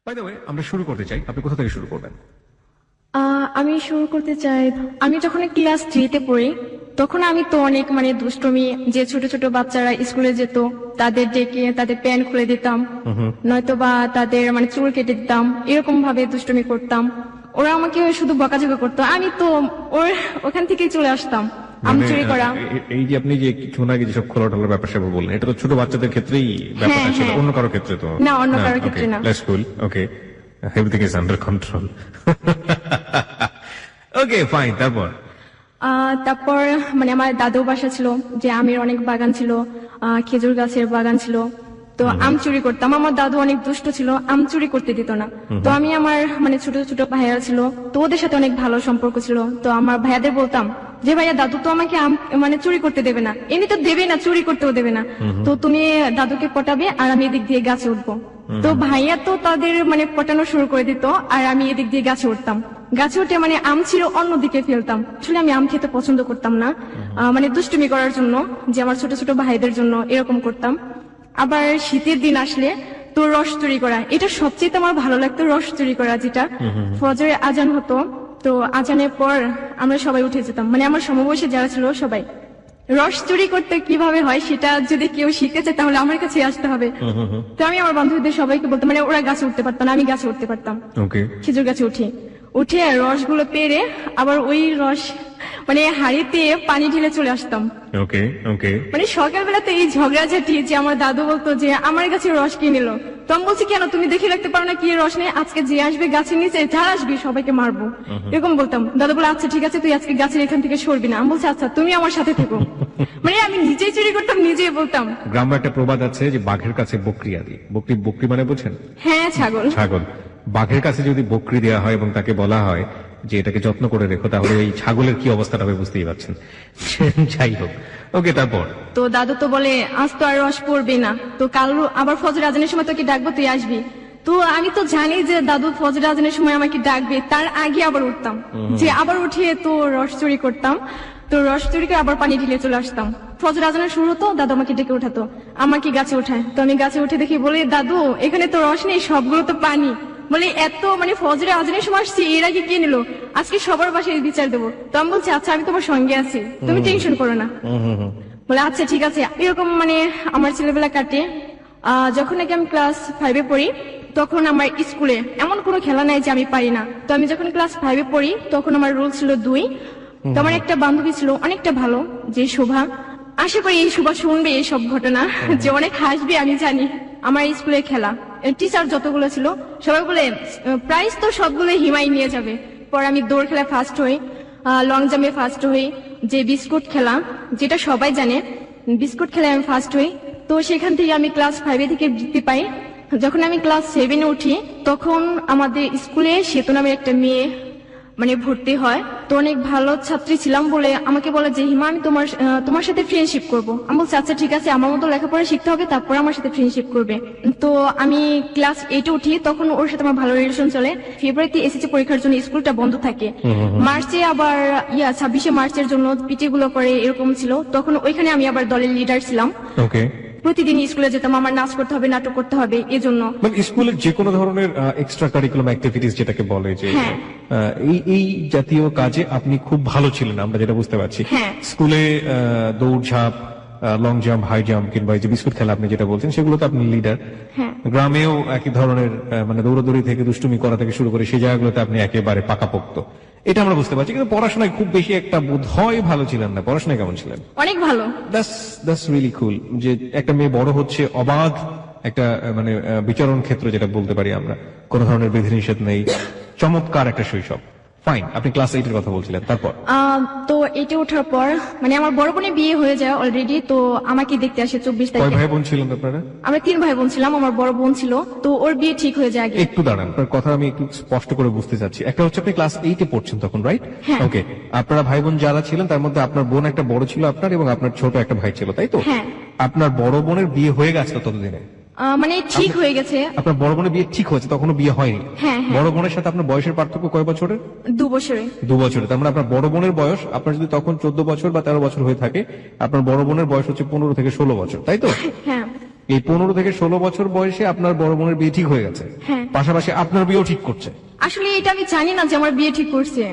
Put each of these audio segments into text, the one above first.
By the way, আমরা শুরু করতে চাই, আপনি কোথা থেকে শুরু করবেন? আমি শুরু করতে চাই, আমি যখন ক্লাস 3-তে পড়ি তখন আমি তো অনেক দুষ্টমি, যে ছোট ছোট বাচ্চারা স্কুলে যেত তাদের ডেকে তাদের প্যান্ট খুলে দিতাম, নয়তো বা তাদের চুল কেটে দিতাম, এরকম ভাবে দুষ্টমি করতাম। ওরা আমাকে শুধু বকাঝকা করতো, আমি তো ওখান থেকেই চলে আসতাম আম চুরি করা। এই যে আপনি যে কিছু না কিছু সব খোলাটালার ব্যাপার স্যাপার বললেন, এটা তো ছোট বাচ্চাদের ক্ষেত্রেই ব্যাপারটা ছিল, অন্য কারো ক্ষেত্রে তো না, অন্য কারো ক্ষেত্রে না। That's cool, okay, everything is under control. Okay fine, তারপর তারপর আমার দাদু বাসা ছিল, যে আমের অনেক বাগান ছিল, খেজুর গাছের বাগান ছিল, তো আম চুরি করতাম। আমার দাদু অনেক দুষ্ট ছিল, আম চুরি করতে দিত না। তো আমি আমার ছোট ছোট ভাইয়ারা ছিল, তো ওদের সাথে অনেক ভালো সম্পর্ক ছিল। তো আমার ভাইয়াদের বলতাম যে ভাইয়া, দাদু তো আমাকে আম চুরি করতে দেবে না, এমনি তো দেবে না, চুরি করতেও দেবে না, তো তুমি দাদুকে পটাবে আর আমি এদিক দিয়ে গাছে উঠবো। তো ভাইয়া তো তাদের পটানো শুরু করে দিত, আর আমি এদিক দিয়ে গাছে উঠতাম। গাছে উঠে আম ছিল অন্যদিকে ফেলতাম। আসলে আমি আম খেতে পছন্দ করতাম না, দুষ্টুমি করার জন্য, যে আমার ছোট ছোট ভাইদের জন্য এরকম করতাম। আবার শীতের দিন আসলে তো রস চুরি করা, এটা সবচেয়ে আমার ভালো লাগতো, রস চুরি করা। যেটা ফজরে আজান হতো, তো আজানের পর আমরা সবাই উঠে যেতাম, আমার সমবয়সী যারা ছিল সবাই। রস চুরি করতে কিভাবে হয় সেটা যদি কেউ শিখতে চায় তাহলে আমার কাছে আসতে হবে। তো আমি আমার বান্ধবীদের সবাইকে বলতাম, ওরা গাছে উঠতে পারতাম না, আমি গাছে উঠতে পারতাম। খেজুর গাছে উঠে রসগুলো পেরে আবার ওই রস হাড়িতে পানি ঢেলে চলে আসতাম। সকালবেলাতে এই ঝগড়াঝাটি, যে আমার দাদু বলতো যে আমার কাছে রস কে নিল, তো আমি বলছি কেন, তুমি দেখে রাখতে পারো না কি রস নেই, আজকে যে আসবে গাছের নিচে, যারা আসবি সবাইকে মারবো, এরকম বলতাম। দাদু বলে আচ্ছা ঠিক আছে, তুই আজকে গাছের এখান থেকে সরবি না। আমি বলছি আচ্ছা, তুমি আমার সাথে থেকো। আমি নিজেই চুরি করতাম, নিজেই বলতাম। গ্রামে একটা প্রবাদ আছে যে বাঘের কাছে বকরি আদি। বকরি মানে বোঝেন? হ্যাঁ, ছাগল। বাঘের কাছে যদি বকরি দেওয়া হয় এবং তাকে বলা হয় যে এটাকে যত্ন করে রেখো, তাহলে এই ছাগলের কি অবস্থাটা হবে বুঝতেই পারছেন। যাই হোক, ওকে, তারপর তো দাদু তো বলে আজ তো আর রস পড়বে না, তো কাল আবার ফজর আজানের সময় তোকে ডাকবো, তুই আসবি। তো আমি তো জানি যে দাদু ফজর আজানের সময় আমাকে ডাকবে, তার আগে আবার উঠতাম, যে আবার উঠে তো রস চুরি করতাম। তো রস চুরি করে আবার পানি ঢেলে চলে আসতাম। ফজর আজানের শুরু হতো, দাদু আমাকে ডেকে উঠাতো, আমাকে গাছে উঠায়। তো আমি গাছে উঠে দেখি, বলে দাদু এখানে তো রস নেই, সবগুলো তো পানি। বলে এত ফজরে আজানের সময় আসছি, এর আগে কে নিল, আজকে সবার বাসায় বিচার দেবো। তো আমি বলছি আচ্ছা, আমি তোমার সঙ্গে আছি, তুমি টেনশন করো না। বলে আচ্ছা ঠিক আছে। এরকম আমার ছেলেবেলা কাটে। যখন নাকি আমি ক্লাস 5-এ পড়ি, তখন আমার স্কুলে এমন কোনো খেলা নাই যে আমি পারি না। তো আমি যখন ক্লাস 5-এ পড়ি তখন আমার রোল ছিল 2। তো আমার একটা বান্ধবী ছিল অনেকটা ভালো, যে শোভা। আশা করি এই শোভা শুনবে এইসব ঘটনা, যে অনেক হাসবে আমি জানি। আমার স্কুলের খেলা, টিচার যতগুলো ছিল সবাই বলে প্রাইজ তো সবগুলো হিমাই নিয়ে যাবে। পর আমি দৌড় খেলা ফার্স্ট হই, লং জাম্পে ফার্স্ট হই, যে বিস্কুট খেলা যেটা সবাই জানে, বিস্কুট খেলায় আমি ফার্স্ট হই। তো সেখান থেকে আমি ক্লাস 5 থেকে বৃত্তি পাই। যখন আমি ক্লাস 7-এ উঠি, তখন আমাদের স্কুলে সেতু নামের একটা মেয়ে ভর্তি হয়। তো অনেক ভালো ছাত্রী ছিলাম বলে আমাকে বলে যে হিমা, আমি তোমার সাথে ফ্রেন্ডশিপ করবো। আমি বলছি আচ্ছা ঠিক আছে, আমার মতো লেখাপড়া শিখতে হবে, তারপর আমার সাথে ফ্রেন্ডশিপ করবে। তো আমি ক্লাস 8-এ উঠি, তখন ওর সাথে আমার ভালো রিলেশন চলে। ফেব্রুয়ারিতে এসএসসি পরীক্ষার জন্য স্কুলটা বন্ধ থাকে। মার্চে আবার 26শে মার্চের জন্য পিটি গুলো করে, এরকম ছিল। তখন ওইখানে আমি আবার দলের লিডার ছিলাম। প্রতিদিন স্কুলে যেতাম, আমার নাচ করতে হবে, নাটক করতে হবে, এজন্য স্কুলের যে কোনো ধরনের এক্সট্রা কারিকুলাম অ্যাক্টিভিটিস যেটাকে বলে, যে এই জাতীয় কাজে আপনি খুব ভালো ছিলেন, আমরা যেটা বুঝতে পারছি। স্কুলে দৌড়ঝাঁপ, লং জাম্প, হাই জাম্প, কিংবা যে বিস্কুট খেলা আপনি যেটা বলছেন, সেগুলোতে আপনি লিডার। গ্রামেও একই ধরনের দৌড়াদৌড়ি থেকে দুষ্টুমি করা থেকে শুরু করে সেই জায়গাগুলোতে আপনি একেবারে পাকাপোক্ত, এটা আমরা বুঝতে পারছি। কিন্তু পড়াশোনায় খুব বেশি একটা বোধ হয় ভালো ছিলেন না। পড়াশোনায় কেমন ছিলেন? অনেক ভালো। দ্যাটস রিয়েলি কুল, যে একটা মেয়ে বড় হচ্ছে অবাধ একটা বিচরণ ক্ষেত্র, যেটা বলতে পারি আমরা, কোন ধরনের বিধিনিষেধ নেই, চমৎকার একটা শৈশব। ফাইন, আপনি ক্লাস 8-এর কথা বলছিলেন, তারপর? তো 8-এ ওঠার পর আমার বড় বোনের বিয়ে হয়ে যায় অলরেডি। তো আমাকে দেখতে আসে 24 তারিখে। কয় ভাই বোন ছিলেন আপনারা? আমরা 3 ভাই বোন ছিলাম, আমার বড় বোন ছিল, তো ওর বিয়ে ঠিক হয়ে যায় আগে। একটু দাঁড়ান, আপনার কথা আমি একটু স্পষ্ট করে বুঝতে চাচ্ছি। একটা হচ্ছে আপনি ক্লাস 8-এ পড়ছেন তখন, রাইট? ওকে, আপনারা ভাই বোন যারা ছিলেন তার মধ্যে আপনার বোন একটা বড় ছিল আপনার, এবং আপনার ছোট একটা ভাই ছিল, তাই তো? আপনার বড় বোনের বিয়ে হয়ে গেছে ততদিনে? ঠিক হয়ে গেছে। আপনার বড় বোনের বিয়ে ঠিক হয়েছে, তখনও বিয়ে হয়নি? বড় বোনের সাথে আপনার বয়সের পার্থক্য কয় বছরের? 2 বছরে। 2 বছরে। তার মানে আপনার বড় বোনের বয়স, আপনার যদি তখন 14 বছর বা 13 বছর হয়ে থাকে, আপনার বড় বোনের বয়স হচ্ছে 15 থেকে 16 বছর, তাই তো? এই 15 থেকে 16 বছর বয়সে আপনার বড় বোনের বিয়ে ঠিক হয়ে গেছে, হ্যাঁ। পাশাপাশি আপনার বিয়েও ঠিক করছে। আসলে এটা আমি জানি না যে আমার বিয়ে ঠিক করছে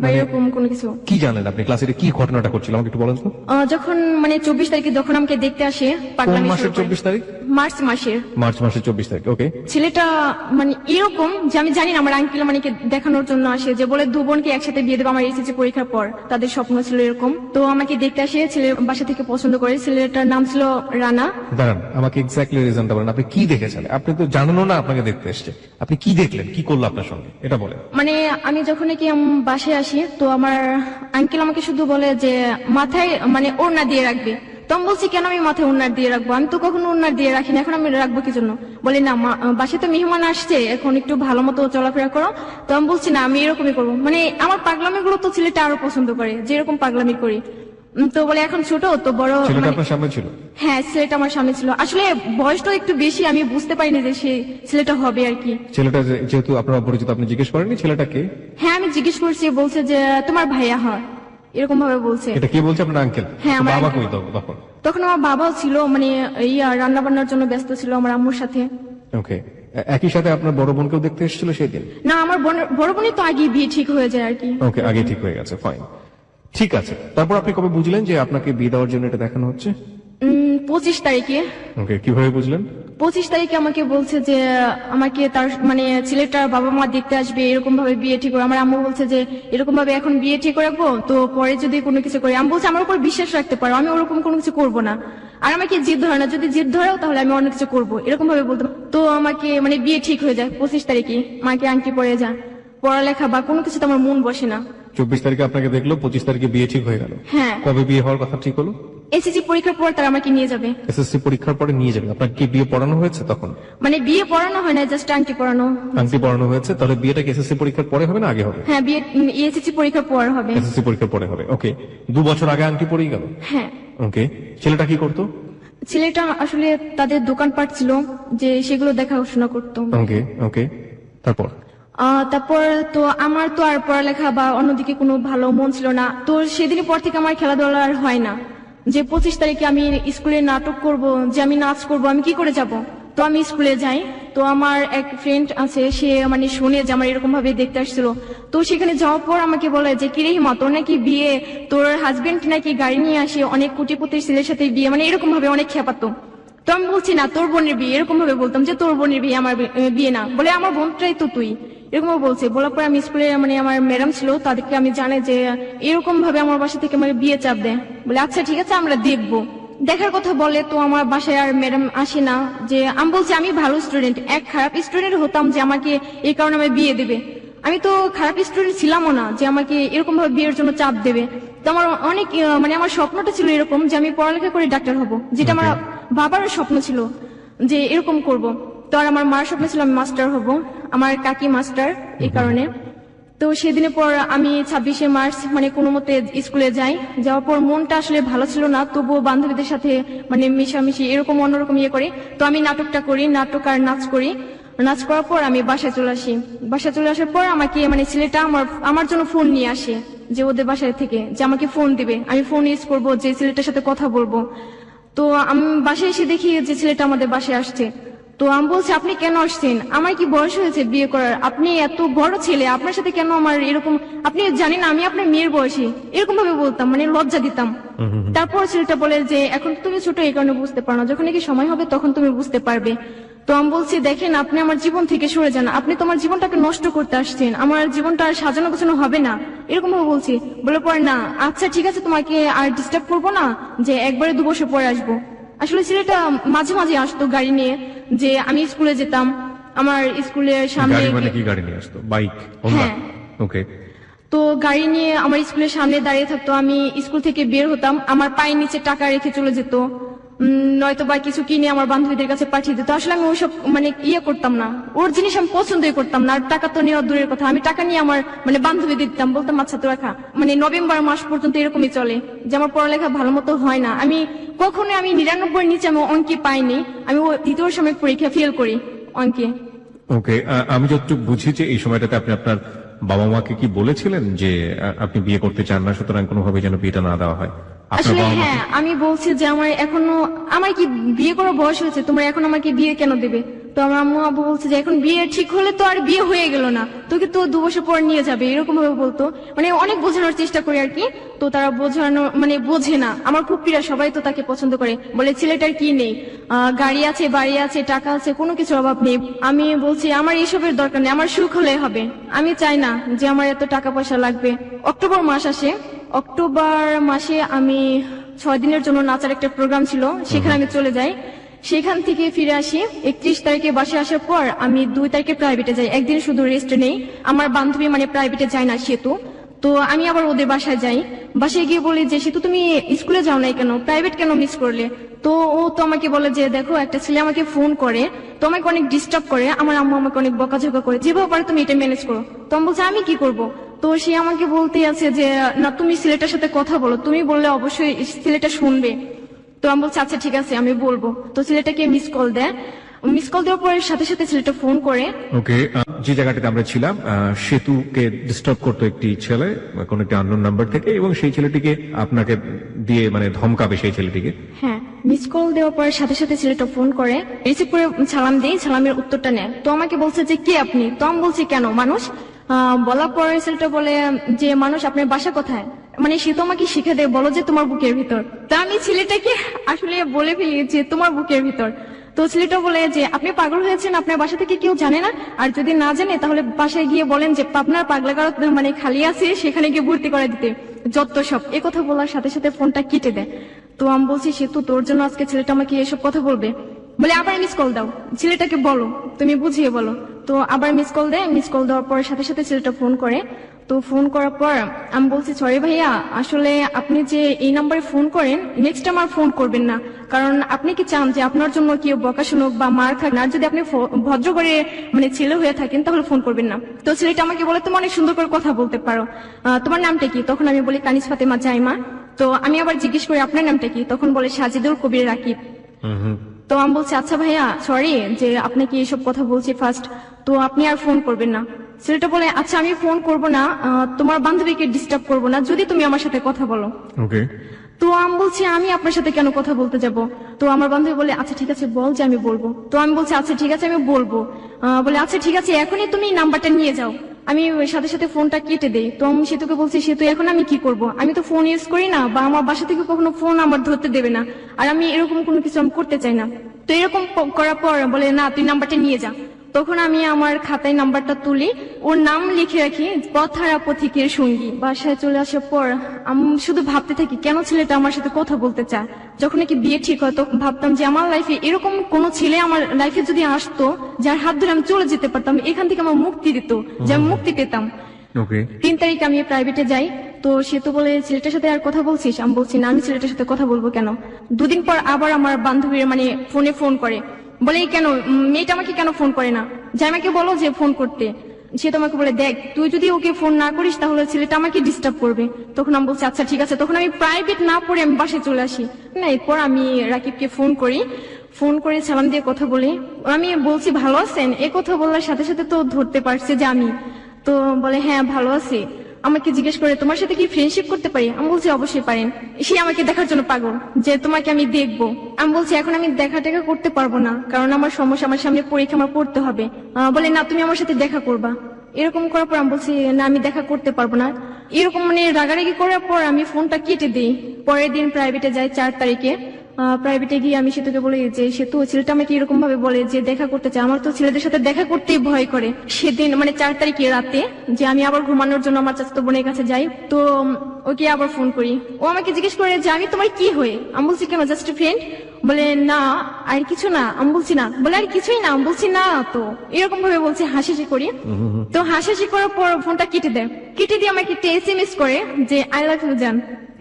বা এরকম কোনো কিছু। কি জানেন আপনি? ক্লাসে কি ঘটনাটা করছিল আমাকে একটু বলেন তো। যখন মানে 24 তারিখে যখন আমাকে দেখতে আসে, কোন পাগলামি মাসের শুরু করে। 24 তারিখ? মার্চ মাসের। মার্চ মাসের 24 তারিখ। ওকে। ছেলেটা মানে এরকম যে আমি জানি না, আমার আঙ্কেল মানে দেখানোর জন্য আসে, যে বলে দু বোনকে একসাথে বিয়ে দেবো আমার এসএসসি পরীক্ষার পর, তাদের স্বপ্ন ছিল এরকম। তো আমাকে দেখতে আসে, ছেলে বাসা থেকে পছন্দ করে, ছেলেটার নাম ছিল রানা। দাঁড়ান, আমাকে এক্স্যাক্টলি রিজনটা বলেন, আপনি কি দেখেছেন? আপনি তো জানেনও না আপনাকে দেখতে এসেছে, আপনি কি দেখলেন, কি করলো আপনার সঙ্গে, এটা বলেন। মানে আমি যখন নাকি বাসায় আসি, তো আমার আঙ্কেল আমাকে শুধু বলে যে মাথায় মানে ওড়না দিয়ে রাখবে। তো আমি বলছি কেন আমি মাথায় ওড়না দিয়ে রাখবো, আমি তো কখনো ওড়না দিয়ে রাখি না, এখন আমি রাখবো কি জন্য? বলে না, বাসায় তো মেহমান আসছে, এখন একটু ভালো মতো চলাফেরা করো। তো আমি বলছি না, আমি এরকমই করবো। মানে আমার পাগলামি গুলো তো ছেলেটা আরো পছন্দ করে, যে এরকম পাগলামি করি। তো বলে এখন ছোট তো বড়। ছেলেটা মানে- আপনার সামনে ছিল? হ্যাঁ, ছেলেটা আমার সামনে ছিল। আসলে বয়সটা একটু বেশি, আমি বুঝতে পারিনি যে সে ছেলেটা হবে আর কি। ছেলেটা যেহেতু আপনার অপরিচিত, আপনি জিজ্ঞেস করেননি ছেলেটাকে? হ্যাঁ, আমি জিজ্ঞেস করছি, বলছে যে তোমার ভাইয়া হয়, এরকম ভাবে বলছে। এটা কে বলছে? আপনার আঙ্কেল? হ্যাঁ, আমার বাবা uncle। কই তখন? তখন আমার বাবাও ছিল, মানে রান্না বান্নার জন্য ব্যস্ত ছিল আমার আম্মুর সাথে। ওকে। একই সাথে আপনার বড় বোনকেও দেখতে এসেছিল সেই দিন? না, আমার বড় বোনই তো আগে বিয়ে ঠিক হয়ে যায় আর কি। ওকে, আগে ঠিক হয়ে গেছে, ফাইন। ঠিক আছে, তারপর আপনি কবে বুঝলেন যে আপনাকে বিয়ে দেওয়ার জন্য এটা দেখানো হচ্ছে? 25 তারিখে। ওকে, কিভাবে বুঝলেন? 25 তারিখে আমাকে বলছে যে আমাকে তার মানে ছেলেটার বাবা মা দেখতে আসবে, এরকম ভাবে বিয়ে ঠিক করে। আমার আম্মু বলছে যে এরকম ভাবে এখন বিয়ে ঠিক রাখবো, তো পরে যদি কোনো কিছু করি। আমি বলছি আমার উপর বিশ্বাস রাখতে পারো, আমি ওরকম কোনো কিছু করবো না। আর আমাকে জিদ ধরে না, যদি জিদ ধরেও তাহলে আমি অন্য কিছু করবো, এরকম ভাবে বলতাম। তো আমাকে মানে বিয়ে ঠিক হয়ে যায় 25 তারিখে। মাকে আংটি পরে যা, পড়ালেখা বা কোনো কিছুতে আমার মন বসে না। 24 তারিখে আপনাকে দেখলো, 25 তারিখে বিয়ে ঠিক হয়ে গেল। হ্যাঁ। কবে বিয়ে হওয়ার কথা ঠিক হলো? এসএসসি পরীক্ষার পর তারা আমাকে নিয়ে যাবে। এসএসসি পরীক্ষার পরে নিয়ে যাবে। আপনার কি বিয়ে পড়ানো হয়েছে তখন? মানে বিয়ে পড়ানো হয় না, জাস্ট আংটি পড়ানো। আংটি পড়ানো হয়েছে, তাহলে বিয়েটা কি এসএসসি পরীক্ষার পরে হবে না আগে হবে? হ্যাঁ, বিয়ে এসএসসি পরীক্ষার পর হবে। এসএসসি পরীক্ষার পরে হবে। ওকে, 2 বছর আগে আংটি পরেই গেল। হ্যাঁ। ওকে, ছেলেটা কি করতো? ছেলেটা আসলে তাদের দোকানপাট ছিল, যে সেগুলো দেখাশোনা করতো। ওকে ওকে, তারপর? তারপর তো আমার তো আর পড়ালেখা বা অন্যদিকে কোনো ভালো মন ছিল না। তো সেদিনের পর থেকে আমার খেলাধুলা আর হয় না। যে 25 তারিখে আমি স্কুলে নাটক করব, যে আমি নাচ করব, আমি কি করে যাব? তো আমি স্কুলে যাই। তো আমার এক ফ্রেন্ড আছে, সে মানে শুনে যে আমার এরকম ভাবে দেখতে আসছিল। তো সেখানে যাওয়ার পর আমাকে বলে যে কিরে হিমা, তোর নাকি বিয়ে, তোর হাজবেন্ড নাকি গাড়ি নিয়ে আসে, অনেক কোটিপতির ছেলের সাথে বিয়ে, মানে এরকম ভাবে অনেক খেপাতো। তো আমি বলছি না, তোর বোনের বিয়ে, এরকম ভাবে বলতাম যে তোর বোনের বিয়ে, আমার বিয়ে না। বলে আমার বোনটাই তো তুই, এরকম বলছে। বলার পরে আমি স্কুলে মানে আমার ম্যাডাম ছিল, তাদেরকে আমি জানাই যে এরকম ভাবে আমার বাসা থেকে আমার বিয়ে চাপ দেয়। বলে আচ্ছা ঠিক আছে, আমরা দেখবো। দেখার কথা বলে, তো আমার বাসায় আর ম্যাডাম আসে না। যে আমি বলছি আমি ভালো স্টুডেন্ট, এক খারাপ স্টুডেন্ট হতাম যে আমাকে এই কারণে আমি বিয়ে দেবে। আমি তো খারাপ স্টুডেন্ট ছিলামও না যে আমাকে এরকম ভাবে বিয়ের জন্য চাপ দেবে। তো আমার অনেক মানে আমার স্বপ্নটা ছিল এরকম যে আমি পড়ালেখা করে ডাক্তার হব, যেটা আমার বাবারও স্বপ্ন ছিল যে এরকম করব। তো আর আমার মার স্বপ্ন ছিল আমি মাস্টার হব, আমার কাকি মাস্টার, এই কারণে। তো সেদিনের পর আমি 26শে মার্চ মানে কোনো মতে স্কুলে যাই। যাওয়ার পর মনটা আসলে ভালো ছিল না, তবুও বান্ধবীদের সাথে মানে মিশামিশি এরকম অন্যরকম ইয়ে করি। তো আমি নাটকটা করি, নাটক আর নাচ করি। নাচ করার পর আমি বাসায় চলে আসি। বাসায় চলে আসার পর আমাকে মানে ছেলেটা আমার জন্য ফোন নিয়ে আসে, যে ওদের বাসায় থেকে যে আমাকে ফোন দিবে, আমি ফোন ইউজ করবো, যে ছেলেটার সাথে কথা বলবো। তো আমি বাসায় এসে দেখি যে ছেলেটা আমাদের বাসায় আসছে। তো আমি বলছি আপনি কেন আসছেন, আমার কি বয়স হয়েছে বিয়ে করার? আপনি এত বড় ছেলে, আপনার সাথে কেন আমার এরকম, আপনি জানেন আমি আপনার মেয়ের বয়সী, এরকম ভাবে বলতাম, মানে লজ্জা দিতাম। তারপর ছেলেটা বলে যে এখন তো তুমি ছোট, এই কারণে বুঝতে পারো না, যখন নাকি সময় হবে তখন তুমি বুঝতে পারবে। তো আমি বলছি দেখেন, আপনি আমার জীবন থেকে সরে যান, আপনি তো আমার জীবনটাকে নষ্ট করতে আসছেন, আমার জীবনটা আর সাজানো গোছানো হবে না, এরকম ভাবে বলছি। বলে পরে না, আচ্ছা ঠিক আছে, তোমাকে আর ডিস্টার্ব করবো না, যে একবারে 2 বছর পরে আসবো। আসলে ছেলেটা মাঝে মাঝে আসতো গাড়ি নিয়ে, যে আমি স্কুলে যেতাম, আমার স্কুলের সামনে। গাড়ি মানে কি গাড়ি নিয়ে আসতো? বাইক? হ্যাঁ। ওকে। তো গাড়ি নিয়ে আমার স্কুলের সামনে দাঁড়িয়ে থাকতো, আমি স্কুল থেকে বের হতাম, আমার পায়ের নিচে টাকা রেখে চলে যেত, নয়তো বা কিছু কিনে আমার বান্ধবীদের কাছে পাঠিয়ে দিত। আসলে আমি ওইসব মানে ইয়ে করতাম না, ওর জিনিস আমি পছন্দই করতাম না। আর টাকা তো নেওয়া দূরের কথা, আমি টাকা নিয়ে আমার মানে বান্ধবীদের দিতাম, বলতাম আচ্ছা তোরা খা। মানে নভেম্বর মাস পর্যন্ত এরকমই চলে, যে আমার পড়ালেখা ভালো মতো হয় না। আমি কখনো আমি 99 নিচে আমি অঙ্কে পাইনি, আমি ও দ্বিতীয় সাময়িক পরীক্ষা ফেল করি অঙ্কে। ওকে, আমি যতটুকু বুঝি যে এই সময়টাতে আপনি আপনার বাবা মাকে কি বলেছিলেন যে আপনি বিয়ে করতে চান না, সুতরাং কোনোভাবে যেন বিয়েটা না দেওয়া হয়? আপনার আসলে বাবা মাকে? হ্যাঁ, আমি বলছি যে আমার কি বিয়ে করার বয়স হয়েছে, তোমরা এখন আমাকে বিয়ে কেন দেবে? তো আমার আম্মু আব্বু বলছে যে এখন বিয়ে ঠিক হলে তো আর বিয়ে হয়ে গেল না, তোকে তো 2 বছর পর নিয়ে যাবে, এরকম ভাবে বলতো। মানে অনেক বোঝানোর চেষ্টা করি আর কি, তো তারা বোঝানো মানে বোঝে না। আমার ফুপ্পিরা সবাই তো তাকে পছন্দ করে, বলে ছেলেটার কি নেই, গাড়ি আছে, বাড়ি আছে, টাকা আছে, কোনো কিছুর অভাব নেই। আমি বলছি আমার এইসবের দরকার নেই, আমার সুখ হলে হবে। আমি চাই না যে আমার এত টাকা পয়সা লাগবে। অক্টোবর মাস আসে, অক্টোবর মাসে আমি 6 দিনের জন্য নাচার একটা প্রোগ্রাম ছিল, সেখানে আমি চলে যাই। সেখান থেকে ফিরে আসি 31 তারিখে বাসে আসার পর আমি 2 তারিখে প্রাইভেটে যাই, একদিন শুধু রেস্ট নেই। আমার বান্ধবী মানে প্রাইভেটে যায় না সেতু, তো আমি আবার ওদের বাসায় যাই। বাসায় গিয়ে বলি যে সেতু তুমি স্কুলে যাও নাই কেন, প্রাইভেট কেন মিস করলে? তো ও তো আমাকে বলে যে দেখো একটা ছেলে আমাকে ফোন করে, তো আমাকে অনেক ডিস্টার্ব করে, আমার আম্মু আমাকে অনেক বকাঝকা করে, যেভাবে পারে তুমি এটা ম্যানেজ করো। তো আমি বলছি আমি কি করব? তো সে আমাকে বলতে আছে যে না তুমি ছেলেটার সাথে কথা বলো, তুমি বললে অবশ্যই ছেলেটা শুনবে। তো আমি বলছি আচ্ছা ঠিক আছে আমি বলবো। তো ছেলেটাকে মিস কল দেয়, মিস কল দেওয়ার পরে সাথে সাথে ছেলেটা ফোন করে। ওকে, যে জায়গাটাতে আমরা ছিলাম, সেতুকে ডিস্টার্ব করতো একটি ছেলে কোন একটি আননোন নাম্বার থেকে, এবং সেই ছেলেটিকে আপনাকে দিয়ে মানে ধমকাবে সেই ছেলেটিকে। হ্যাঁ, মিস কল দেওয়ার পরে সাথে সাথে ছেলেটা ফোন করে, রিসিভ করে সালাম দেই, সালামের উত্তরটা নেয়। তো আমাকে বলছে যে কে আপনি? তো আমি বলছি কেন মানুষ? বলার পরে ছেলেটা বলে যে মানুষ আপনার বাসা কোথায়? মানে সে তো আমাকে শিখে দেয়, বলো যে তোমার বুকের ভিতর। তা আমি ছেলেটাকে আসলে বলে ফেলি যে তোমার বুকের ভিতর। তো ছেলেটা বলে যে আপনি পাগল হয়েছেন, আপনার বাসা থেকে কেউ জানে না? আর যদি না জানে তাহলে বাসায় গিয়ে বলেন যে আপনার পাগলাগার মানে খালি আছে, সেখানে গিয়ে ভর্তি করে দিতে, যত সব। এ কথা বলার সাথে সাথে ফোনটা কেটে দেয়। তো আমি বলছি সেতু তোর জন্য আজকে ছেলেটা আমাকে এসব কথা বলবে? বলে আবার মিস কল দাও, ছেলেটাকে বলো, তুমি বুঝিয়ে বলো। তো আবার মিস কল দেয়, মিস কল দেওয়ার পর সাথে সাথে ছেলেটা ফোন করে। তো ফোন করার পর আমি বলছি সরি ভাইয়া, আসলে আপনি যে এই নাম্বারে ফোন করেন নেক্সট টাইম আর ফোন করবেন না, কারণ আপনি কি চান যে আপনার জন্য কেউ বকা শুনুক বা মার খাক না? যদি আপনি ভদ্র করে মানে ছেলে হয়ে থাকেন তাহলে ফোন করবেন না। তো ছেলেটা আমাকে বলে তুমি অনেক সুন্দর করে কথা বলতে পারো, তোমার নামটা কি? তখন আমি বলি কানিজ ফাতেমা জাইমা। তো আমি আবার জিজ্ঞেস করি আপনার নামটা কি? তখন বলে সাজিদুল কবির রাকিব। তো আমি বলছি আচ্ছা ভাইয়া সরি যে আপনাকে এইসব কথা বলছি ফার্স্ট, তো আপনি আর ফোন করবেন না। ছেলেটা বলে আচ্ছা আমি ফোন করব না, তোমার বান্ধবীকে ডিস্টার্ব করব না যদি তুমি আমার সাথে কথা বলো। ওকে, তো আমি বলছি আমি আপনার সাথে কেন কথা বলতে যাব? তো আমার বান্ধবী বলে আচ্ছা ঠিক আছে বল যে আমি বলবো। তো আমি বলছি আচ্ছা ঠিক আছে আমি বলবো। বলে আচ্ছা ঠিক আছে এখনই তুমি নাম্বারটা নিয়ে যাও। আমি ওই সাথে সাথে ফোনটা কেটে দেই। তো আমি সেতুকে বলছি সেতু এখন আমি কি করব? আমি তো ফোন ইউজ করি না, বা আমার বাসা থেকে কখনো ফোন আমার ধরতে দেবে না, আর আমি এরকম কোনো কিছু আমি করতে চাই না। তো এরকম করার পর বলে না তুই নাম্বারটা নিয়ে যা। তখন আমি আমার খাতায় নাম্বারটা তুলি, ওর নাম লিখে রাখি পথহারা পথিকের সঙ্গী। বাসায় চলে আসার পর আমি শুধু ভাবতে থাকি কেন ছেলেটা আমার সাথে কথা বলতে চায়। যখন নাকি বিয়ে ঠিক হয় তখন ভাবতাম যে আমার লাইফে এরকম কোন ছেলে আমার লাইফে যদি আসতো যার হাত ধরে আমি চলে যেতে পারতাম, এখান থেকে আমার মুক্তি দিত, যে আমি মুক্তি পেতাম। ওকে, 3 তারিখ আমি প্রাইভেটে যাই। তো সে তো বলে ছেলেটার সাথে আর কথা বলছিস? আমি বলছি না আমি ছেলেটার সাথে কথা বলবো কেন। 2 দিন পর আবার আমার বান্ধবীর মানে ফোনে ফোন করে, বলে কেন মেয়েটা আমাকে কেন ফোন করে না, জামাইকে বলো যে ফোন করতে। সে তোমাকে বলে দেখ তুই যদি ওকে ফোন না করিস তাহলে ছেলেটা আমাকে ডিস্টার্ব করবে। তখন আমি বলছি আচ্ছা ঠিক আছে। তখন আমি প্রাইভেট না পড়ে আমি বাসায় চলে আসি। না এরপর আমি রাকিবকে ফোন করি, ফোন করে সালাম দিয়ে কথা বলি। আমি বলছি ভালো আছেন, এ কথা বলার সাথে সাথে তো ধরতে পারছে যে আমি। তো বলে হ্যাঁ ভালো আছি। আমাকে জিজ্ঞেস করে তোমার সাথে কি ফ্রেন্ডশিপ করতে পারি? আমি বলছি অবশ্যই পারেন। সে আমাকে দেখার জন্য পাগল যে তোমাকে আমি দেখবো। আমি বলছি এখন আমি দেখা টেকা করতে পারবো না, কারণ আমার সমস্যা, আমার সামনে পরীক্ষা, আমার পড়তে হবে। বলে না তুমি আমার সাথে দেখা করবা। এরকম করার পর আমি বলছি না আমি দেখা করতে পারবো না। এরকম মানে রাগারাগি করার পর আমি ফোনটা কেটে দিই। পরের দিন প্রাইভেটে যাই 4 তারিখে। প্রাইভেটে গিয়ে আমি সেতুকে বলি যে সেতু ছেলেটা আমাকে এরকম ভাবে বলে যে দেখা করতে চায়, আমার তো ছেলেদের সাথে দেখা করতেই ভয় করে। সেদিন মানে 4 তারিখে রাতে যে আমি আবার ঘুমানোর জন্য আমার চাচাতো বোনের কাছে যাই, তো ওকে আবার ফোন করি। ও আমাকে জিজ্ঞেস করে যে আমি তোমার কি হয়ে? আমি বলছি কেন জাস্ট ফ্রেন্ড। বলে না আর কিছু না। আমি বলছি না। বলে আর কিছুই না। আমি বলছি না। তো এরকম ভাবে বলছে, হাসি করি। তো হাসি করার পর ফোনটা কেটে দেয়। কেটে দিয়ে আমাকে একটা SMS করে যে আই লাভ ইউ জান।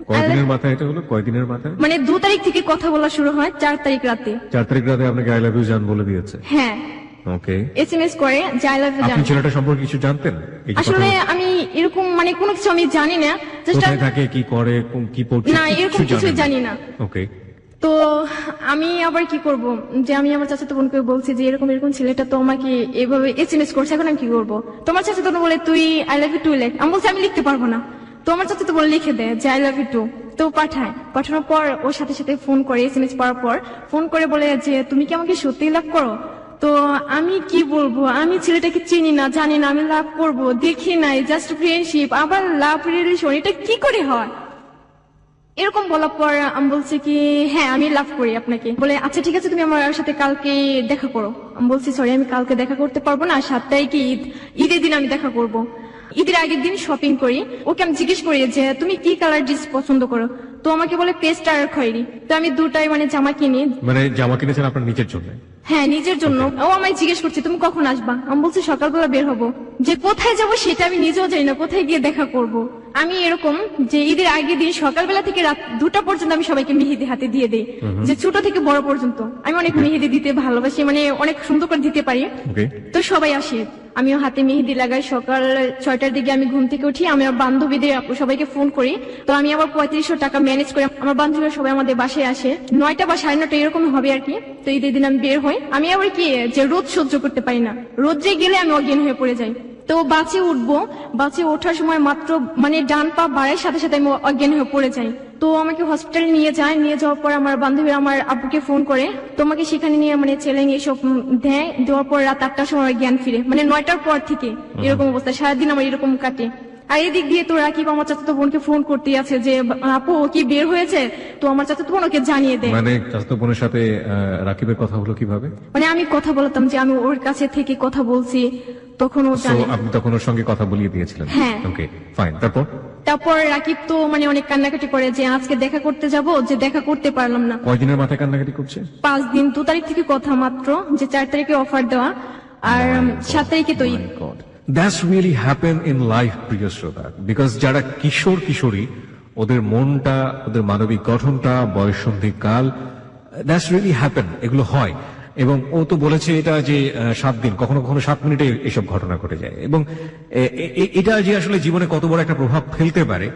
কয়দিনের মাথায় এটা হলো? কয়দিনের মাথায়? মানে 2 তারিখ থেকে কথা বলা শুরু হয়, 4 তারিখ রাতে। 4 তারিখ রাতে আপনাকে আই লাভ ইউ জান বলে দিয়েছে? হ্যাঁ, ওকে। SMS করে যে আই লাভ ইউ জান। আপনি ছেলেটা সম্পর্কে কিছু জানতেন? এই যে আসলে কথা- আমি এরকম মানে কোনো কিছু আমি জানি না, জাস্ট কোথায় থাকে, কি করে, কি পড়ছে, না এরকম কিছু জানি না। ওকে। তো আমি আবার কি করব, যে আমি আমার চাচাতো বোনকে বলছি যে এরকম এরকম ছেলেটা তো আমাকে এভাবে SMS করছে, এখন আমি কি করব? তোমার চাচাতো বোন বলে তুই আই লাভ ইউ টু লেখ। আমি বলছি আমি লিখতে পারবো না। তো আমার চাচাতো বোন লিখে দেয় যে আই লাভ ইউ টু। তো পাঠানোর পর ওর সাথে সাথে ফোন করে, এসএমএস পাওয়ার পর ফোন করে বলে যে তুমি কি আমাকে সত্যি লাভ করো? তো আমি কি বলবো, আমি ছেলেটাকে চিনি না, জানি না, আমি লাভ করব দেখি নাই, জাস্ট ফ্রেন্ডশিপ, আবার লাভ রিলেশন, এটা কি করে হয়? এরকম বলার পর আমি বলছি কি হ্যাঁ আমি লাভ করি আপনাকে। বলে আচ্ছা ঠিক আছে তুমি আমার সাথে কালকে দেখা করো। আমি বলছি সরি আমি কালকে দেখা করতে পারবো না, 7 তারিখে ঈদের দিন আমি দেখা করব। ঈদের আগের দিন শপিং করি। ওকে আমি জিজ্ঞেস করি যে তুমি কি কালার ড্রেস পছন্দ করো? তো আমাকে বলে পেস্ট আর খয়েরি। তো আমি দুটাই জামা কিনি। জামা কিনেছেন আপনার নিজের জন্য? হ্যাঁ নিজের জন্য। ও আমায় জিজ্ঞেস করছে তুমি কখন আসবা? আমি বলছি সকালবেলা বের হবো। যে কোথায় যাবো সেটা আমি নিজেও জানি না, কোথায় গিয়ে দেখা করব। আমি এরকম যে ঈদের আগের দিন সকালবেলা থেকে রাত 2টা পর্যন্ত আমি সবাইকে মেহেদি হাতে দিয়ে দিই, যে ছোট থেকে বড় পর্যন্ত। আমি অনেক মেহেদি দিতে ভালোবাসি, অনেক সুন্দর করে দিতে পারি। তো সবাই আসে, আমিও হাতে মেহেদি লাগাই। সকাল 6টার দিকে আমি ঘুম থেকে উঠি, আমি আমার বান্ধবীদের সবাইকে ফোন করি। তো আমি আবার 3500 টাকা ম্যানেজ করে আমার বান্ধবীরা সবাই আমাদের বাসায় আসে। 9টা বা 9:30 এরকম হবে আর কি। তো ঈদের দিন আমি বের হই। আমি আবার কি যে রোদ সহ্য করতে পারি না, রোদ্রে গেলে আমি অজ্ঞান হয়ে পড়ে যাই। তো বাসে উঠবো, বাসে ওঠার সময় মাত্র ডান পা বাড়ার সাথে সাথে আমি অজ্ঞান হয়ে পড়ে যাই। তো আমাকে হসপিটালে নিয়ে যায়। নিয়ে যাওয়ার পর আমার বান্ধবীরা আমার আব্বুকে ফোন করে, তোমাকে সেখানে নিয়ে চ্যালেঞ্জ এসব দেওয়ার পর রাত 8টার সময় জ্ঞান ফিরে। 9টার পর থেকে এরকম অবস্থা, সারাদিন আমার এরকম কাটে। আর এদিক দিয়ে তো রাকিব আমার চাচাতো বোনকে ফোন করতে আছে যে আপু ও কি বের হয়েছে, তো আমার চাচাতো বোন ওকে জানিয়ে দেয়। চাচাতো বোনের সাথে রাকিবের কথা হলো কিভাবে? আমি কথা বলতাম যে আমি ওর কাছে থেকে কথা বলছি, তখন ও জানে। আপনি তখন ওর সঙ্গে কথা বলিয়ে দিয়েছিলেন? হ্যাঁ। Okay fine. তারপর রাকিব তো অনেক কান্নাকাটি করে যে আজকে দেখা করতে যাব, যে দেখা করতে পারলাম না। কয়দিনের মাথায় কান্নাকাটি করছে? 5 দিন। 2 তারিখ থেকে কথা মাত্র, যে 4 তারিখে অফার দেওয়া, আর 7 তারিখে তো Eid. That's really happen in life, প্রিয় শ্রোতা, বিকজ যারা কিশোরী ওদের মনটা, ওদের মানবিক গঠনটা, বয়ঃসন্ধি কাল, দ্যাটস রিয়েলি হ্যাপেন, এগুলো হয়। এবং ও তো বলেছে এটা যে 7 দিন, কখনো কখনো 7 মিনিটে এসব ঘটনা ঘটে যায়। এবং এটা যে আসলে জীবনে কত বড় একটা প্রভাব ফেলতে পারে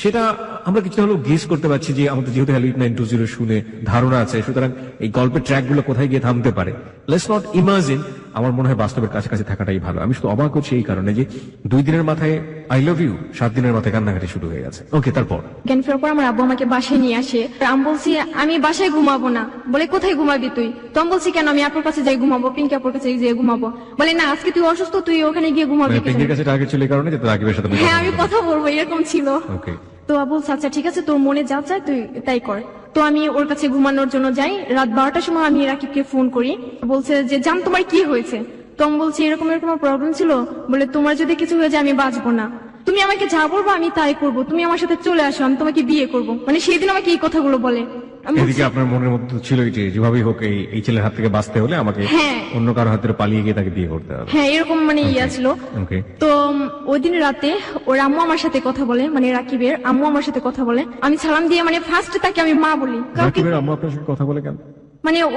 সেটা আমরা কিছুটা হলেও গেস করতে পারছি, যে আমাদের যেহেতু হ্যালিউড 920 শুনে ধারণা আছে, সুতরাং এই গল্পের ট্র্যাক গুলো কোথায় গিয়ে থামতে পারে। Let's not imagine. আমার মনে হয় বাস্তবের কাছাকাছি থাকাটাই ভালো। আমি শুধু অবাক হচ্ছি এই কারণে যে 2 দিনের মাথায় আই লাভ ইউ, 7 দিনের মাথায় কান্নাকাটি শুরু হয়ে গেছে। ওকে, তারপর জ্ঞান ফেরার পর আমার আব্বু আমাকে বাসায় নিয়ে আসে। আমি বলছি আমি বাসায় ঘুমাবো না। বলে কোথায় ঘুমাবি তুই? তো আমি বলছি কেন, আমি আপুর কাছে যাই ঘুমাবো, পিঙ্কি আপুর কাছে যাই ঘুমাবো। বলে না আজকে তুই অসুস্থ, তুই ওখানে গিয়ে ঘুমাবি। পিঙ্কির কাছে টার্গেট ছিল এই কারণে যে রাকিবের সাথে হ্যাঁ আমি কথা বলবো, এরকম ছিল। ওকে। তো আবু আচ্ছা ঠিক আছে, তোর মনে যা চায় তুই তাই কর। তো আমি ওর কাছে ঘুমানোর জন্য যাই। রাত 12টার সময় আমি রাকিবকে ফোন করি। বলছে যে জান তোমার কি হয়েছে? তো আমি বলছি এরকম প্রবলেম ছিল। বলে তোমার যদি কিছু হয়ে যায় আমি বাঁচবো না, তুমি আমাকে যা বলবো আমি তাই করবো, তুমি আমার সাথে চলে আসো, আমি তোমাকে বিয়ে করবো। সেদিন আমাকে এই কথাগুলো বলে। এদিকে আপনার মনের মধ্যে ছিল যেভাবেই হোক এই ছেলের হাত থেকে বাঁচতে হলে আমাকে অন্য কারো হাতে পালিয়ে গিয়ে তাকে বিয়ে করতে হবে। হ্যাঁ এরকম ইয়া ছিল। তো ওই দিন রাতে ওর আম্মু আমার সাথে কথা বলে, রাকিবের আম্মু আমার সাথে কথা বলে। আমি সালাম দিয়ে ফার্স্ট তাকে আমি মা বলি। রাকিবের আম্মু আপনার সাথে কথা বলে কেন?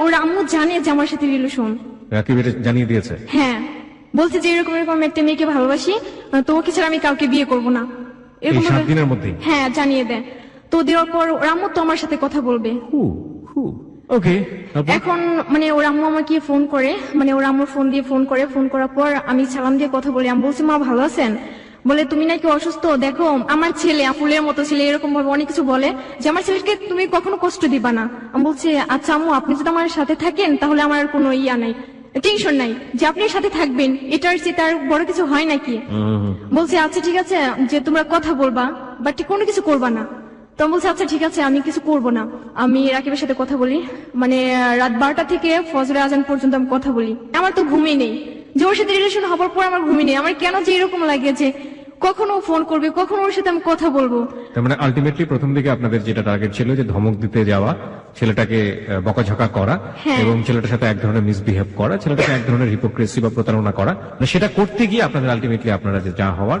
ওর আম্মু জানে যে আমার সাথে রিলেশন। রাকিবের জানিয়ে দিয়েছে? হ্যাঁ, বলছে যে এরকম একটা মেয়েকে ভালোবাসি, তো ওকে ছাড়া আমি কাউকে বিয়ে করবো না। এরকম 7 দিনের মধ্যে? হ্যাঁ জানিয়ে দেয়। তো দেওয়ার পর ওর আম্মু তো আমার সাথে কথা বলবে। ওকে। এখন ওর আম্মু আমাকে ফোন করে, ওর আম্মুর ফোন দিয়ে ফোন করার পর আমি সালাম দিয়ে কথা বলি। আমি বলছি মা ভালো আছেন? বলে তুমি নাকি অসুস্থ, দেখো আমার ছেলে ফুলের মতো ছেলে, এরকম ভাবে অনেক কিছু বলে যে আমার ছেলেকে তুমি কখনো কষ্ট দিবা না। আমি বলছি আচ্ছা আম্মু আপনি যদি আমার সাথে থাকেন তাহলে আমার আর কোনো নাই, টেনশন নাই, যে আপনি সাথে থাকবেন, এটার চেয়ে তার বড় কিছু হয় নাকি। বলছে আচ্ছা ঠিক আছে, যে তোমরা কথা বলবা বাট কোনো কিছু করবা না। তো বলছে আচ্ছা ঠিক আছে আমি কিছু করবো না। আমি রাকিবের সাথে কথা বলি, রাত 12টা থেকে ফজরের আজান পর্যন্ত আমি কথা বলি। আমার তো ঘুমই নেই, যে ওর সাথে রিলেশন হবার পর আমার ঘুমই নেই। আমার কেন যে এরকম লাগে যে কখনো ফোন করবে, কখনো ওর সাথে আমি কথা বলবো। তার আলটিমেটলি প্রথম দিকে আপনাদের যেটা টার্গেট ছিল যে ধমক দিতে যাওয়া, ছেলেটাকে বকাঝকা করা, এবং ছেলেটার সাথে এক ধরনের মিসবিহেভ করা, ছেলেটাকে এক ধরনের হিপোক্রেসি বা প্রতারণা করা, সেটা করতে গিয়ে আপনাদের আলটিমেটলি আপনারা যে যা হওয়ার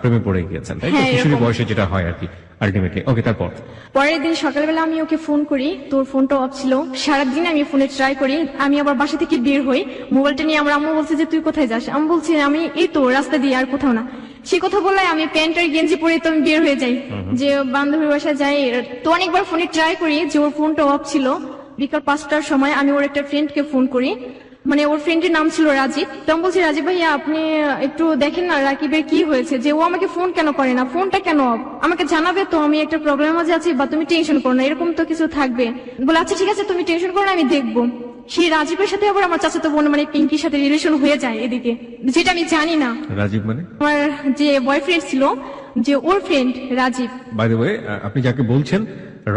প্রেমে পড়ে গিয়েছেন, তাই তো? কিশোরী বয়সে যেটা হয় আর কি আলটিমেটলি। ওকে, তারপর পরের দিন সকালবেলা আমি ওকে ফোন করি, তোর ফোনটা অফ ছিল। সারাদিন আমি ফোনে ট্রাই করি। আমি আবার বাসা থেকে বের হই, মোবাইলটা নিয়ে। আমার আম্মু বলছে যে তুই কোথায় যাস? আমি বলছি আমি এই তো রাস্তা দিয়ে, আর কোথাও না। সে কথা বললে আমি প্যান্ট আর গেঞ্জি পরে তো আমি বের হয়ে যাই, যে বান্ধবীর বাসায় যাই। তো অনেকবার ফোনে ট্রাই করি, যে ওর ফোনটা অফ ছিল। বিকাল 5টার সময় আমি ওর একটা ফ্রেন্ডকে ফোন করি, মানে ওর ফ্রেন্ডের নাম ছিল রাজীব। তো আমি বলছি রাজীব ভাইয়া আপনি একটু দেখেন না রাকিবের কি হয়েছে, যে ও আমাকে ফোন কেন করে না, ফোনটা কেন অফ, আমাকে জানাবে তো, আমি একটা প্রবলেম মাঝে আছি, বা তুমি টেনশন করো না, এরকম তো কিছু থাকবে। বলে আচ্ছা ঠিক আছে তুমি টেনশন করো না, আমি দেখবো। সেই রাজীবের সাথে আবার আমার চাচাতো বোন মানে পিঙ্কির সাথে রিলেশন হয়ে যায় এদিকে, যেটা আমি জানি না। রাজীব মানে? আমার যে বয়ফ্রেন্ড ছিল, যে ওর friend Rajiv. By the way, আপনি যাকে বলছেন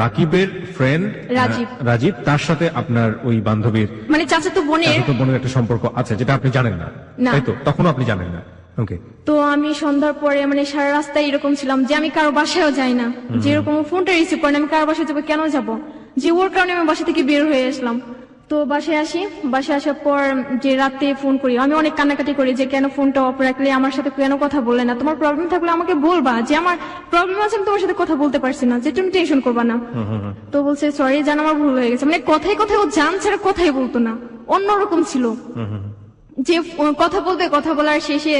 রাকিবের ফ্রেন্ড রাজীব। রাজীব, তার সাথে আপনার ওই বান্ধবীর মানে চাচাতো বোনের একটা সম্পর্ক আছে যেটা আপনি জানেন না, না। তাই তো? তখনও আপনি জানেন না। ওকে। তো আমি সন্ধ্যার পরে মানে সারা রাস্তায় এরকম ছিলাম যে আমি কারো বাসায়ও যাই না, যেরকম ফোনটা রিসিভ করে না, আমি কারো বাসায় যাবো কেন যাব, যে ওর কারণে আমি বাসা থেকে বের হয়ে আসলাম। তো বাসায় আসি, বাসায় আসার পর যে রাতে ফোন করি, আমি অনেক কান্নাকাটি করি যে কেন ফোনটা অফ রাখলে, আমার সাথে কেন কথা বললে না, তোমার প্রবলেম থাকলে আমাকে বলবা, যে আমার প্রবলেম আছে আমি তোমার সাথে কথা বলতে পারছি না, যে তুমি টেনশন করবা না। তো বলছে সরি জান আমার ভুল হয়ে গেছে, মানে কথায় কথায় ও জান ছাড়া কথাই বলতো না, অন্যরকম ছিল। যে কথা বলবে, কথা বলার শেষে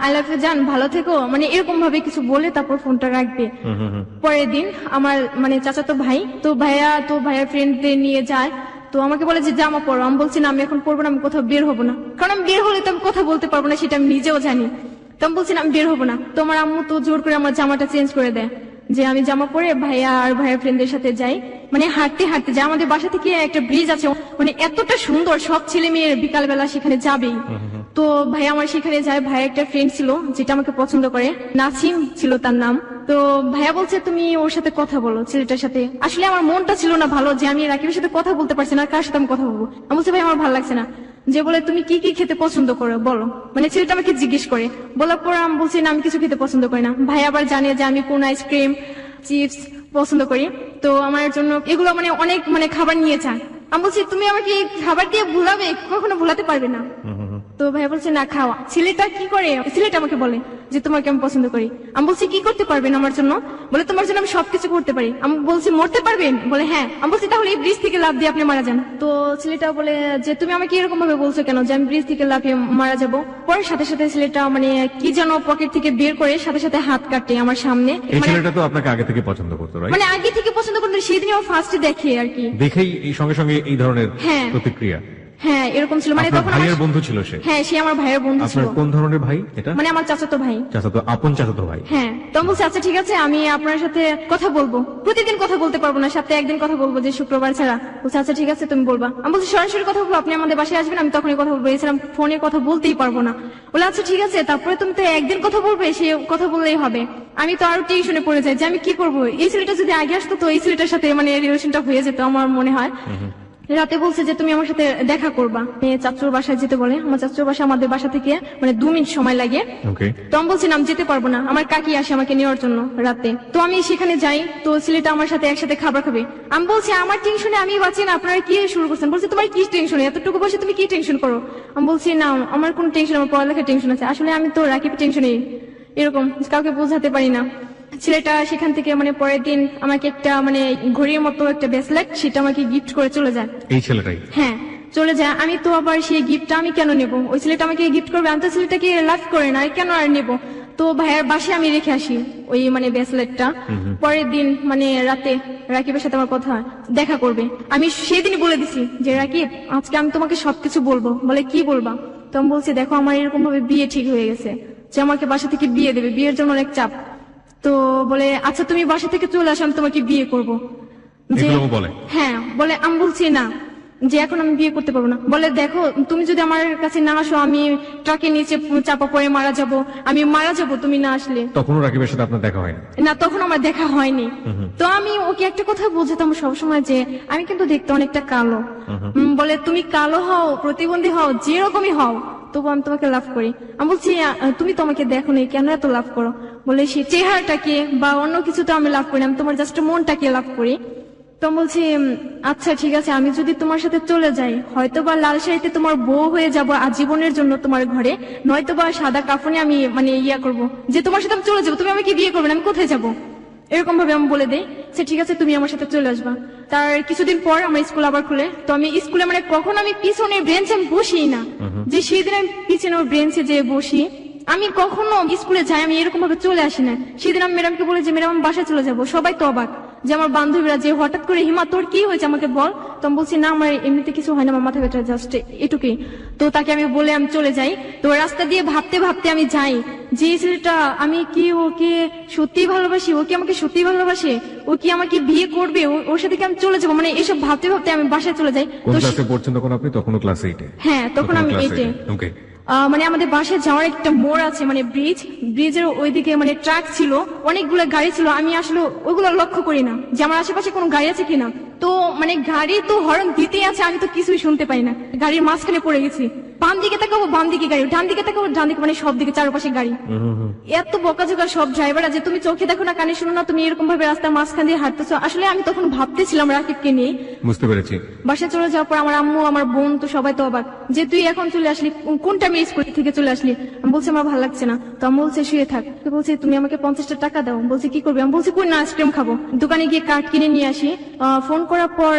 আই লাভ ইউ জান ভালো থেকো, মানে এরকম ভাবে কিছু বলে তারপর ফোনটা রাখবে। পরের দিন আমার মানে চাচাতো ভাই, তো ভাইয়ার ফ্রেন্ডদের নিয়ে যায়, তো আমাকে বলে যে জামা পরো। আমি বলছি না আমি এখন পরবো না, আমি কোথাও বের হবো না, কারণ আমি বের হলে তো আমি কথা বলতে পারবো না, সেটা আমি নিজেও জানি। তো আমি বলছি না আমি বের হবো না। তো আমার আম্মু তো জোর করে আমার জামাটা চেঞ্জ করে দেয়, যে আমি জামা পরে ভাইয়া আর ভাইয়ের ফ্রেন্ডদের সাথে যাই, মানে হাঁটতে হাঁটতে যাই। আমাদের বাসা থেকে একটা ব্রিজ আছে, মানে এতটা সুন্দর, সব ছেলে মেয়ে বিকালবেলা সেখানে যাবেই। তো ভাই আমার সেখানে যায়, ভাইয়ের একটা ফ্রেন্ড ছিল যেটা আমাকে পছন্দ করে, নাসিম ছিল তার নাম। তো ভাইয়া বলছে তুমি ওর সাথে কথা বলো, ছেলেটার সাথে। আসলে আমার মনটা ছিল না ভালো, যে আমি রাকিবের সাথে কথা বলতে পারছি না, কার সাথে আমি কথা বলবো। আমি বলছি ভাই আমার ভালো লাগছে না। যে বলে তুমি কি কি খেতে পছন্দ করো বলো, মানে ছেলেটা আমাকে জিজ্ঞেস করে। বলার পর আমি বলছি না আমি কিছু খেতে পছন্দ করি না। ভাই আবার জানে যে আমি কোন আইসক্রিম চিপস পছন্দ করি, তো আমার জন্য এগুলো মানে অনেক মানে খাবার নিয়ে চায়। আমি বলছি তুমি আমাকে এই খাবার দিয়ে ভুলাবে, কখনো ভুলাতে পারবে না। তো ভাই বলছে না খাওয়া। ছেলেটা কি করে, ছেলেটা আমাকে বলে যে তোমাকে আমি পছন্দ করি। আমি বলছি কি করতে পারবেন আমার জন্য, বলে তোমার জন্য আমি সবকিছু করতে পারি। আমি বলছি মরতে পারবেন, বলে হ্যাঁ। আমি বলছি তাহলে এই ব্রিজ থেকে লাফ দিয়ে আপনি মারা যান। তো ছেলেটা বলে যে তুমি আমাকে এরকম ভাবে বলছো কেন, যে আমি ব্রিজ থেকে লাফিয়ে মারা যাবো। পরে সাথে সাথে ছেলেটা মানে কি যেন পকেট থেকে বের করে সাথে সাথে হাত কাটে আমার সামনে। এই মানে ছেলেটা তো আপনাকে আগে থেকে পছন্দ করতো, রাইট? মানে আগে থেকে পছন্দ করতো, সেদিনই ও ফার্স্টে দেখে আর কি, দেখেই এই সঙ্গে সঙ্গে এই ধরনের হ্যাঁ। প্রতিক্রিয়া। হ্যাঁ এরকম ছিল। মানে আপনার তখন ভাইয়ের আমার- বন্ধু ছিল সে? হ্যাঁ সে আমার ভাইয়ের বন্ধু ছিল। আপনার কোন ধরনের ভাই এটা? মানে আমার চাচাতো ভাই। চাচাতো, আপন চাচাতো ভাই? হ্যাঁ। তো আমি বলছি আচ্ছা ঠিক আছে আমি আপনার সাথে কথা বলবো, প্রতিদিন কথা বলতে পারবো না, সপ্তাহে একদিন কথা বলবো, যে শুক্রবার ছাড়া। বলছে আচ্ছা ঠিক আছে তুমি বলবা। আমি বলছি সরাসরি কথা বলবো, আপনি আমাদের বাসায় আসবেন, আমি তখনই কথা বলবো, এছাড়া ফোনে কথা বলতেই পারবো না। বলে আচ্ছা ঠিক আছে, তারপরে তুমি তো একদিন কথা বলবে, সে কথা বললেই হবে। আমি তো আরো টেনশনে পড়ে যাই যে আমি কি করবো, এই ছেলেটা যদি আগে আসতো তো এই ছেলেটার সাথে মানে রিলেশনটা হয়ে যেত আমার মনে হয়। রাতে বলছে যে তুমি আমার সাথে দেখা করবা, চাচুর বাসায় যেতে বলে। আমার চাচুর বাসা আমাদের বাসা থেকে মানে 2 মিনিট সময় লাগে। ওকে। তো আমি বলছিলাম আমি যেতে পারবো না, আমার কাকি আসে আমাকে নেওয়ার জন্য রাতে। তো আমি সেখানে যাই, তো ছেলেটা আমার সাথে একসাথে খাবার খাবে। আমি বলছি আমার টেনশনে আমি বাঁচি না, আপনারা কি শুরু করছেন। বলছে তোমার কি টেনশন, এতটুকু বসে তুমি কি টেনশন করো। আমি বলছি না আমার কোন টেনশন, আমার পড়ালেখার টেনশন আছে। আসলে আমি তো রাকিব টেনশনে এরকম কাউকে বোঝাতে পারি না। ছেলেটা সেখান থেকে মানে পরের দিন আমাকে একটা মানে ঘড়ির মতো একটা ব্রেসলেট, সেটা আমাকে গিফট করে চলে যায়। এই ছেলেটাই? হ্যাঁ চলে যায়। আমি তো আবার সেই গিফটটা আমি কেন নেব, ওই ছেলেটা আমাকে গিফট করবে, আমি তো ছেলেটাকে লাভ করে না, কেন আর নেব। তো ভাইয়ের বাসায় আমি রেখে আসি ওই মানে ব্রেসলেটটা। পরের দিন মানে রাতে রাকিবের সাথে আমার কথা হয়, দেখা করবে। আমি সেদিনই বলে দিছি যে রাকিব আজকে আমি তোমাকে সবকিছু বলবো। বলে কি বলবা। তো আমি বলছি দেখো আমার এরকম ভাবে বিয়ে ঠিক হয়ে গেছে, যে আমাকে বাসা থেকে বিয়ে দেবে, বিয়ের জন্য অনেক চাপ। তো বলে আচ্ছা তুমি বাসা থেকে চলে আসো, আমি তোমাকে বিয়ে করবো। এগুলো বলে? হ্যাঁ বলে। আমি বলছি না, যে এখন আমি বিয়ে করতে পারবো না। বলে দেখো তুমি যদি আমার কাছে না আসো, আমি ট্রাকের নিচে চাপা পড়ে মারা যাব, আমি মারা যাব তুমি না আসলে। তখনও রাকিবের সাথে আপনার দেখা হয় না? না তখন আমার দেখা হয়নি। তো আমি ওকে একটা কথা বোঝাতাম সবসময় যে আমি কিন্তু দেখতে অনেকটা কালো। বলে তুমি কালো হও, প্রতিবন্ধী হও, যেরকমই হও, তবু আমি তোমাকে লাভ করি। আমি বলছি তুমি তো আমাকে দেখো নি, কেন এত লাভ করো। বলে সে চেহারাটাকে বা অন্য কিছু তো আমি লাভ করি, আমি তোমার জাস্ট মনটাকে লাভ করি। তো বলছি আচ্ছা ঠিক আছে আমি যদি তোমার সাথে চলে যাই, হয়তো বা লাল শাড়িতে তোমার বউ হয়ে যাব আজীবনের জন্য তোমার ঘরে, নয়তো বা সাদা কাফনে আমি মানে ইয়া করব, যে তোমার সাথে আমি চলে যাবো, তুমি আমাকে বিয়ে করবে না, আমি কোথায় যাবো, এরকম ভাবে আমি বলে দেই। সে ঠিক আছে তুমি আমার সাথে চলে আসবা। তার কিছুদিন পর আমার স্কুল আবার খুলে। তো আমি স্কুলে মানে কখন আমি পিছনে বেঞ্চে আমি বসি না, যে সেদিন আমি পিছনে বেঞ্চে যে বসি, আমি কখনো স্কুলে যাই আমি এরকম ভাবে চলে আসি না। সেদিন আমি ম্যাডামকে বলে যে ম্যাডাম আমি বাসায় চলে যাবো। সবাই তো অবাক, যে আমার বান্ধবীরা যে হঠাৎ করে হিমা তোর কি হয়েছে আমাকে বল। তো আমি বলছি না আমার এমনিতে কিছু হয় না, আমার মাথা ব্যথা জাস্ট এটুকুই। তো তাকে আমি বলে আমি চলে যাই। তো রাস্তা দিয়ে ভাবতে ভাবতে আমি যাই যে এই ছেলেটা, আমি কি ওকে সত্যি ভালোবাসি, ও কি আমাকে সত্যি ভালোবাসে, ও কি আমাকে বিয়ে করবে, ওর সাথে কি আমি চলে যাবো, মানে এসব ভাবতে ভাবতে আমি বাসায় চলে যাই। কোন তো ক্লাসে পড়ছেন তখন আপনি? তখনও ক্লাস 8 এ? হ্যাঁ, তখন আমি ক্লাস 8 এ। 8 ওকে। মানে আমাদের বাসায় যাওয়ার একটা মোড় আছে, মানে ব্রিজের ওইদিকে মানে ট্রাক ছিল, অনেকগুলো গাড়ি ছিল। আমি আসলে ওইগুলো লক্ষ্য করি না যে আমার আশেপাশে কোনো গাড়ি আছে কিনা। তো মানে গাড়ি তো হর্ন দিতেই আছে, আমি তো কিছুই শুনতে পাই না। গাড়ির মাঝখানে পড়ে গেছি। বাম দিকে তাকাবো বাম দিকে গাড়ি, ডান দিকে তাকাবো ডান দিকে, মানে সব দিকে চারপাশে গাড়ি। এত বকাঝকা সব ড্রাইভাররা যে তুমি চোখে দেখো না কানে শুনো না, তুমি এরকম ভাবে রাস্তার মাঝখান দিয়ে হাঁটতেছো। আসলে আমি তখন ভাবতেছিলাম রাকিবকে নিয়ে। বুঝতে পেরেছি। বাসায় চলে যাওয়ার পর আমার আম্মু আমার বোন তো সবাই তো অবাক যে তুই এখন চলে আসলি, কোনটা আমি স্কুল থেকে চলে আসলি। আমি বলছি আমার ভালো লাগছে না। তো আমি বলছে শুয়ে থাক। তো বলছে তুমি আমাকে 50টা টাকা দাও। বলছে কি করবে? আমি বলছি কই না, আইসক্রিম খাবো। দোকানে গিয়ে কার্ড কিনে নিয়ে আসি। ফোন করার পর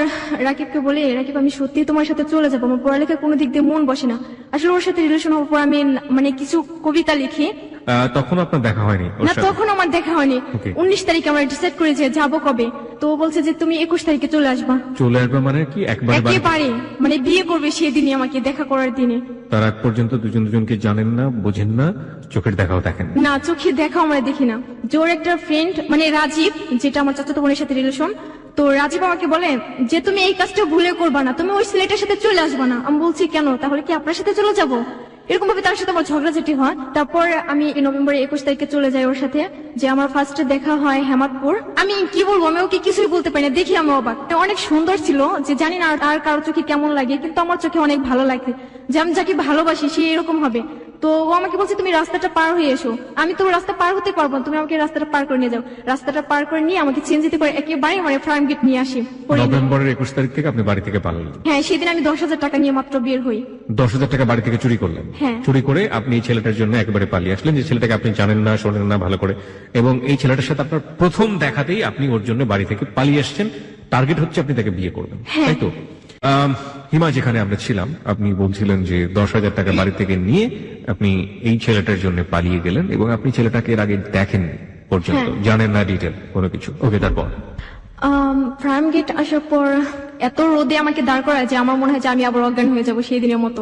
রাকিবকে বলি, রাকিব আমি সত্যি তোমার সাথে চলে যাবো, আমার পড়ালেখার কোনো দিক দিয়ে মন বসে না। আসলে ওর সাথে রিলেশন হওয়ার পর আমি মানে কিছু কবিতা লিখি। তখন আপনার দেখা হয়নি ওর না, সাথে? তখন আমার দেখা হয়নি। Okay. 19 তারিখে আমরা ডিসাইড করে যে যাবো কবে। তো ও বলছে যে তুমি 21 তারিখে চলে আসবা। চলে আসবে মানে কি একবারে বাড়ি? একেবারে মানে বিয়ে করবে সেদিনই, আমাকে দেখা করার দিনে। তার আগ পর্যন্ত দুজন দুজনকে জানেন না, বোঝেন না, চোখের দেখাও দেখেন না? না, চোখে দেখা আমরা দেখি না। জোর একটা ফ্রেন্ড মানে রাজীব, যেটা আমার চাচাতো বোনের সাথে রিলেশন, তো রাজীব আমাকে বলে যে তুমি এই কাজটা ভুলে করবা না, তুমি ওই ছেলেটার সাথে চলে আসবা না। আমি বলছি কেন, তাহলে কি আপনার সাথে চলে যাবো? এরকম ভাবে তার সাথে আমার ঝগড়াঝাটি হয়। তারপর আমি নভেম্বরের 21 তারিখে চলে যাই ওর সাথে। যে আমার ফার্স্টে দেখা হয় হেমাদপুর। আমি কি বলবো, আমি ওকে কিছুই বলতে পারি না, দেখি আমি অবাক। অনেক সুন্দর ছিল, যে জানি না আর কারো চোখে কেমন লাগে, কিন্তু আমার চোখে অনেক ভালো লাগে, যে আমি যাকে ভালোবাসি সে এরকম হবে। তো ও আমাকে বলছে তুমি রাস্তাটা পার হয়ে এসো। আমি তো রাস্তা পার হতে পারবো না, তুমি আমাকে রাস্তাটা পার করে নিয়ে যাও। রাস্তাটা পার করে নিয়ে আমাকে চেঞ্জিতে করে একেবারে মানে ফার্ম গেট নিয়ে আসি। পরে নভেম্বরের 21 তারিখ থেকে আপনি বাড়ি থেকে পালালেন? হ্যাঁ, সেদিন আমি 10,000 টাকা নিয়ে মাত্র বের হই। 10,000 টাকা বাড়ি থেকে চুরি করলেন? হ্যাঁ। চুরি করে আপনি এই ছেলেটার জন্য একেবারে পালিয়ে আসলেন, যে ছেলেটাকে আপনি জানেন না, শোনেন না ভালো করে, এবং এই ছেলেটার সাথে আপনার প্রথম দেখাতেই আপনি ওর জন্য বাড়ি থেকে পালিয়ে আসছেন। টার্গেট হচ্ছে আপনি তাকে বিয়ে করবেন, তাই তো? হিমা, যেখানে আমরা ছিলাম আপনি বলছিলেন যে 10,000 টাকা বাড়ি থেকে নিয়ে আপনি এই ছেলেটার জন্য পালিয়ে গেলেন, এবং আপনি ছেলেটাকে এর আগে দেখেন পর্যন্ত, জানেন না ডিটেল কোনো কিছু। ওকে, তারপর? প্রাইম গেট আসার পর এত রোদে আমাকে দাঁড় করায় যে আমার মনে হয় যে আমি আবার অজ্ঞান হয়ে যাবো সেই দিনের মতো।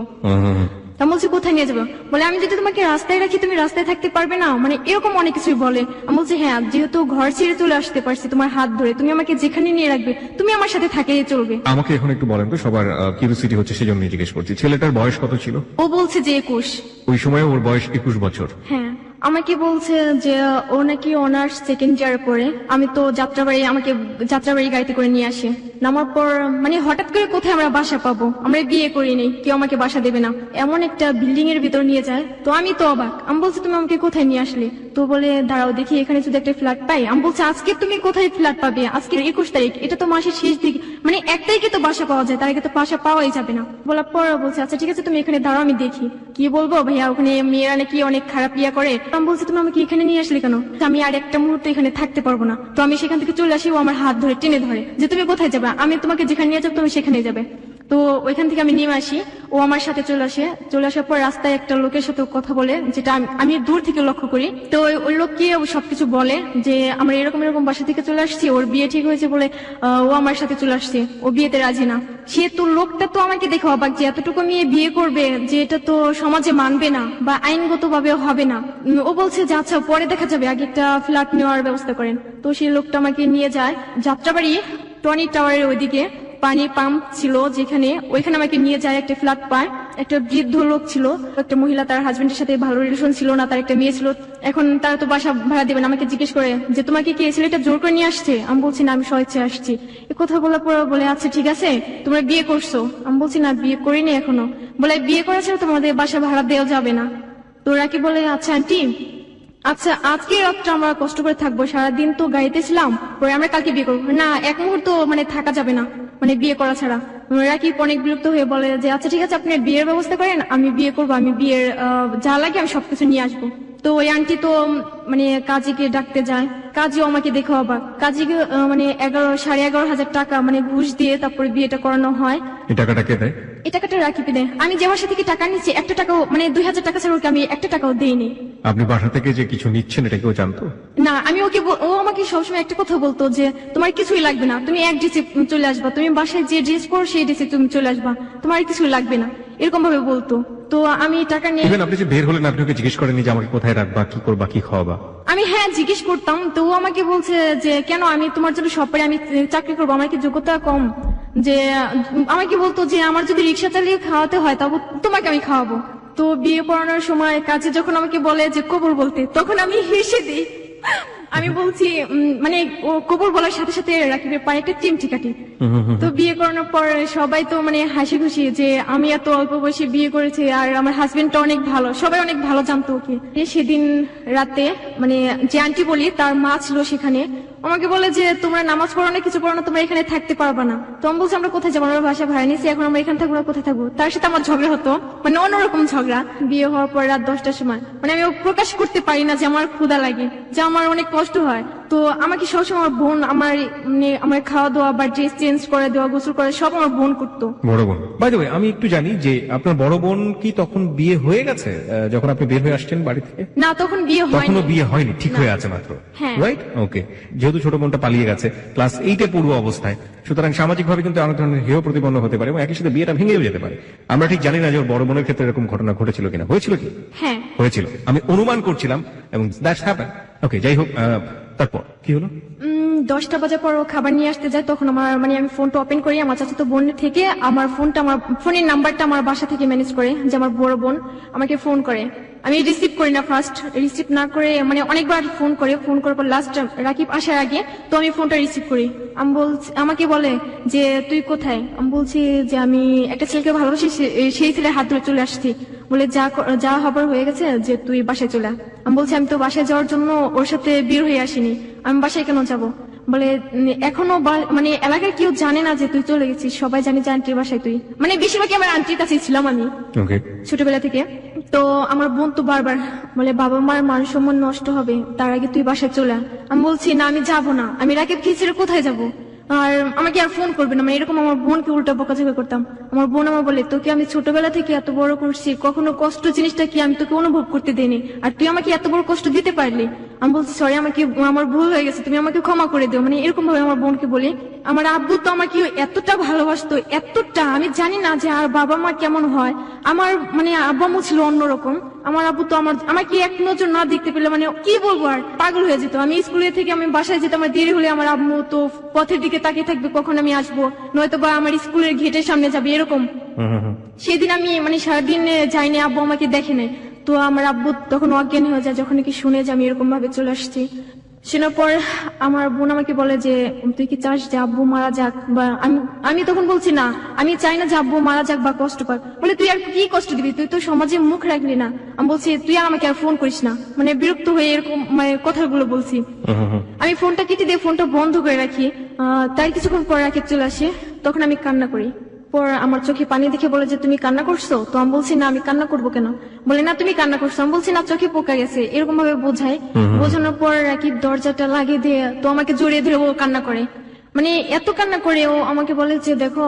তা বলছি কোথায় নিয়ে যাবো? বলে আমি যদি তোমাকে রাস্তায় রাখি তুমি রাস্তায় থাকতে পারবে না, মানে এরকম অনেক কিছুই বলে। আমি বলছি হ্যাঁ, যেহেতু ঘর ছেড়ে চলে আসতে পারছি তোমার হাত ধরে, তুমি আমাকে যেখানে নিয়ে রাখবে তুমি আমার সাথে থাকলেই চলবে। আমাকে এখন একটু বলেন তো, সবার কিউরিওসিটি হচ্ছে সেজন্য জিজ্ঞেস করছি, ছেলেটার বয়স কত ছিল? ও বলছে যে 21। ওই সময় ওর বয়স 21 বছর? হ্যাঁ, আমাকে বলছে যে ও নাকি অনার্স সেকেন্ড ইয়ারে পড়ে। আমি তো আমাকে যাত্রাবাড়ি গাড়িতে করে নিয়ে আসি। নামার পর মানে হঠাৎ করে কোথায় আমরা বাসা পাবো, আমরা বিয়ে করিনি, কেউ আমাকে বাসা দেবে না, এমন একটা বিল্ডিং এর ভিতর নিয়ে যায়। তো আমি তো অবাক, আমি বলছি তুমি আমাকে কোথায় নিয়ে আসলে? তো বলে দাঁড়াও দেখি এখানে যদি একটা ফ্ল্যাট পাই। আমি বলছি আজকে তুমি কোথায় ফ্ল্যাট পাবে? আজকে 21 তারিখ, এটা তো মাসের শেষ দিকে, মানে 1 তারিখে তো বাসা পাওয়া যায়, তার আগে তো বাসা পাওয়াই যাবে না। বলার পর বলছে আচ্ছা ঠিক আছে তুমি এখানে দাঁড়াও আমি দেখি। কি বলবো ভাইয়া, ওখানে মেয়েরা নাকি অনেক খারাপ ইয়া করে। আমি বলছি তুমি আমাকে এখানে নিয়ে আসলে কেন? আমি আর একটা মুহূর্ত এখানে থাকতে পারবো না। তো আমি সেখান থেকে চলে আসি, ও আমার হাত ধরে টেনে ধরে যে তুমি কোথায় যাবে, আমি তোমাকে যেখানে নিয়ে যাবো তুমি সেখানে যাবে। তো ওইখান থেকে আমি নেমে আসি, ও আমার সাথে চলে আসার পর রাস্তায় একটা লোকের সাথে কথা বলে, যেটা আমি দূর থেকে লক্ষ্য করি। তো ওই লোককে সবকিছু বলে যে আমরা এরকম এরকম বাসা থেকে চলে আসছি, ওর বিয়ে ঠিক হয়েছে বলে ও আমার সাথে চলে আসছে, ও বিয়েতে রাজি না। সে তো লোকটা তো আমাকে দেখে অবাক যে এতটুকু মেয়ে বিয়ে করবে, যে এটা তো সমাজে মানবে না বা আইনগত ভাবে হবে না। ও বলছে যে আচ্ছা পরে দেখা যাবে, আগে একটা ফ্ল্যাট নেওয়ার ব্যবস্থা করেন। তো সেই লোকটা আমাকে নিয়ে যায় যাত্রাবাড়ি টনি টাওয়ারের ওইদিকে, পানি পাম্প ছিল যেখানে, ওইখানে আমাকে নিয়ে যায়, একটা ফ্ল্যাট পায়। একটা বৃদ্ধ লোক ছিল, একটা মহিলা, তার হাজবেন্ডের সাথে ভালো রিলেশন ছিল না, তার একটা মেয়ে ছিল। এখন তারা তো বাসা ভাড়া দেবেন, আমাকে জিজ্ঞেস করে যে তোমাকে কি ছেলেটা জোর করে নিয়ে আসছে? আমি বলছি না, আমি স্বেচ্ছায় আসছি। এ কথা বলার পর বলে আচ্ছা ঠিক আছে তোমরা বিয়ে করছো? আমি বলছি না, বিয়ে করিনি এখনো। বলে বিয়ে করা ছাড়া তোমাদের বাসা ভাড়া দেওয়া যাবে না। তো ওরা কি বলে আচ্ছা আন্টি, আচ্ছা আজকে রাতটা আমরা কষ্ট করে থাকবো, সারাদিন তো গাড়িতে ছিলাম, পরে আমরা কালকে বিয়ে করবো। না, এক মুহূর্ত মানে থাকা যাবে না, মানে বিয়ে করা ছাড়া। রাকিব অনেক বিরক্ত হয়ে বলে যে আচ্ছা ঠিক আছে আপনি বিয়ের ব্যবস্থা করেন, আমি বিয়ে করবো, আমি বিয়ের যা লাগে আমি সবকিছু নিয়ে আসবো। তো ওই আন্টি তো মানে কাজীকে ডাকতে যায়, কাজীও আমাকে দেখে অবাক। কাজীকে মানে 11,500 টাকা মানে ঘুষ দিয়ে তারপরে বিয়েটা করানো হয়। এই টাকাটা কে দেয়? এই টাকাটা রাকিব দেয়। আমি যে বাসা থেকে টাকা নিচ্ছি একটা টাকাও, মানে 2,000 টাকা ছাড়া ওকে আমি একটা টাকাও দেইনি। আপনি বাসা থেকে যে কিছু নিচ্ছেন এটা কেউ জানতো? না, আমি ওকে ও আমাকে সবসময় একটা কথা বলতো যে তোমার কিছুই লাগবে না, তুমি এক ড্রেসে চলে আসবা, তুমি বাসায় যে ড্রেস পরো সেই ড্রেসে তুমি চলে আসবা, তোমার কিছুই লাগবে না, এরকম ভাবে বলতো। তো আমি টাকা নিয়ে ইভেন আপনি যে বের হলেন আপনি ওকে জিজ্ঞেস করেননি যে আমাকে কোথায় রাখবা, কি করবা, কি খাওয়াবা? আমি হ্যাঁ জিজ্ঞেস করতাম, তো ও আমাকে বলছে যে কেন, আমি তোমার জন্য সব পারি, আমি চাকরি করবো, আমার কি যোগ্যতা কম? যে আমাকে বলতো যে আমার যদি রিক্সা চালিয়ে খাওয়াতে হয় তবে তোমাকে আমি খাওয়াবো। তো বিয়ে পড়ানোর সময় কাজে যখন আমাকে বলে যে কবর বলতে, তখন আমি হেসে দিই। আমি বলছি মানে ও কবর বলার সাথে সাথে রাকিবের পায়ে একটা চিমটি কাটি। তো বিয়ে করানোর পর সবাই তো মানে হাসি খুশি যে আমি এত অল্প বয়সে বিয়ে করেছি, আর আমার হাজবেন্ডটা অনেক ভালো, সবাই অনেক ভালো জানতো ওকে। সেদিন রাতে মানে যে আন্টি বলি তার মা ছিল সেখানে, আমাকে বলে যে তোমরা নামাজ পড়ো না, কিছু পড়ো না, তোমরা এখানে থাকতে পারবা না। তো আমি বলছি আমরা কোথায় যাবো, আমরা বাসা ভাড়া নিয়েছি, এখন আমরা এখানে থাকবো না, কোথায় থাকবো? তার সাথে আমার ঝগড়া হতো, মানে অন্যরকম ঝগড়া। বিয়ে হওয়ার পর রাত 10টার সময় মানে আমি প্রকাশ করতে পারি না যে আমার ক্ষুধা লাগে, যে আমার অনেক কষ্ট হয়। তো আমাকে সবসময় আমার বোন আমার খাওয়া দাওয়া বা ড্রেস চেঞ্জ করে দেওয়া, গোসল করে সব আমার বোন করতো। বড় বোন, বাই দ্য ওয়ে আমি একটু জানি যে আপনার বড় বোন কি তখন বিয়ে হয়ে গেছে যখন আপনি বের হয়ে আসছেন বাড়ি থেকে? না, তখন বিয়ে হয়নি। তখনও বিয়ে হয়নি, ঠিক হয়ে আছে মাত্র, হ্যাঁ। রাইট? ওকে। যেহেতু ছোট বোনটা পালিয়ে গেছে ক্লাস 8-এ পড়ুয়া অবস্থায়, সুতরাং সামাজিক ভাবে কিন্তু অনেক ধরনের হেয় প্রতিপন্ন হতে পারে এবং একই সাথে বিয়েটা ভেঙেও যেতে পারে। আমরা ঠিক জানি না যে ওর বড় বোনের ক্ষেত্রে এরকম ঘটনা ঘটেছিল কিনা। হয়েছিল কি? হ্যাঁ হয়েছিল, আমি অনুমান করছিলাম এবং দ্যাটস হ্যাপেন। ওকে, যাই হোক, তারপর কি হলো? 10টা বাজার পর ও খাবার নিয়ে আসতে যায়, তখন আমার মানে আমি ফোনটা ওপেন করি, আমার চাচাতো বোন থেকে আমার ফোনের নাম্বারটা আমার বাসা থেকে ম্যানেজ করে যে আমার বড় বোন আমাকে ফোন করে। আমি রিসিভ করি না, ফার্স্ট রিসিভ না করে মানে অনেকবার ফোন করার পর লাস্ট রাকিব আসার আগে তো আমি ফোনটা রিসিভ করি। আমাকে বলে যে তুই কোথায়? আমি বলছি যে আমি একটা ছেলেকে ভালোবাসি, সেই ছেলের হাত ধরে চলে আসছি। বলে যা হবার হয়ে গেছে, যে তুই বাসায় চলে। আমি বলছি আমি তো বাসায় যাওয়ার জন্য ওর সাথে বের হয়ে আসিনি, আমি বাসায় কেন যাব? বলে এখনো মানে এলাকায় কেউ জানে না যে তুই চলে গেছিস, সবাই জানে যে আন্টির বাসায় তুই, মানে বেশিরভাগই আমার আন্টির কাছেই ছিলাম আমি ছোটবেলা থেকে। তো আমার বোন তো বারবার বলে বাবা মার মান সম্মান নষ্ট হবে, তার আগে তুই বাসায় চলে আয়। আমি বলছি না, আমি যাবো না, আমি রাকিবকে ছেড়ে কোথায় যাবো, আর আমাকে আর ফোন করবে না, মানে এরকম আমার বোনকে উল্টা বকাঝকা করতাম। আমার বোন আমার বলে তোকে আমি ছোটবেলা থেকে এত বড় করছি, কখনো কষ্ট জিনিসটা কি আমি তোকে অনুভব করতে দেইনি, আর তুই আমাকে এত বড় কষ্ট দিতে পারলি। আমি বলছি সরি, আমার ভুল হয়ে গেছে, তুমি আমাকে ক্ষমা করে দিও, মানে এরকম ভাবে আমার বোনকে বলি। আমার আব্বু তো আমাকে এতটা ভালোবাসতো, এতটা, আমি জানি না যে আর বাবা মা কেমন হয়। আমার মানে আব্বু আম্মু ছিল অন্যরকম। আমার আব্বু তো আমাকে এক নজর না দেখতে পেলে মানে কি বলবো, আর পাগল হয়ে যেত। আমি স্কুলে থেকে আমি বাসায় যেতাম, আমার দেরি হলে আমার আম্মু তো পথের দিকে তাকিয়ে থাকবে কখন আমি আসবো, নয়তো বা আমার স্কুলের গেটের সামনে যাবে এরকম। সেদিন আমি মানে সারাদিন যাইনি, আব্বু আমাকে দেখে নাই। তো আমার আব্বু তখন অজ্ঞান হয়ে যায় যখন কি শুনে যে আমি এরকম ভাবে চলে আসছি। শোনার পর আমার বোন আমাকে বলে যে তুই কি চাস যে আব্বু মারা যাক? বা আমি তখন বলছি না, আমি চাই না যে আব্বু মারা যাক বা কষ্ট পাক। বলে তুই আর কি কষ্ট দিবি, তুই তো সমাজে মুখ রাখলি না। আমি বলছি তুই আর আমাকে আর ফোন করিস না, মানে বিরক্ত হয়ে এরকম মানে কথাগুলো বলছি। আমি ফোনটা কেটে দিয়ে ফোনটা বন্ধ করে রাখি। তাই কিছুক্ষণ পর রাকিব চলে আসে, তখন আমি কান্না করি। পর আমার চোখে পানি দেখে বলে যে তুমি কান্না করছো? তো আমি বলছি না, আমি কান্না করবো কেন? বলে না তুমি কান্না করছো। আমি বলছি না, চোখে পোকা গেছে, এরকম ভাবে বোঝায়। বোঝানোর পর রাকিব দরজাটা লাগিয়ে দিয়ে তো আমাকে জড়িয়ে ধরে ও কান্না করে, মানে এত কান্না করে ও আমাকে বলে যে দেখো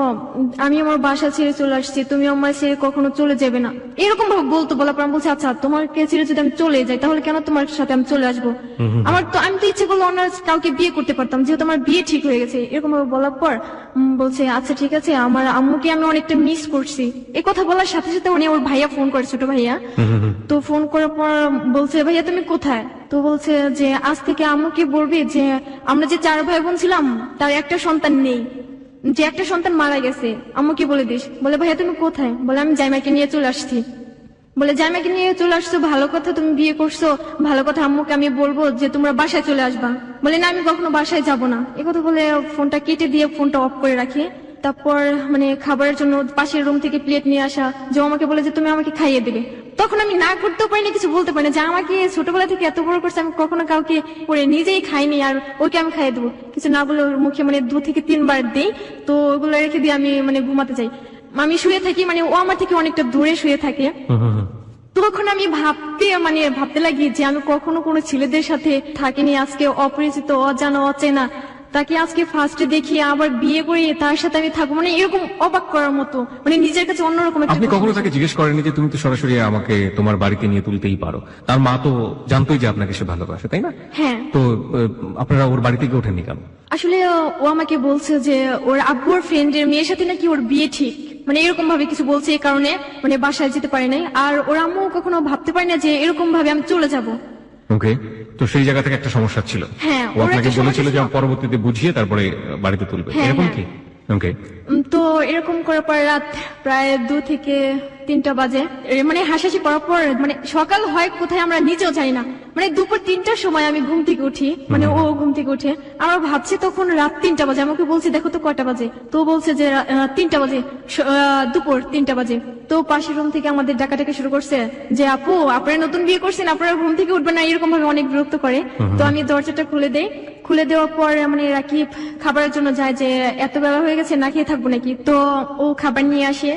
আমি আমার বাসা ছেড়ে চলে আসছি, তুমি আমার ছেড়ে কখনো চলে যাবে না, এরকম ভাবে বলতো। বলার পর আমি বলছি আচ্ছা তোমাকে ছেড়ে যদি আমি চলে যাই তাহলে কেন তোমার সাথে আমি চলে আসবো? আমি তো ইচ্ছে করলে অন্য কাউকে বিয়ে করতে পারতাম, যেহেতু আমার বিয়ে ঠিক হয়ে গেছে। এরকম ভাবে বলার পর বলছে আচ্ছা ঠিক আছে, আমার আম্মুকে আমি অনেকটা মিস করছি। এই কথা বলার সাথে সাথে উনি ওর ভাইয়া ফোন করে, ছোট ভাইয়া। তো ফোন করার পর বলছে ভাইয়া তুমি কোথায়? তো বলছে যে আজ থেকে আম্মুকে বলবি যে আমরা যে 4 ভাই বোন ছিলাম তার একটা সন্তান নেই, যে একটা সন্তান মারা গেছে, আম্মুকে বলে দিস। বলে ভাইয়া তুমি কোথায়? বলে আমি জামাইকে নিয়ে চলে আসছি। বলে জামাইকে নিয়ে চলে আসছো, ভালো কথা, তুমি বিয়ে করছো, ভালো কথা, আম্মুকে আমি বলবো যে তোমরা বাসায় চলে আসবা। বলে না আমি কখনো বাসায় যাব না। একথা বলে ফোনটা কেটে দিয়ে ফোনটা অফ করে রাখি। তারপর মানে খাবারের জন্য পাশের রুম থেকে প্লেট নিয়ে আসা, যে আমাকে বলে যে তুমি আমাকে খাইয়ে দেবে। তখন আমি না করতেও পারি না, কিছু বলতে পারি না, যে আমাকে ছোটবেলা থেকে এত বড় করছে, আমি কখনো কাউকে করে নিজেই খাইনি, আর ওকে আমি খাইয়ে দেবো। কিছু না বলে ওর মুখে মানে 2 থেকে 3 বার দিই। তো ওগুলো রেখে দিয়ে আমি মানে ঘুমাতে যাই। আমি শুয়ে থাকি, মানে ও আমার থেকে অনেকটা দূরে শুয়ে থাকে। তখন আমি ভাবতে লাগি যে আমি কখনো কোনো ছেলেদের সাথে থাকিনি, আজকে অপরিচিত, অজানা, অচেনা তাকে আজকে ফার্স্টে দেখি আবার বিয়ে করে তার সাথে আমি থাকবো, মানে এরকম অবাক করার মতো, মানে নিজের কাছে অন্যরকম একটা আপনি কথা। কখনো তাকে জিজ্ঞেস করেননি যে তুমি তো সরাসরি আমাকে তোমার বাড়িতে নিয়ে তুলতেই পারো? তার মা তো জানতোই যে আপনাকে সে ভালোবাসে, তাই না? হ্যাঁ, তো আপনারা ওর বাড়ি থেকে ওঠেননি কেন? আসলে ও আমাকে বলছে যে ওর আব্বুর ফ্রেন্ডের মেয়ের সাথে নাকি ওর বিয়ে ঠিক, মানে এরকম ভাবে কিছু বলছে, এই কারণে মানে বাসায় যেতে পারে নাই। আর ওর আম্মু কখনো ভাবতে পারে না যে এরকম ভাবে আমি চলে যাব। ওকে, তো সেই জায়গা থেকে একটা সমস্যা ছিল। হ্যাঁ, ও ওর আপনাকে একটা বলেছিল সমস্যা যে ছিল। পরবর্তীতে বুঝিয়ে তারপরে বাড়িতে তুলবে, হ্যাঁ, এরকম হ্যাঁ। কি? ওকে, তো এরকম করার পর রাত প্রায় 2 থেকে 3টা বাজে, মানে হাসাহাসি করার পর মানে সকাল হয় কোথায় আমরা নিজেও জানি না, মানে দুপুর 3টার সময় আমি ঘুম থেকে উঠি, মানে ও ঘুম থেকে উঠে, আমরা ভাবছি তখন রাত 3টা বাজে। আমাকে বলছি দেখো তো কয়টা বাজে, তো ও বলছে যে 3টা বাজে, দুপুর 3টা বাজে। তো পাশের রুম থেকে আমাদের ডাকাডাকি শুরু করছে যে আপু আপনারা নতুন বিয়ে করছেন, আপনারা ঘুম থেকে উঠবেন না, এরকম ভাবে অনেক বিরক্ত করে। তো আমি দরজাটা খুলে দেই, খুলে দেওয়ার পর মানে রাকিব খাবারের জন্য যায় যে এত বেলা হয়ে গেছে না খেয়ে থাকবো নাকি, তো ও খাবার নিয়ে আসে।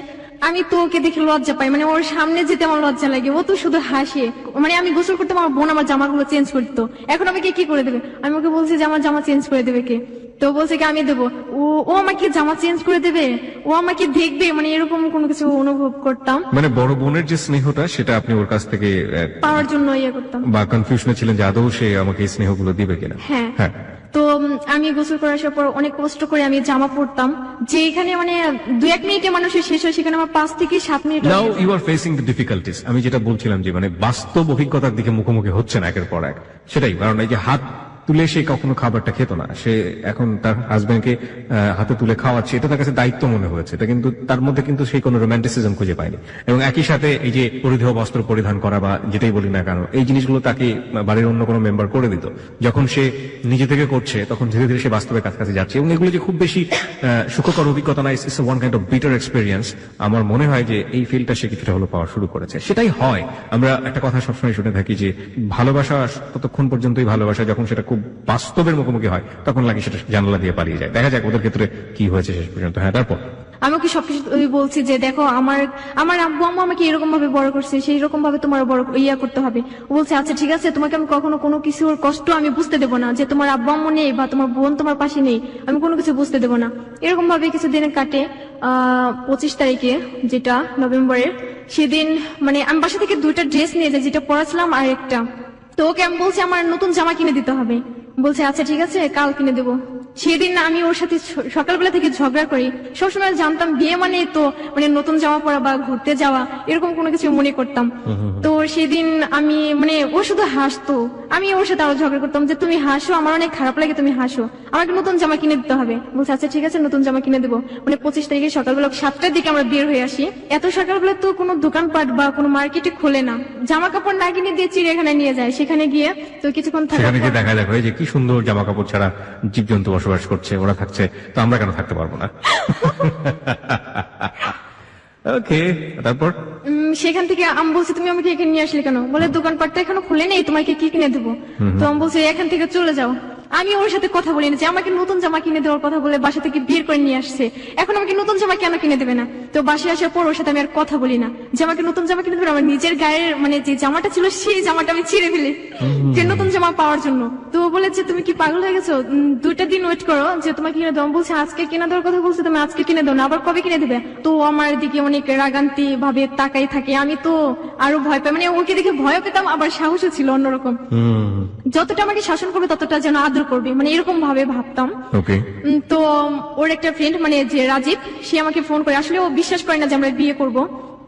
আমি তো ওকে দেখে লজ্জা পাই, মানে ওর সামনে যেতে আমার লজ্জা লাগে, ও তো শুধু হাসে। মানে আমি গোসল করতে আমার বোন আমার জামাগুলো চেঞ্জ করতো, এখন আমাকে কি করে দেবে? আমি ওকে বলছি যে আমার জামা চেঞ্জ করে দেবে কে, তো বলছে কি আমি দেবো। ও আমাকে জামা চেঞ্জ করে দেবে, ও আমাকে দেখবে, মানে এরকম কোনো কিছু অনুভব করতাম, মানে বড় বোনের যে স্নেহটা সেটা আপনি ওর কাছ থেকে পাওয়ার জন্য ইয়ে করতাম। বা কনফিউশনে ছিলেন যে আদৌ সে আমাকে এই স্নেহগুলো দিবে কিনা। হ্যাঁ। হ্যাঁ, তো আমি গোসল করে আসার পর অনেক কষ্ট করে আমি জামা পরতাম, যে এখানে মানে 2-1 মিনিটে মানুষের শেষ হয়, সেখানে আমার 5 থেকে 7 minute now you are facing the difficulties. আমি যেটা বলছিলাম যে মানে বাস্তব অভিজ্ঞতার দিকে মুখোমুখি হচ্ছে না একের পর এক, সেটাই। কারণ এই যে হাত তুলে সে কখনো খাবারটা খেত না, সে এখন তার হাজবেন্ডকে হাতে তুলে খাওয়াচ্ছে, এটা তার কাছে দায়িত্ব মনে হয়েছে, এটা কিন্তু তার মধ্যে কিন্তু সেই কোনো রোমান্টিসিজম খুঁজে পায়নি। এবং একই সাথে এই যে পরিধেয় বস্ত্র পরিধান করা বা যেটাই বলি না কেন, এই জিনিসগুলো তাকে বাড়ির অন্য কোনো মেম্বার করে দিত। যখন সে নিজে থেকে করছে তখন ধীরে ধীরে সে বাস্তবের কাছাকাছি যাচ্ছে, এবং এগুলো যে খুব বেশি সুখকর অভিজ্ঞতা না, it's one kind of bitter experience. আমার মনে হয় যে এই ফিলটা সে কিছুটা হলো পাওয়া শুরু করেছে। সেটাই হয়, আমরা একটা কথা সবসময় শুনে থাকি যে ভালোবাসা ততক্ষণ পর্যন্তই ভালোবাসা, যখন সেটা খুব বাস্তবের মুখোমুখি হয় তখন লাগে সেটা জানালা দিয়ে পালিয়ে যায়। দেখা যাক ওদের ক্ষেত্রে কি হয়েছে শেষ পর্যন্ত। হ্যাঁ, তারপর আমি ওকে সবকিছু বলছি যে দেখো আমার আব্বু আম্মু আমাকে এরকম ভাবে বড় করছে, সেই রকম ভাবে তোমার বড় ইয়া করতে হবে। ও বলছে আচ্ছা ঠিক আছে, তোমাকে আমি কখনো কোনো কিছুর কষ্ট আমি বুঝতে দেবো না, যে তোমার আব্বু আম্মু নেই বা তোমার বোন তোমার পাশে নেই, আমি কোনো কিছু বুঝতে দেবো না। এরকম ভাবে কিছুদিন কাটে। 25 তারিখে, যেটা নভেম্বরের, সেদিন মানে আমি বাসা থেকে 2টা ড্রেস নিয়ে যাই, যেটা পরাছিলাম আর একটা। তো ওকে আমি বলছি আমার নতুন জামা কিনে দিতে হবে, বলছে আচ্ছা ঠিক আছে কাল কিনে দেবো। সেদিন আমি ওর সাথে সকালবেলা থেকে ঝগড়া করি। সবসময় জানতাম বিয়ে মানে তো মানে নতুন জামা পরা বা ঘুরতে যাওয়া, এরকম কোনো কিছু মনে করতাম। তো সেদিন আমি মানে ও শুধু হাসতো, আমি ওর সাথে আরো ঝগড়া করতাম যে তুমি হাসো, আমার অনেক খারাপ লাগে তুমি হাসো, আমাকে নতুন জামা কিনে দিতে হবে। বলছে আচ্ছা ঠিক আছে নতুন জামা কিনে দেবো। মানে 25 তারিখে সকালবেলা 7টার দিকে আমরা বের হয়ে আসি। এত সকালবেলা তো কোনো দোকানপাট বা কোনো মার্কেটে খোলে না, জামা কাপড় না কিনে দিয়ে চিড়িয়াখানায় নিয়ে যায়। সেখানে গিয়ে তো কিছুক্ষণ থাকার সেখানে পর- গিয়ে দেখা যাবে যে কি সুন্দর জামা কাপড় ছাড়া জীবজন্তু বসবাস করছে, ওরা থাকছে, তো আমরা কেন থাকতে পারবো না? ওকে, তারপর সেখান থেকে আমি বলছি তুমি আমাকে এখানে নিয়ে আসলে কেন? বলে দোকানপাটটা এখনো খুলে নেই, তোমাকে কি কিনে দেবো? তো আমি বলছি এখান থেকে চলে যাও। আমি ওর সাথে কথা বলি না যে আমাকে নতুন জামা কিনে দেওয়ার কথা বলে বাসা থেকে বের করে নিয়ে আসছে, এখন আমাকে নতুন জামা কেন কিনে দেবে না? তো বাসায় আসার পর ওর সাথে আমি আর কথা বলি না যে আমাকে নতুন জামা কিনে দেবে। আমার নিজের গায়ের মানে যে জামাটা ছিল সেই জামাটা আমি ছিঁড়ে ফেলি যে নতুন জামা পাওয়ার জন্য। তো ও বলে যে তুমি কি পাগল হয়ে গেছো, 2টা দিন ওয়েট করো যে তোমাকে কিনে দেবো। আমি বলছি আজকে কিনে দেওয়ার কথা বলছি, তুমি আজকে কিনে দাও না, আবার কবে কিনে দেবে? তো ও আমার দিকে অনেক রাগান্তি ভাবে তাকাই থাকে। আমি তো আরো ভয় পাই, মানে ওকে দেখে ভয় পেতাম, আবার সাহসও ছিল অন্যরকম। যতটা আমাকে শাসন করবে ততটা যেন আদর করবে, মানে এরকম ভাবে ভাবতাম। ওকে, তো ওর একটা ফ্রেন্ড মানে যে রাজীব, সে আমাকে ফোন করে, আসলে ও বিশ্বাস করে না যে আমরা বিয়ে করব।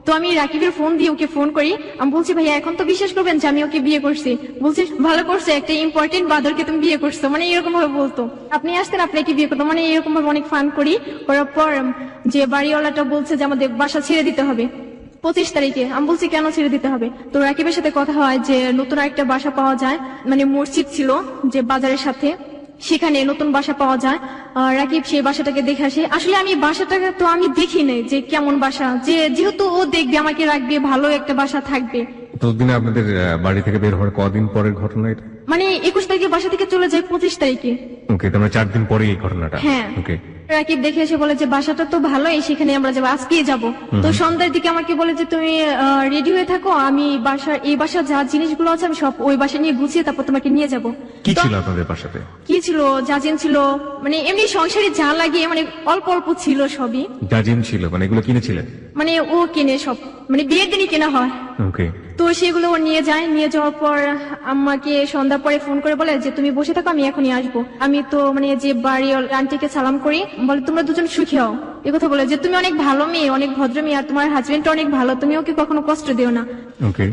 তো আমি রাকিবের ফোন দিয়ে ওকে ফোন করি, আমি বলছি ভাইয়া এখন তো বিশ্বাস করবেন যে আমি ওকে বিয়ে করছি? বলছি ভালো করছে, একটা ইম্পর্টেন্ট বাদরকে তুমি বিয়ে করছো, মানে এরকম ভাবে বলতো। আপনি আসতেন আপনাকে বিয়ে করতো, মানে এরকম ভাবে অনেক ফান করি। করার পর যে বাড়িওয়ালাটা বলছে যে আমাদের বাসা ছেড়ে দিতে হবে 25 তারিখে। আমি বলছি কেন ছেড়ে দিতে হবে? তো রাকিবের সাথে কথা হয় যে নতুন একটা বাসা পাওয়া যায়, মানে মসজিদ ছিল যে বাজারের সাথে, সেখানে নতুন বাসা পাওয়া যায়। রাকিব সেই বাসাটাকে দেখে আসে। আসলে আমি বাসাটাকে তো আমি দেখি নাই যে কেমন বাসা, যে যেহেতু ও দেখবে আমাকে রাখবে, ভালো একটা বাসা থাকবে। তো দিনে আপনাদের বাড়ি থেকে বের হওয়ার কদিন পরের ঘটনা এটা? মানে 21 তারিখে বাসা থেকে চলে যায় 25 তারিখে। ওকে, তার মানে 4 দিন পরে এই ঘটনাটা। হ্যাঁ। ওকে, রাকিব দেখে এসে বলে যে বাসাটা তো ভালোই, সেখানে আমরা যাবো, আজকেই যাবো। তো সন্ধ্যার দিকে আমাকে বলে যে তুমি রেডি হয়ে থাকো, আমি এই বাসা যা জিনিসগুলো আছে আমি সব ওই বাসা নিয়ে গুছিয়ে তারপর তোমাকে নিয়ে যাবো। কি ছিল আপনাদের বাসাতে? কি ছিল, জাজিন ছিল, মানে এমনি সংসারে যা লাগে মানে অল্প অল্প ছিল সবই। জাজিম ছিল, মানে এগুলো কিনেছিলেন? মানে ও কিনে সব, মানে বিয়ের দিনই কেনা হয়। ওকে, তো সেগুলো ও নিয়ে যায়, নিয়ে যাওয়ার পর আমাকে সন্ধ্যার পরে ফোন করে বলে যে তুমি বসে থাকো, আমি এখনই আসবো। আমি তো মানে যে বাড়ি আন্টিকে সালাম করি, বলে তোমরা দুজন সুখী হও, একথা বলে যে তুমি অনেক ভালো মেয়ে, অনেক ভদ্র মেয়ে, আর তোমার হাজবেন্ড অনেক ভালো, তুমি ওকে কখনো কষ্ট দিও না। ওকে।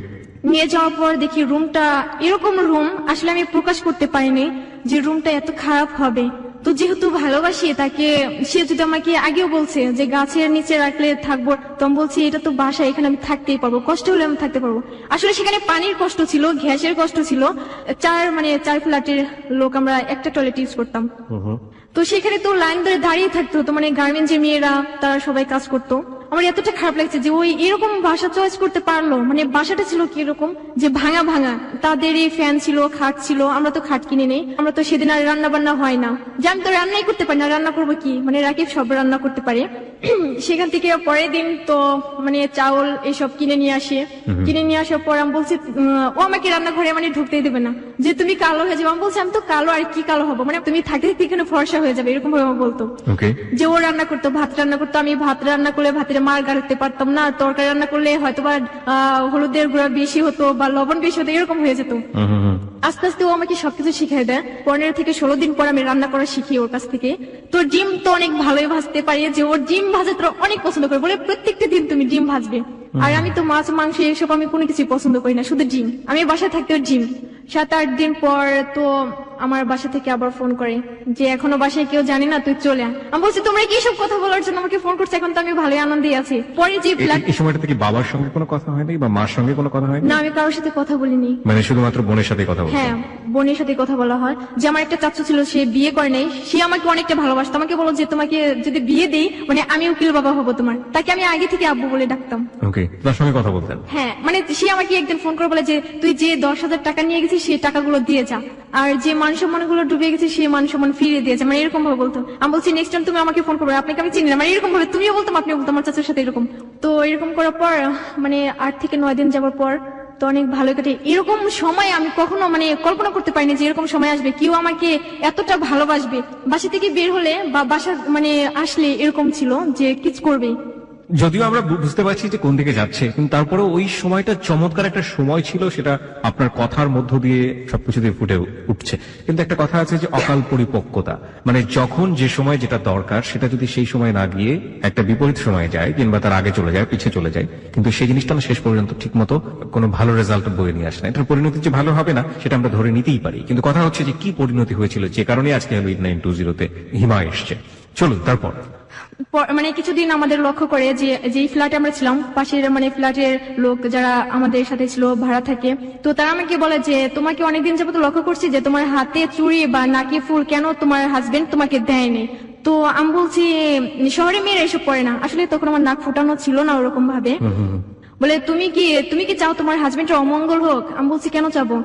নিয়ে যাওয়ার পর দেখি রুমটা এরকম রুম, আসলে আমি প্রকাশ করতে পারিনি যে রুমটা এত খারাপ হবে। তো যেহেতু ভালোবাসি তাকে, সে যদি আমাকে আগেও বলছে যে গাছের নিচে রাখলে থাকবো, তো আমি বলছি এটা তো বাসা, এখানে আমি থাকতেই পারবো, কষ্ট হলে আমি থাকতে পারবো। আসলে সেখানে পানির কষ্ট ছিল, গ্যাসের কষ্ট ছিল, চার ফ্ল্যাটের লোক আমরা একটা টয়লেট ইউজ করতাম। তো সেখানে তো লাইন ধরে দাঁড়িয়ে থাকতো, তো মানে গার্মেন্টসের মেয়েরা তারা সবাই কাজ করতো। আমার এতটা খারাপ লাগছে যে ওই এরকম বাসা চয়েস করতে পারলো, মানে বাসাটা ছিল কি এরকম যে ভাঙা ভাঙা, তাদেরই ফ্যান ছিল, খাট ছিল, আমরা তো খাট কিনে নেই, আমরা তো সেদিন আর রান্না বান্না হয় না, যে আমি তো রান্নাই করতে পারি না, রান্না করবো কি, মানে রাকিব সব রান্না করতে পারে। সেখান থেকে পরের দিন তো মানে চাউল এসব কিনে নিয়ে আসে, কিনে নিয়ে আসার পর আমি বলছি ও আমাকে রান্নাঘরে মানে ঢুকতেই দেবে না, যে তুমি কালো হয়ে যাবে। আমি বলছি আমি তো কালো, আর কি কালো হবো, মানে তুমি থাকতে থাকতে এখানে ফর্সা হয়ে যাবে, এরকম ভাবে বলতো। যে ও রান্না করতো, ভাত রান্না করতো, আমি ভাত রান্না করলে ভাতের মার গাড়তে পারতাম না, তরকারি রান্না করলে হয়তো বা হলুদের গুঁড়া বেশি হতো বা লবণ বেশি হতো, এরকম হয়ে যেত। আস্তে আস্তে ও আমাকে সবকিছু শিখাই দেয়। 15 থেকে 16 দিন পর আমি রান্না করা শিখি ওর কাছ থেকে। তো ডিম তো অনেক ভালোই ভাজতে পারি, যে ওর ডিম ভাজা তো অনেক পছন্দ করে, বলে প্রত্যেকটা দিন তুমি ডিম ভাজবে। আর আমি তো মাছ মাংস এসব আমি কোনো কিছু পছন্দ করি না, শুধু ডিম। আমি বাসায় থাকতেও ডিম। 7-8 দিন পর তো আমার বাসা থেকে আবার ফোন করে যে এখনো বাসায় কেউ জানি না, তুই চলে আয়। আমি বলছি তোমরা কি সব কথা বলার জন্য আমাকে ফোন করছে, এখন তো আমি ভালোই আনন্দে আছি। পরে যে এই সময়টা থেকে বাবার সঙ্গে কোনো কথা হয়নি বা মার সঙ্গে কোনো কথা হয়নি? না, আমি কারোর সাথে কথা বলিনি, মানে শুধুমাত্র বোনের সাথে কথা বলতেন? হ্যাঁ, বোনের সাথে কথা বলা হয়। যে আমার একটা চাচু ছিল, সে বিয়ে করে নাই, সে আমাকে অনেকটা ভালোবাসতো, আমাকে বলো যে তোমাকে যদি বিয়ে দেই মানে আমি উকিল বাবা হবো তোমার, তাকে আমি আগে থেকে আব্বু বলে ডাকতাম। ওকে, তার সঙ্গে কথা বলতেন? হ্যাঁ, মানে সে আমাকে একদিন ফোন করে বলে যে তুই যে 10,000 টাকা নিয়ে গেছিস সেই টাকাগুলো দিয়ে যা, আর যে মান সম্মান গুলো ডুবে গেছে সেই মান সম্মান ফিরিয়ে দিয়েছে, মানে এরকম ভাবে বলতো। আমি বলছি নেক্সট টাইম তুমি আমাকে ফোন করবে, আপনাকে আমি চিনি না, মানে এরকম ভাবে তুমিও বলতাম, আপনিও বলতাম আমার চাচার সাথে এরকম। তো এরকম করার পর মানে 8 থেকে 9 দিন যাওয়ার পর তো অনেক ভালো কাটে। এরকম সময় আমি কখনো মানে কল্পনা করতে পারিনি যে এরকম সময় আসবে, কেউ আমাকে এতটা ভালোবাসবে। বাসা থেকে বের হলে বা বাসা মানে আসলে এরকম ছিল যে কিছু করবে। যদিও আমরা বুঝতে পারছি যে কোন দিকে যাচ্ছে, কিন্তু তারপরে ওই সময়টা চমৎকার একটা সময় ছিল, সেটা আপনার কথার মধ্য দিয়ে সবকিছু দিয়ে ফুটে উঠছে। কিন্তু একটা কথা আছে যে অকাল পরিপক্কতা, মানে যখন যে সময় যেটা দরকার সেটা যদি সেই সময় না গিয়ে একটা বিপরীত সময়ে যায়, কিংবা তার আগে চলে যায়, পিছিয়ে চলে যায়, কিন্তু সেই জিনিসটা না শেষ পর্যন্ত ঠিক মতো কোনো ভালো রেজাল্ট বয়ে নিয়ে আসে না। এটার পরিণতি যে ভালো হবে না সেটা আমরা ধরে নিতেই পারি, কিন্তু কথা হচ্ছে যে কি পরিণতি হয়েছিল, যে কারণে আজকে 8920-তে হিমা এসছে। চলুন তারপর। মানে কিছুদিন আমাদের লক্ষ্য করে যে ফ্ল্যাটে আমরা ছিলাম, পাশের মানে ফ্ল্যাটের লোক যারা আমাদের সাথে ছিল ভাড়া থাকে, তো তারা আমাকে বলে যে তোমাকে অনেকদিন যাবত লক্ষ্য করছি যে তোমার হাতে চুড়ি বা নাকে ফুল কেন তোমার হাজবেন্ড তোমাকে দেয়নি। তো আমি বলছি শহরে মেয়েরা এসব পড়ে না, আসলে তখন আমার নাক ফুটানো ছিল না ওরকম ভাবে। বলে তুমি কি চাও তোমার হাজবেন্ডের অমঙ্গল হোক? আমি বলছি কেন চাবো?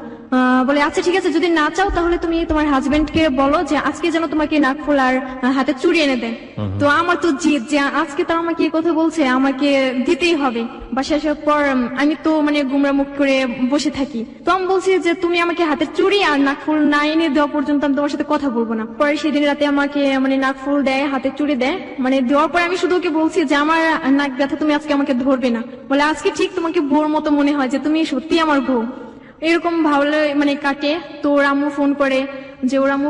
বলে আচ্ছা ঠিক আছে, যদি না চাও তাহলে তুমি তোমার হাজবেন্ডকে বলো যে আজকে যেন তোমাকে নাক ফুল আর হাতে চুড়ি এনে দেয়। তো আমার তো জিদ যে আজকে তারা আমাকে এই কথা বলছে, আমাকে দিতেই হবে। বাসায় আসার পর আমি তো মানে গুমরা মুখ করে বসে থাকি। তো আমি বলছি যে তুমি আমাকে হাতে চুড়ি আর নাক ফুল না এনে দেওয়া পর্যন্ত আমি তোমার সাথে কথা বলবো না। পরে সেদিন রাতে আমাকে মানে নাক ফুল দেয়, হাতে চুড়ি দেয়, মানে দেওয়ার পরে আমি শুধু ওকে বলছি যে আমার নাক ব্যথা, তুমি আজকে আমাকে ধরবে না। বলে আজকে ঠিক তোমাকে বউর মতো মনে হয়, যে তুমি সত্যি আমার বউ। এরকম ভাবলে মানে কাটে। তো ওর আম্মু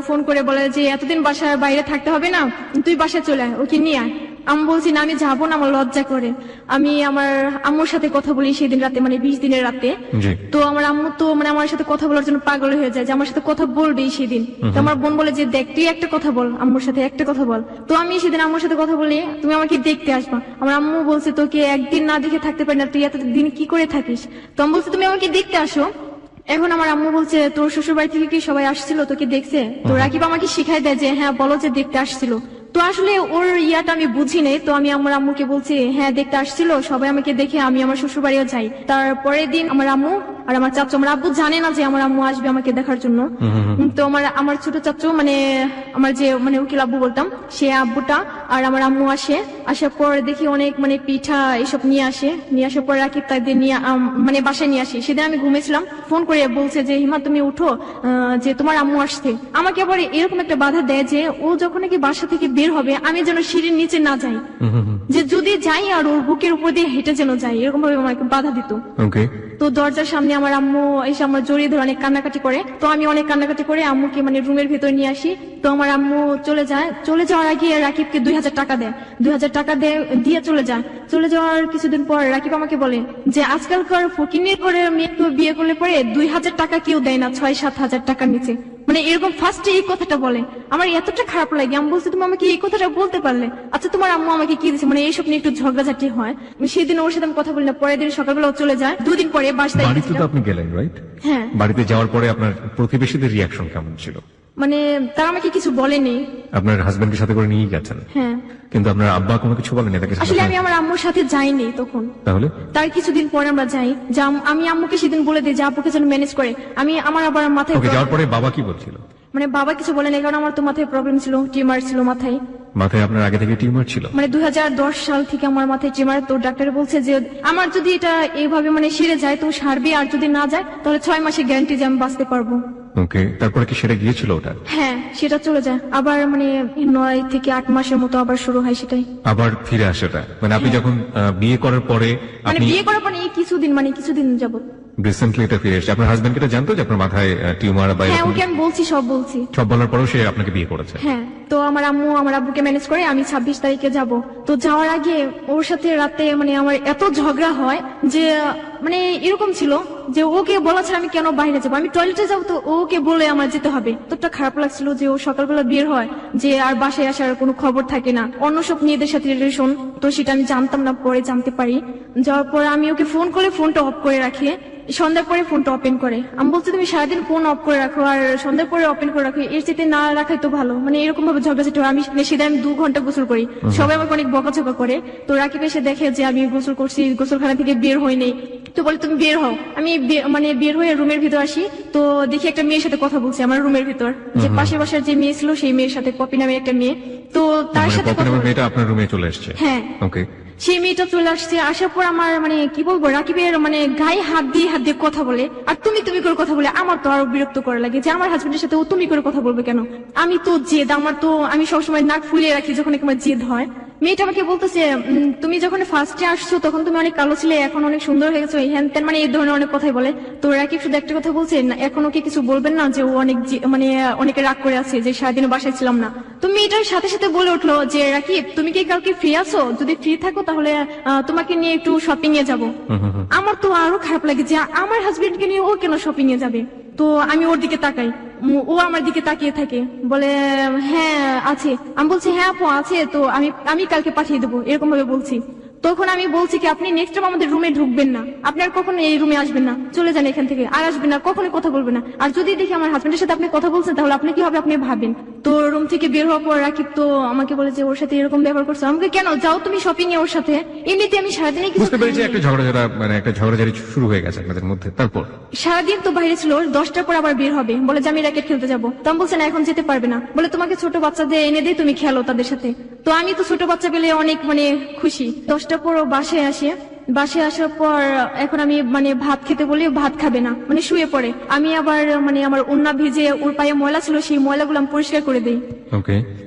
ফোন করে বলে যে এতদিন বাসার বাইরে থাকতে হবে না, তুই বাসায় চলে আয়, ওকে নিয়ে আয়। আমি বলছি না, আমি যাবো না, আমার লজ্জা করে। আমি আমার আম্মুর সাথে কথা বলি সেদিন রাতে, মানে 20 দিনের রাতে। তো আমার আম্মু তো মানে আমার সাথে কথা বলার জন্য পাগল হয়ে যায় যে আমার সাথে কথা বলবেই সেদিন। তো আমার বোন বলে যে দেখ তুই একটা কথা বল, আম্মুর সাথে একটা কথা বল। তো আমি সেদিন আম্মুর সাথে কথা বলি, তুমি আমাকে দেখতে আসবা। আমার আম্মু বলছে তোকে একদিন না দেখে থাকতে পারি না, তুই এতদিন কি করে থাকিস? তো আমি বলছি তুমি আমাকে দেখতে আসো। এখন আমার আম্মু বলছে তোর শ্বশুর বাড়ি থেকে কি সবাই আসছিল, তোকে দেখছে? তো রাকিব আমাকে শিখাই দেয় যে হ্যাঁ বলো যে দেখতে আসছিল। তো আসলে ওর ইয়াটা আমি বুঝি নাই। তো আমি আমার আম্মুকে বলছি হ্যাঁ দেখতে আসছিল, সবাই আমাকে দেখে আমি আমার শ্বশুর বাড়িও যাই। তারপরের দিন আমার আম্মু আর আমার চাচু, আমার আব্বু জানে না যে আমার আম্মু আসবে আমাকে দেখার জন্য। তো আমার ছোট চাচু মানে আমার যে মানে উকিল আব্বু বলতাম, সে আব্বুটা আর আমার আম্মু আসার পর দেখি অনেক মানে পিঠা এসব নিয়ে আসার পর রাকিব তাদের নিয়ে মানে বাসায় নিয়ে আসি। সেদিন আমি ঘুমেছিলাম, ফোন করে বলছে যে হিমা তুমি উঠো, যে তোমার আম্মু আসছে। আমাকে আবার এরকম একটা বাধা দেয় যে ও যখন নাকি বাসা থেকে বের হবে আমি যেন সিঁড়ির নিচে না যাই, যে যদি যাই আর ওর বুকের উপর দিয়ে হেঁটে যেন যাই, এরকম ভাবে আমাকে বাধা দিত। তো দরজার সামনে আমার আম্মু এসে আমার জড়িয়ে ধরে অনেক কান্নাকাটি করে। তো আমি অনেক কান্নাকাটি করে আম্মুকে মানে রুমের ভেতর নিয়ে আসি। তো আমার আম্মু চলে যাওয়ার আগে রাকিবকে 2000 টাকা দেয়। 2000 টাকা দিয়ে চলে যাওয়ার কিছুদিন পর রাকিব আমাকে বলে যে আজকালকার ফকিন্নির ঘরের মেয়ে তো বিয়ে করলে পরে 2000 টাকা কেউ দেয় না, 6-7 হাজার টাকার নিচে। মানে এরকম ফার্স্টে এই কথাটা বলে, আমার এতটা খারাপ লাগে। আমি বলছি তুমি আমাকে এই কথাটা বলতে পারলে, আচ্ছা তোমার আম্মু আমাকে কি দিচ্ছে, মানে এইসব নিয়ে একটু ঝগড়াঝাটি হয়। সেদিন ওর সাথে আমি কথা বলি না, পরের দিন সকালবেলা ও চলে যায়। 2 দিন পরে বাসায় বাড়িতে তো আপনি গেলেন, রাইট? হ্যাঁ। বাড়িতে যাওয়ার পরে আপনার প্রতিবেশীদের রিয়াকশন কেমন ছিল? মানে তারা আমাকে কিছু বলেনি। আপনার হাজবেন্ডকে সাথে করে নিয়ে গেছেন? হ্যাঁ। কিন্তু আপনার আব্বা কোনো কিছু বলেনি তাকে? আসলে আমি আমার আম্মুর সাথে যাইনি তখন। তাহলে তার কিছুদিন পরে আমরা যাই, আমি আম্মুকে সেদিন বলে দিই যে আব্বুকে যেন ম্যানেজ করে। আমার আবার মাথায় যাওয়ার পরে বাবা কি বলছিল? মানে বাবা কিছু বলেনি, কারণ আমার তো মাথায় প্রবলেম ছিল, টিউমার ছিল মাথায়। আপনার আগে থেকে টিউমার ছিল? মানে 2010 সাল থেকে আমার মাথায় টিউমার। তো ডাক্তার বলছে যে আমার যদি এটা এইভাবে মানে সেরে যায় তো সারবে, আর যদি না যায় তাহলে 6 মাসের গ্যারান্টি যে আমি বাঁচতে পারবো। ওকে, তারপরে কি সেরে গিয়েছিল ওটা? হ্যাঁ, সেটা চলে যায় আবার, মানে 9 থেকে 8 মাসের মতো আবার শুরু হয় সেটাই। আবার ফিরে আসে ওটা? মানে আপনি যখন বিয়ে করার পরে বিয়ে করার পরে কিছুদিন যাবত রিসেন্টলি এটা ফিরে এসেছে। আপনার হাজবেন্ড এটা জানতো যে আপনার মাথায় টিউমার বা? হ্যাঁ, ওকে আমি বলছি, সব বলার পরেও সে আপনাকে বিয়ে করেছে? হ্যাঁ। তো আমার আম্মু আমার আব্বুকে ম্যানেজ করে আমি 26 তারিখে যাব। তো যাওয়ার আগে ওর সাথে রাতে মানে আমার এত ঝগড়া হয় যে মানে এরকম ছিল যে ওকে বলা ছাড়া আমি কেন বাইরে যাবো, আমি টয়লেটে যাবো তো ওকে বলে আমার যেতে হবে। তোরটা খারাপ লাগছিল যে ও সকালবেলা বের হয়, যে আর বাসায় আসার কোনো খবর থাকে না, অন্য সব মেয়েদের সাথে রিলেশন। তো সেটা আমি জানতাম না, পরে জানতে পারি। যাওয়ার পরে আমি ওকে ফোন করে ফোনটা অফ করে রাখি, সন্ধ্যার পরে ফোনটা ওপেন করে। আমি বলছি তুমি সারাদিন ফোন অফ করে রাখো আর সন্ধ্যার পরে ওপেন করে রাখো, এর চেয়ে না রাখাই তো ভালো। মানে এরকম ভাবে ঝগড়াঝাটি হয়। আমি সেদিন 2 ঘন্টা গোসল করি, সবাই আমাকে অনেক বকাঝকা করে। তো রাকিব এসে দেখে যে আমি গোসল করছি, গোসলখানা থেকে বের হইনি। তো বলে তুমি বের হও। আমি বের হয়ে রুমের ভিতর আসি, তো দেখি একটা মেয়ের সাথে কথা বলছি আমার রুমের ভিতর, যে পাশের বাসার যে মেয়ে ছিল সেই মেয়ের সাথে, পপি নামে একটা মেয়ে। তো তার সাথে মেয়েটা আপনার রুমে চলে এসেছে? হ্যাঁ। ওকে। সেই মেয়েটা চলে আসছে, আসার পর আমার মানে কি বলবো, রাকিবের মানে গায়ে হাত দিয়ে কথা বলে, আর তুমি করে কথা বলে। আমার তো আরো বিরক্ত করা লাগে যে আমার হাজবেন্ডের সাথে ও তুমি করে কথা বলবে কেন? আমি তো জেদ, আমি সবসময় নাক ফুলিয়ে রাখি যখন আমার জেদ হয়। মেয়েটা আমাকে বলতেছে তুমি যখন ফার্স্টে আসছো তখন তুমি অনেক কালো ছিলে, এখন অনেক সুন্দর হয়ে গেছো, হ্যান ত্যান, মানে এই ধরনের অনেক কথাই বলে। তো রাকিব শুধু একটা কথা বলছে, এখন ওকে কিছু বলবেন না যে ও অনেকে রাগ করে আছে যে সারাদিন বাসায় ছিলাম না। তো মেয়েটার সাথে সাথে বলে উঠলো যে রাকিব তুমি কি কালকে ফ্রি আছো? যদি ফ্রি থাকো তাহলে তোমাকে নিয়ে একটু শপিং এ যাবো। আমার তো আরো খারাপ লাগে যে আমার হাজবেন্ডকে নিয়ে ও কেন শপিং এ যাবে। তো আমি ওর দিকে তাকাই, ও আমার দিকে তাকিয়ে থাকে, বলে হ্যাঁ আছে। আমি বলছি হ্যাঁ আপু আছে, তো আমি কালকে পাঠিয়ে দেবো, এরকম ভাবে বলছি। তখন আমি বলছি কি আপনি নেক্সট টাইম আমাদের রুমে ঢুকবেন না, আপনি আর কখনো এই রুমে আসবেন না, চলে যান এখান থেকে, আর আসবেন না, কখনো কথা বলবেন না। আর যদি দেখি আমার হাজবেন্ডের সাথে আপনি কথা বলছেন তাহলে আপনি কি হবে আপনি ভাবেন। তো রুম থেকে বের হওয়ার পর রাকিব তো আমাকে বলে যে ওর সাথে এরকম ব্যবহার করছো। আমাকে কেন, যাও তুমি শপিং এ ওর সাথে। এমনিতে আমি সারাদিনে বুঝতে পেরেছি একটা ঝগড়াঝাড়ি শুরু হয়ে গেছে আপনাদের মধ্যে। তারপর সারাদিন তো বাইরে ছিল, 10টার পর আবার বের হবে, বলে যে আমি র্যাকেট খেলতে যাবো। তো আমি বলছি না এখন যেতে পারবে না, বলে তোমাকে ছোট বাচ্চাদের এনে দিয়ে তুমি খেলো তাদের সাথে। তো আমি তো ছোট বাচ্চা পেলে অনেক খুশি। 10টার পর বাসায় আসার পর এখন আমি ভাত খেতে বলি, ভাত খাবে না, শুয়ে পড়ে। আমি আবার আমার ওন্না ভিজে ওর পায়ে ময়লা ছিল, সেই ময়লাগুলো আমি পরিষ্কার করে দিই।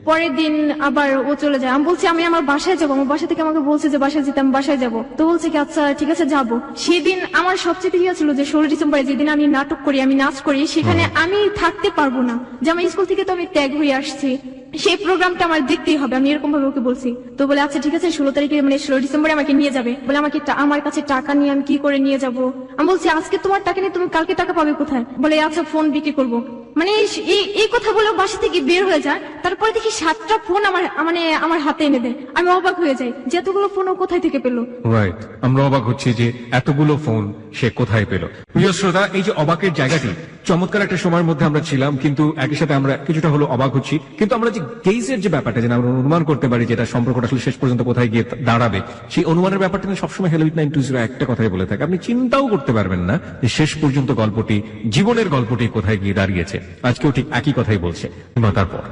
পরের দিন আবার ও চলে যায়। আমি বলছি আমি আমার বাসায় যাবো, আমার বাসা থেকে আমাকে বলছে যে বাসায় যেতে, আমি বাসায় যাবো। তো বলছে কি আচ্ছা ঠিক আছে যাবো। সেদিন আমার সবচেয়ে ইয়ে ছিল যে 16 ডিসেম্বরে যেদিন আমি নাটক করি, আমি নাচ করি, সেখানে আমি থাকতে পারবো না, যে আমার স্কুল থেকে তো আমি ত্যাগ হয়ে আসছি, সেই প্রোগ্রামটা আমার দেখতেই হবে, আমি এরকম ভাবে ওকে বলছি। তো বলে আচ্ছা ঠিক আছে 16 তারিখে 16 ডিসেম্বরে আমাকে নিয়ে যাবে। বলে আমার কাছে টাকা নিয়ে আমি কি করে নিয়ে যাব। আমি বলছি আজকে তোমার টাকা নিয়ে তুমি কালকে টাকা পাবে কোথায়? বলে আচ্ছা ফোন বিক্রি করবো। এই কথা বলে বাসা থেকে বের হয়ে যায়। তারপরে দেখি 7টা ফোন আমার হাতে এনে দেয়। আমি অবাক হয়ে যাই যে এতগুলো ফোন ও কোথায় থেকে পেলো। রাইট, আমরা অবাক হচ্ছি যে এতগুলো ফোন সে কোথায় পেল। প্রিয় শ্রোতা, এই যে অবাকের জায়গাটি চমৎকার একটা সময়ের মধ্যে আমরা ছিলাম, কিন্তু একই সাথে আমরা কিছুটা হলো অবাক হচ্ছি। কিন্তু আমরা যে গেজের যে ব্যাপারটা, যেটা আমরা অনুমান করতে পারি যেটা সম্পর্কটা আসলে শেষ পর্যন্ত কোথায় গিয়ে দাঁড়াবে, সেই অনুমানের ব্যাপারটা নিয়ে সবসময় হ্যালো 920 একটা কথাই বলে থাকে। আপনি চিন্তাও করতে পারবেন না যে শেষ পর্যন্ত গল্পটি, জীবনের গল্পটি কোথায় গিয়ে দাঁড়িয়েছে। আজকেও ঠিক একই কথাই বলছে। এবং তারপর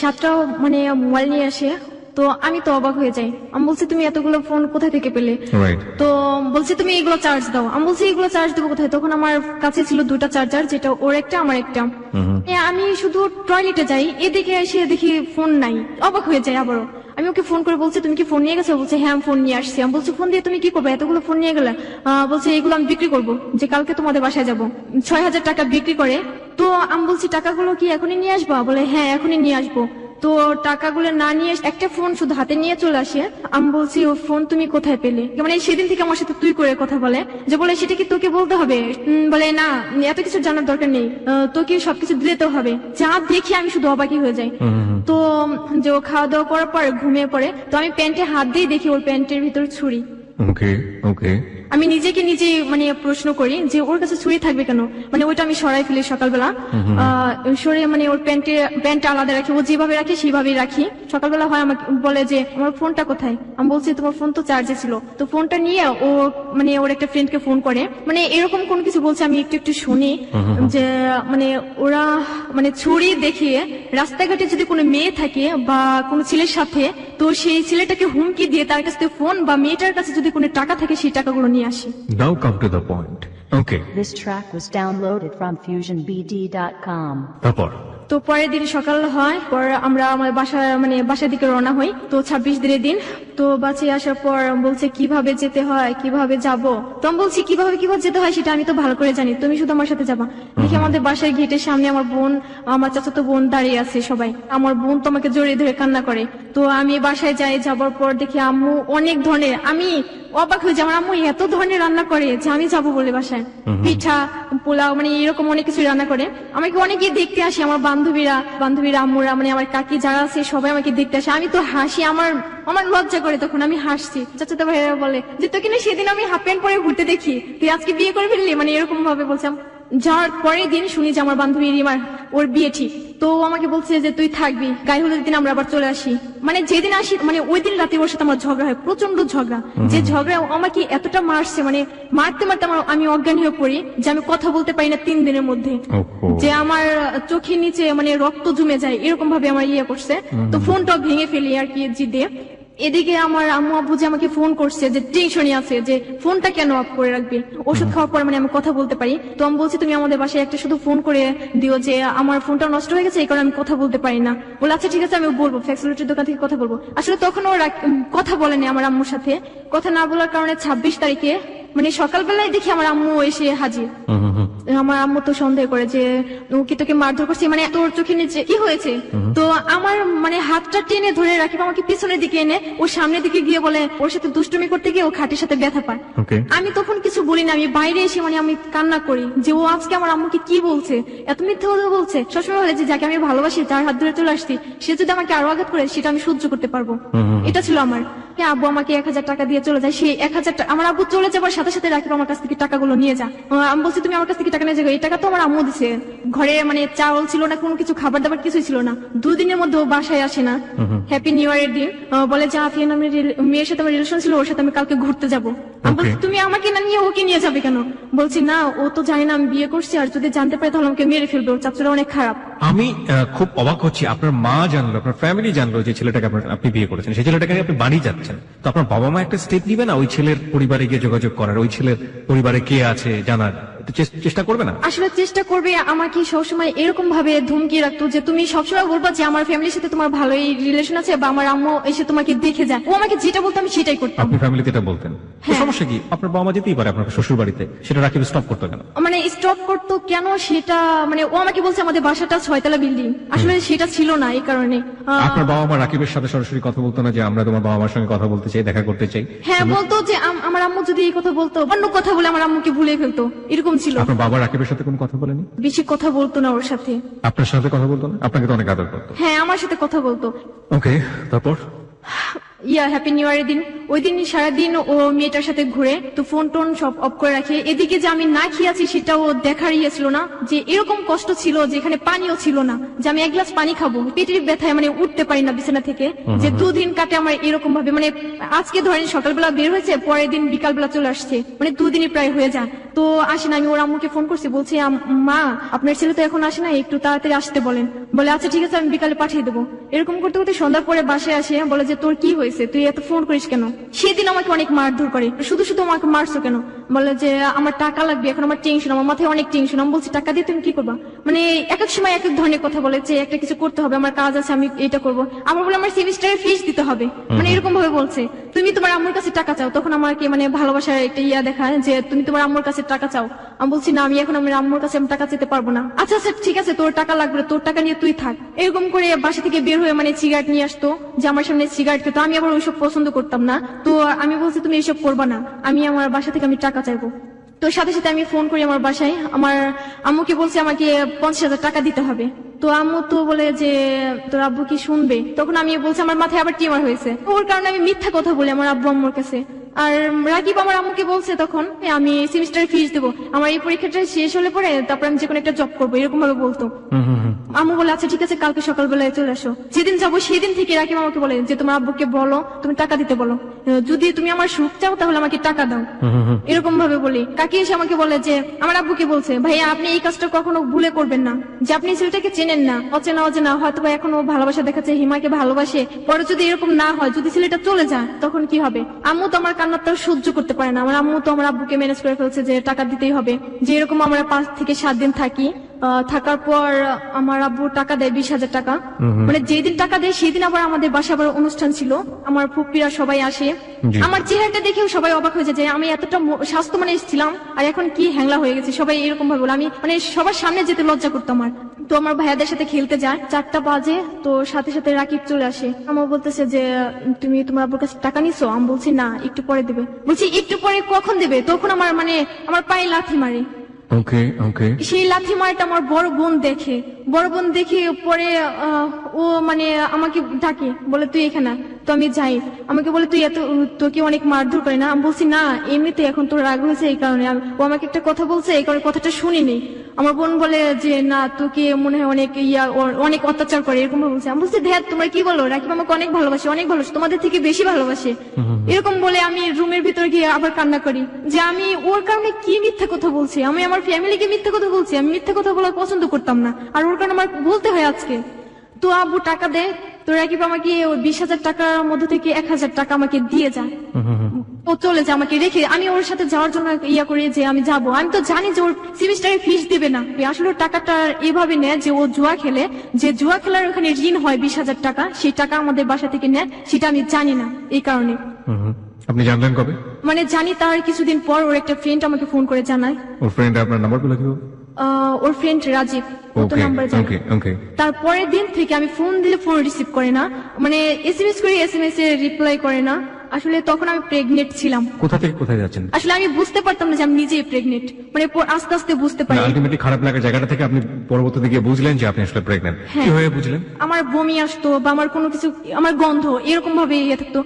সাতটাও মানে মোবাইল নিয়ে আসে, তো আমি তো অবাক হয়ে যাই। আমি বলছি তুমি এতগুলো ফোন কোথা থেকে পেলে? রাইট। তো বলছি তুমি এগুলো চার্জ দাও। আমি বলছি এগুলো চার্জ দেবো কোথায়? তখন আমার কাছে ছিল দুটা চার্জার, যেটা ওর একটা আমার একটা। আমি শুধু টয়লেটে যাই, এদিকে এসে দেখি ফোন নাই, অবাক হয়ে যাই আবারও। আমি ওকে ফোন করে বলছি তুমি কি ফোন নিয়ে গেছো? বলছে হ্যাঁ আমি ফোন নিয়ে আসছি। আমি বলছি ফোন দিয়ে তুমি কি করবে, এতগুলো ফোন নিয়ে গেলে? বলছে এগুলো আমি বিক্রি করবো, যে কালকে তোমাদের বাসায় যাবো। 6,000 টাকা বিক্রি করে। তো আমি বলছি টাকাগুলো কি এখনই নিয়ে আসবো? বলে হ্যাঁ এখনই নিয়ে আসবো। তো টাকাগুলো না নিয়ে একটা ফোন শুধু হাতে নিয়ে চলে আসে। আমি বলছি ও ফোন তুমি কোথায় পেলে? মানে সেদিন থেকে আমার সাথে তুই করে কথা বলে, যে বলে সেটা কি তোকে বলতে হবে? বলে না এত কিছু জানার দরকার নেই, তোকে সবকিছু দিতে হবে। যা দেখি আমি শুধু অবাকই হয়ে যাই। তো যে ও খাওয়া দাওয়া করার পর ঘুমিয়ে পড়ে, তো আমি প্যান্টে হাত দিয়ে দেখি ওর প্যান্টের ভিতরে ছুরি। ওকে ওকে। আমি নিজেকে নিজে মানে প্রশ্ন করি যে ওর কাছে ছুরি থাকবে কেন? মানে ওইটা আমি সরাই ফেলি সকালবেলা, সরে মানে ওর প্যান্ট আলাদা রাখি, ও যেভাবে রাখি সেভাবেই রাখি। সকালবেলা হয় আমাকে বলে যে আমার ফোনটা কোথায়? আমি বলছি তোমার ফোন তো চার্জে ছিল। তো ফোনটা নিয়ে ও মানে ওর একটা ফ্রেন্ডকে ফোন করে, মানে এরকম কোন কিছু বলছে আমি একটু একটু শুনি যে মানে ওরা মানে ছুরি দেখিয়ে রাস্তাঘাটে যদি কোনো মেয়ে থাকে বা কোনো ছেলের সাথে, তো সেই ছেলেটাকে হুমকি দিয়ে তার কাছে ফোন বা মেয়েটার কাছে যদি কোনো টাকা থাকে সেই টাকাগুলো নিয়ে আসি। Now come to the point. Okay. This track was downloaded from FusionBD.com. তারপর তো পরের দিন সকাল হয়, পর আমরা আমার বাসার দিকে রওনা হই। তো 26 দিনের দিন। তো বাসে আসার পর বলছে কিভাবে যেতে হয়, কিভাবে যাব। তো আমি বলছি কিভাবে যেতে হয় সেটা আমি তো ভালো করে জানি, তুমি শুধু আমার সাথে যাবা। দেখি আমাদের বাসার গেটের সামনে আমার বোন, আমার চাচাতো বোন দাঁড়িয়ে আছে সবাই। আমার বোন তো আমাকে জড়িয়ে ধরে কান্না করে। তো আমি বাসায় যাই, যাবার পর দেখি আম্মু অনেক ধরনের, আমি অবাক হয়ে যাই, আমার আম্মু এত ধরনের রান্না করে যে আমি যাবো বলে বাসায়। পিঠা, পোলাও, মানে এরকম অনেক কিছু রান্না করে। আমাকে অনেকে দেখতে আসে, আমার বান্ধবীরা আম্মুরা, মানে আমার কাকি যারা আছে সবাই আমাকে দেখতে আসে। আমি তো হাসি, আমার লজ্জা করে, তখন আমি হাসছি। চাচাতো ভাইয়েরা বলে যে তোকে না সেদিন আমি হাফ প্যান্ট পরে ঘুরতে দেখি, তুই আজকে বিয়ে করে ফেললি, মানে এরকম ভাবে বলছিলাম। যাওয়ার পরের দিন শুনি যে আমার বান্ধবী রিমার ওর বিয়ে ঠিক। তো ও আমাকে বলছে যে তুই থাকবি, গায়ে হলুদের দিন আমরা আবার চলে আসি। মানে যেদিন আসি, মানে ওই দিন রাতে ওর সাথে আমার ঝগড়া হয়, প্রচন্ড ঝগড়া। যে ঝগড়া আমাকে এতটা মারছে, মানে মারতে আমি অজ্ঞান হয়ে পড়ি, যে আমি কথা বলতে পারি না 3 দিনের মধ্যে। যে আমার চোখের নিচে মানে রক্ত জমে যায়, এরকম ভাবে আমার ইয়ে করছে। তো ফোনটাও ভেঙে ফেলি আর কি জিদে। এদিকে আমার আম্মু আব্বু যে আমাকে ফোন করছে, যে টেনশনই আছে যে ফোনটা কেন অফ করে রাখবে। ওষুধ খাওয়ার পর মানে আমি কথা বলতে পারি। তো আমি বলছি তুমি আমাদের বাসায় একটা শুধু ফোন করে দিও, যে আমার ফোনটা নষ্ট হয়ে গেছে, এই কারণে আমি কথা বলতে পারি না। বলে আচ্ছা ঠিক আছে আমি বলবো, ফ্যাক্সিলিটির দোকান থেকে কথা বলবো। আসলে তখন ওরা কথা বলেনি আমার আম্মুর সাথে। কথা না বলার কারণে 26 তারিখে মানে সকালবেলায় দেখি আমার আম্মু এসে হাজির। আমার আম্মু তো সন্দেহ করে যে ও কি তোকে মারধর করছে, মানে তোর চোখের নিচে কি হয়েছে। তো আমার মানে হাতটা টেনে ধরে রাখি, আমাকে পিছনের দিকে এনে ওর সামনের দিকে গিয়ে বলে ওর সাথে দুষ্টুমি করতে গিয়ে ও খাটের সাথে ব্যথা পায়। আমি তখন কিছু বলি না, আমি বাইরে এসে মানে আমি কান্না করি যে ও আজকে আমার আম্মুকে কি বলছে, এত মিথ্যে কথা বলছে। সবসময় বলে যে যাকে আমি ভালোবাসি তার হাত ধরে চলে আসছি, সে যদি আমাকে আরো আঘাত করে সেটা আমি সহ্য করতে পারবো। এটা ছিল আমার। আব্বু আমাকে 1000 টাকা দিয়ে চলে যায়। সেই 1000 টাকা আমার আব্বু চলে যাবার সাথে সাথে রাখি আমার কাছ থেকে টাকাগুলো নিয়ে যা। আমি বলছি তুমি আমার কাছ থেকে টাকা নিয়ে যাবে, এই টাকা তো আমার আম্মু দিছে। ঘরে মানে চাউল ছিল না, কোনো কিছু খাবার দাবার কিছুই ছিল না। 2 দিনের মধ্যে ও বাসায় আসে না। হ্যাপি নিউ ইয়ারের দিন বলে যে আফিয়া নামের মেয়ের সাথে আমার রিলেশন ছিল, ওর সাথে আমি কালকে ঘুরতে যাবো। আমি বলছি তুমি আমাকে না নিয়ে ওকে নিয়ে যাবে কেন? বলছি না ও তো জানে না আমি বিয়ে করছি, আর যদি জানতে পারে তাহলে আমাকে মেরে ফেলবে, ওর চাচুরা অনেক খারাপ। আমি খুব অবাক হচ্ছি, আপনার মা জানলো, আপনার ফ্যামিলি জানলো যে ছেলেটাকে আপনি বিয়ে করেছেন, সেই ছেলেটাকে নিয়ে আপনি বাড়ি যাচ্ছেন। তো আপনার বাবা মা একটা স্টেপ নিবে না ওই ছেলের পরিবারে গিয়ে যোগাযোগ করার, ওই ছেলের পরিবারে কে আছে জানার? চেষ্টা করবে না? আসলে চেষ্টা করবে। আমাকে সবসময় এরকম ভাবে ধমকি রাখতো যে তুমি সবসময় বলবা যে আমার ফ্যামিলির সাথে তোমার ভালোই রিলেশন আছে, বা আমার আম্মু এসে তোমাকে দেখে যায়। ও আমাকে যেটা বলতো আমি সেটাই করতাম। আপনি ফ্যামিলিতে এটা বলতেন? সমস্যা কি? আপনার বাবা মা যেতেই পারে আপনার শ্বশুর বাড়িতে, সেটা রাকিব স্টপ করতো কেন? মানে স্টপ করতো কেন সেটা, মানে ও আমাকে বলছে আমাদের বাসাটা 6 তলা বিল্ডিং, আসলে সেটা ছিল না, এই কারণে। আপনার বাবা মা রাকিবের সাথে সরাসরি কথা বলতো না যে আমরা তোমার বাবা মার সঙ্গে কথা বলতে চাই, দেখা করতে চাই? হ্যাঁ বলতো, যে আমার আম্মু যদি এই কথা বলতো, অন্য কথা বলে আমার আম্মুকে ভুলে ফেলতো, এরকম ছিল। আপনার বাবা রাকিবের সাথে কোনো কথা বলেনি? বেশি কথা বলতো না ওর সাথে। আপনার সাথে কথা বলতো না? আপনাকে তো অনেক আদর করতো। হ্যাঁ আমার সাথে কথা বলতো। ওকে, তারপর? হ্যাপি নিউ ইয়ারের দিন, ওই দিন সারাদিন ও মেয়েটার সাথে ঘুরে, তো ফোন টোন সব অফ করে রাখে। এদিকে যে আমি না খেয়ে আছি সেটাও দেখার ছিল না, যে এরকম কষ্ট ছিল যেখানে পানিও ছিল না, যে আমি এক গ্লাস পানি খাবো, পেটের ব্যথায় মানে উঠতে পারি না বিছানা থেকে, যে 2 দিন কাটে আমার এরকম ভাবে। মানে আজকে ধরেন সকালবেলা বের হয়েছে, পরের দিন বিকালবেলা চলে আসছে, মানে 2 দিনই প্রায় হয়ে যায়। তো আসে না, আমি ওর আম্মুকে ফোন করছি, বলছি মা আপনার ছেলে তো এখন আসে না, একটু তাড়াতাড়ি আসতে বলেন। বলে আচ্ছা ঠিক আছে, আমি বিকালে পাঠিয়ে দেবো। এরকম করতে করতে সন্ধ্যার পরে বাসায় আসে, বলে যে তোর কি হয়েছে, তুই এত ফোন করিস কেন? সেদিন আমাকে অনেক মারধর করে, শুধু শুধু আমাকে মারছো কেন? বলে যে আমার টাকা লাগবে, এখন আমার টেনশন, আমার মাথায় অনেক টেনশন। আমি বলছি টাকা দিয়ে তুমি কি করবা? মানে এক এক সময় এক এক ধরনের কথা বলে, যে একটা কিছু করতে হবে, আমার কাজ আছে, আমি এটা করবো। আমার বলে আমার সেমিস্টারের ফিস দিতে হবে, মানে এরকম ভাবে বলছে। তুমি তোমার আম্মুর কাছে টাকা চাও, তখন আমাকে মানে ভালোবাসার একটা দেখায় যে তুমি তোমার আম্মুর কাছে টাকা চাও। আমি বলছি না, আমি এখন আমার আম্মুর কাছে আমি টাকা চেতে পারবো না। আচ্ছা আচ্ছা ঠিক আছে, তোর টাকা লাগবে, তোর টাকা নিয়ে তুই থাক। এরকম করে বাসা থেকে বের হয়ে মানে সিগারেট নিয়ে আসতো, যে আমার সামনে সিগারেট খেতো। আমি আবার ওইসব পছন্দ করতাম না, তো আমি বলছি তুমি এসব করবা না, আমি আমার বাসা থেকে আমি টাকা চাইবো। তো সাথে সাথে আমি ফোন করি আমার বাসায়, আমার আম্মুকে বলছি আমাকে 50,000 টাকা দিতে হবে। তো আম্মু তো বলে যে তোর আব্বু কি শুনবে? তখন আমি বলছি আমার মাথায় আবার টিউমার হয়েছে, ওর কারণে আমি মিথ্যা কথা বলি আমার আব্বু আম্মুর কাছে। আর রাকিব আমার আম্মুকে বলছে তখন আমি সেমিস্টার ফিস দেবো, আমার এই পরীক্ষাটা শেষ হলে পরে তারপর আমি যে কোনো একটা জব করবো, এরকম ভাবে বলতো। আম্মু বলে আচ্ছা ঠিক আছে, কালকে সকালবেলায় চলে আসো। যেদিন যাবো সেদিন থেকে রাকিব আমাকে বলে যে তোমার আব্বুকে বলো তুমি টাকা দিতে বলো, যদি তুমি আমার সুখ চাও তাহলে আমাকে টাকা দাও, এরকম ভাবে বলি। কাকি এসে আমাকে বলে যে আমার আব্বুকে বলছে ভাইয়া আপনি এই কাজটা কখনো ভুলে করবেন না, যে আপনি ছেলেটাকে চেনেন না, অচেনা অচেনা হয়তো বা এখনো ভালোবাসা দেখাচ্ছে, হিমাকে ভালোবাসে, পরে যদি এরকম না হয়, যদি ছেলেটা চলে যায় তখন কি হবে? আম্মু তো আমার কান্নাটা সহ্য করতে পারে না, আমার আম্মু তো আমার আব্বুকে ম্যানেজ করে ফেলছে যে টাকা দিতেই হবে। যে এরকম আমরা 5 থেকে 7 দিন থাকি, থাকার পর আমার আব্বু টাকা দেয় 20,000 টাকা। মানে যেদিন টাকা দেয় সেদিন আবার আমাদের বাসা আবার অনুষ্ঠান ছিল, আমার ফুপ্পিরা সবাই আসে। আমার চেহারাটা দেখেও সবাই অবাক হয়ে যায় যে আমি এতটা স্বাস্থ্য মানে ছিলাম আর এখন কি হ্যাংলা হয়ে গেছে, সবাই এরকম ভাবে বলে। আমি মানে সবার সামনে যেতে লজ্জা করতাম। আমার তো আমার ভাইয়াদের সাথে খেলতে যায়, 4টা বাজে, তো সাথে সাথে রাকিব চলে আসে। আমার বলতেছে যে তুমি তোমার আব্বুর কাছে টাকা নিছো? আমি বলছি না, একটু পরে দেবে। বলছি একটু পরে কখন দেবে? তখন আমার মানে আমার পায়ে লাথি মারে। ওকে ওকে। সেই লাথি মারটা আমার বড় বোন দেখে, বড় বোন দেখে পরে ও মানে আমাকে ডাকে, বলে তুই এখানে। তো আমি যাই, আমাকে বলে তুই তোকে অনেক মারধর করে না? আমি বলছি না, এমনিতে এখন তোর রাগ হয়েছে এই কারণে। ও আমাকে একটা কথা বলছে, এই কারণে কথাটা শুনিনি। আমার বোন বলে যে না, তোকে মনে হয় অনেক অনেক অত্যাচার করে, এরকম বলছে। আমি বলছি ধ্যাত তোমরা কি বলো, রাকিব আমাকে অনেক ভালোবাসে, অনেক ভালোবাসে, তোমাদের থেকে বেশি ভালোবাসে, এরকম বলে আমি রুমের ভিতরে গিয়ে আবার কান্না করি যে আমি ওর কারণে কি মিথ্যা কথা বলছি, আমি আমার ফ্যামিলিকে মিথ্যা কথা বলছি, আমি মিথ্যা কথা বলা পছন্দ করতাম না, আর ওর কারণে আমার বলতে হয় আজকে। তো আব্বু টাকা দেয়, তো রাকিব আমাকে ওই 20,000 টাকার মধ্যে থেকে 1,000 টাকা আমাকে দিয়ে যায়। ও চলে যায় আমাকে রেখে, আমি ওর সাথে যাওয়ার জন্য করি যে আমি যাবো। আমি তো জানি যে ওর সেমিস্টারে ফিস দেবে না, আসলে ওর টাকাটা এভাবে নেয় যে ও জুয়া খেলে, যে জুয়া খেলার ওখানে ঋণ হয় 20,000 টাকা, সেই টাকা আমাদের বাসা থেকে নেয়, সেটা আমি জানি না, এই কারণে। আপনি জানলেন কবে? মানে জানি তার কিছুদিন পর ওর একটা ফ্রেন্ড আমাকে ফোন করে জানায়। ওর ফ্রেন্ড আপনার নাম্বার পেল কিভাবে? ওর ফ্রেন্ড রাজীব, ও তো নাম্বার জানে। তারপরের দিন থেকে আমি ফোন দিলে ফোন রিসিভ করে না, মানে এসএমএস করে এসএমএস এ রিপ্লাই করে না। আসলে তখন আমি প্রেগনেন্ট ছিলাম। কোথা থেকে কোথায় যাচ্ছেন? আসলে আমি বুঝতে পারতাম না যে আমি নিজেই প্রেগনেন্ট, মানে আস্তে আস্তে বুঝতে পারি। আলটিমেটলি খারাপ লাগার জায়গাটা থেকে আপনি পরবর্তীতে গিয়ে বুঝলেন যে আপনি আসলে প্রেগনেন্ট। কি হয়ে বুঝলেন? আমার বমি আসতো বা আমার কোনো কিছু, আমার গন্ধ এরকম ভাবে থাকতো।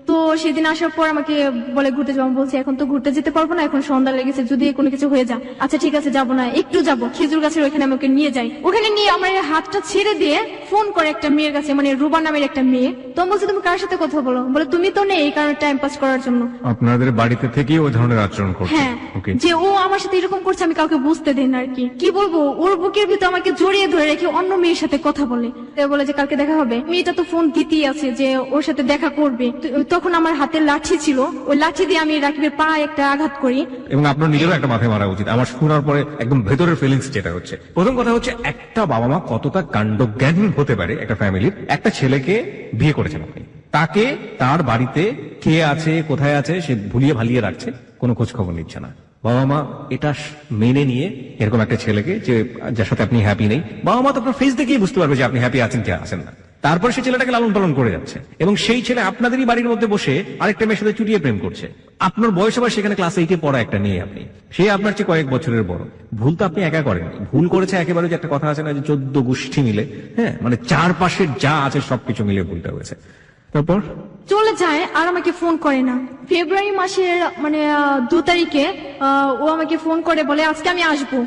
তো সেদিন আসার পর আমাকে বলে ঘুরতে যাবো। আমি বলছি এখন তো ঘুরতে যেতে পারবো না, এখন সন্ধ্যা লেগেছে, যদি কোনো কিছু হয়ে যায়। আচ্ছা ঠিক আছে যাবো না, একটু যাবো, খেজুর গাছের ওখানে আমাকে নিয়ে যাই। ওখানে নিয়ে আমার হাতটা ছেড়ে দিয়ে ফোন করে একটা মেয়ের কাছে, মানে রুবা নামের একটা মেয়ে। তো আমি বলছি তুমি কার সাথে কথা বলো? বলে তুমি তো নেই, এই কারণে টাইম পাস করার জন্য। আপনাদের বাড়িতে থেকেই ওই ধরনের আচরণ করছে? হ্যাঁ, যে ও আমার সাথে এরকম করছে আমি কাউকে বুঝতে দেই না আর কি। কি বলবো, ওর বুকের ভিতরে আমাকে জড়িয়ে ধরে রেখে অন্য মেয়ের সাথে কথা বলে। বলে যে কালকে দেখা হবে। মেয়েটা তো ফোন দিতেই আছে যে ওর সাথে দেখা করবে। তখন আমার হাতে লাঠি ছিল, ওই লাঠি দিয়ে আমি রাকিবের পা একটা আঘাত করি। এবং আপনার নিজেরও একটা মাথায় মারা উচিত। আমার শোনার পরে একদম ভেতরের ফিলিংস যেটা হচ্ছে, প্রথম কথা হচ্ছে একটা বাবা মা কতটা কাণ্ডজ্ঞান হতে পারে একটা ফ্যামিলির। একটা ছেলেকে বিয়ে করেছেন আপনি, তাকে তার বাড়িতে কে আছে কোথায় আছে সে ভুলিয়ে ভালিয়ে রাখছে, কোনো খোঁজ খবর নিচ্ছে না। বাবা মা এটা মেনে নিয়ে এরকম একটা ছেলেকে, যে যার সাথে আপনি হ্যাপি নেই, বাবা মা তো আপনার ফেস দেখেই বুঝতে পারবে যে আপনি হ্যাপি আছেন কি আছেন না। তারপর সে ছেলেটাকে লালন পালন করে যাচ্ছে, এবং সেই ছেলে আপনাদেরই বাড়ির মধ্যে বসে আরেকটা মেয়ের সাথে চুটিয়ে প্রেম করছে। আপনার বয়স আবার সেখানে ক্লাস 8-এ পড়া একটা নিয়ে আপনি, সে আপনার চেয়ে কয়েক বছরের বড়। ভুল তো আপনি একা করেন, ভুল করেছে একেবারে, যে একটা কথা আছে না যে 14 গোষ্ঠী মিলে, হ্যাঁ, মানে চারপাশের যা আছে সবকিছু মিলে ভুলটা হয়েছে। তারপর চলে যায় আর আমাকে ফোন করে না। ফেব্রুয়ারি মাসের 2 তারিখে ও আমাকে ফোন করে বলে আজকে আমি আসবো।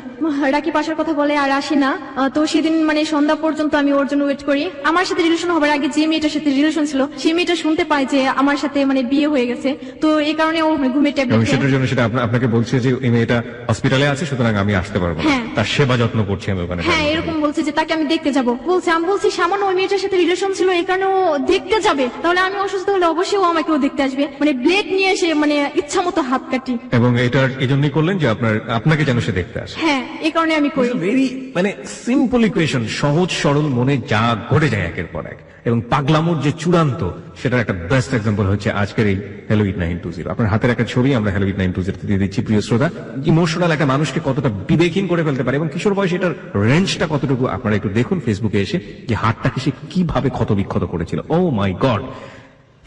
রাকিব আসার কথা বলে আর আসে না। তো সেদিন সন্ধ্যা পর্যন্ত আমি ওর জন্য ওয়েট করি। আমার সাথে রিলেশন হবার আগে যে মেয়েটার সাথে রিলেশন ছিল সেই মেয়েটা শুনতে পায় যে আমার সাথে বিয়ে হয়ে গেছে। তো এই কারণে ও ঘুমের এবং ট্যাবলেট সেটার জন্য সেটা আপনাকে বলছে যে এই মেয়েটা হসপিটালে আছে, সুতরাং আমি আসতে পারবো না, হ্যাঁ। তার সেবা যত্ন করছি আমি ওখানে। হ্যাঁ এরকম বলছে যে তাকে আমি দেখতে যাব। আমি বলছি সামান্য ওই মেয়েটার সাথে রিলেশন ছিল এই কারণে ও দেখতে যাবে, তাহলে আমি অসুস্থ হলে অবশ্যই ও আমাকেও দেখতে আসবে। ব্লেড নিয়ে এসে ইচ্ছা মতো হাত কাটি। এবং এটার এই জন্যই করলেন যে আপনাকে যেন সে দেখতে আসে। হ্যাঁ এই কারণে আমি করি। ভেরি সিম্পল ইকুয়েশন, সহজ সরল মনে যা ঘটে যায় একের পর এক, এবং পাগলামোর যে চূড়ান্ত সেটার একটা বেস্ট এক্সাম্পল হচ্ছে আজকের এই হ্যালো উইথ 920। আপনার হাতের একটা ছবি আমরা হ্যালো উইথ 920 দিয়ে দিচ্ছি। প্রিয় শ্রোতা, ইমোশনাল একটা মানুষকে কতটা বিবেকহীন করে ফেলতে পারে এবং কিশোর বয়সে এটার রেঞ্জটা কতটুকু আপনারা একটু দেখুন ফেসবুকে এসে, যে হাতটাকে সে কিভাবে ক্ষতবিক্ষত করেছিল। ও মাই গড।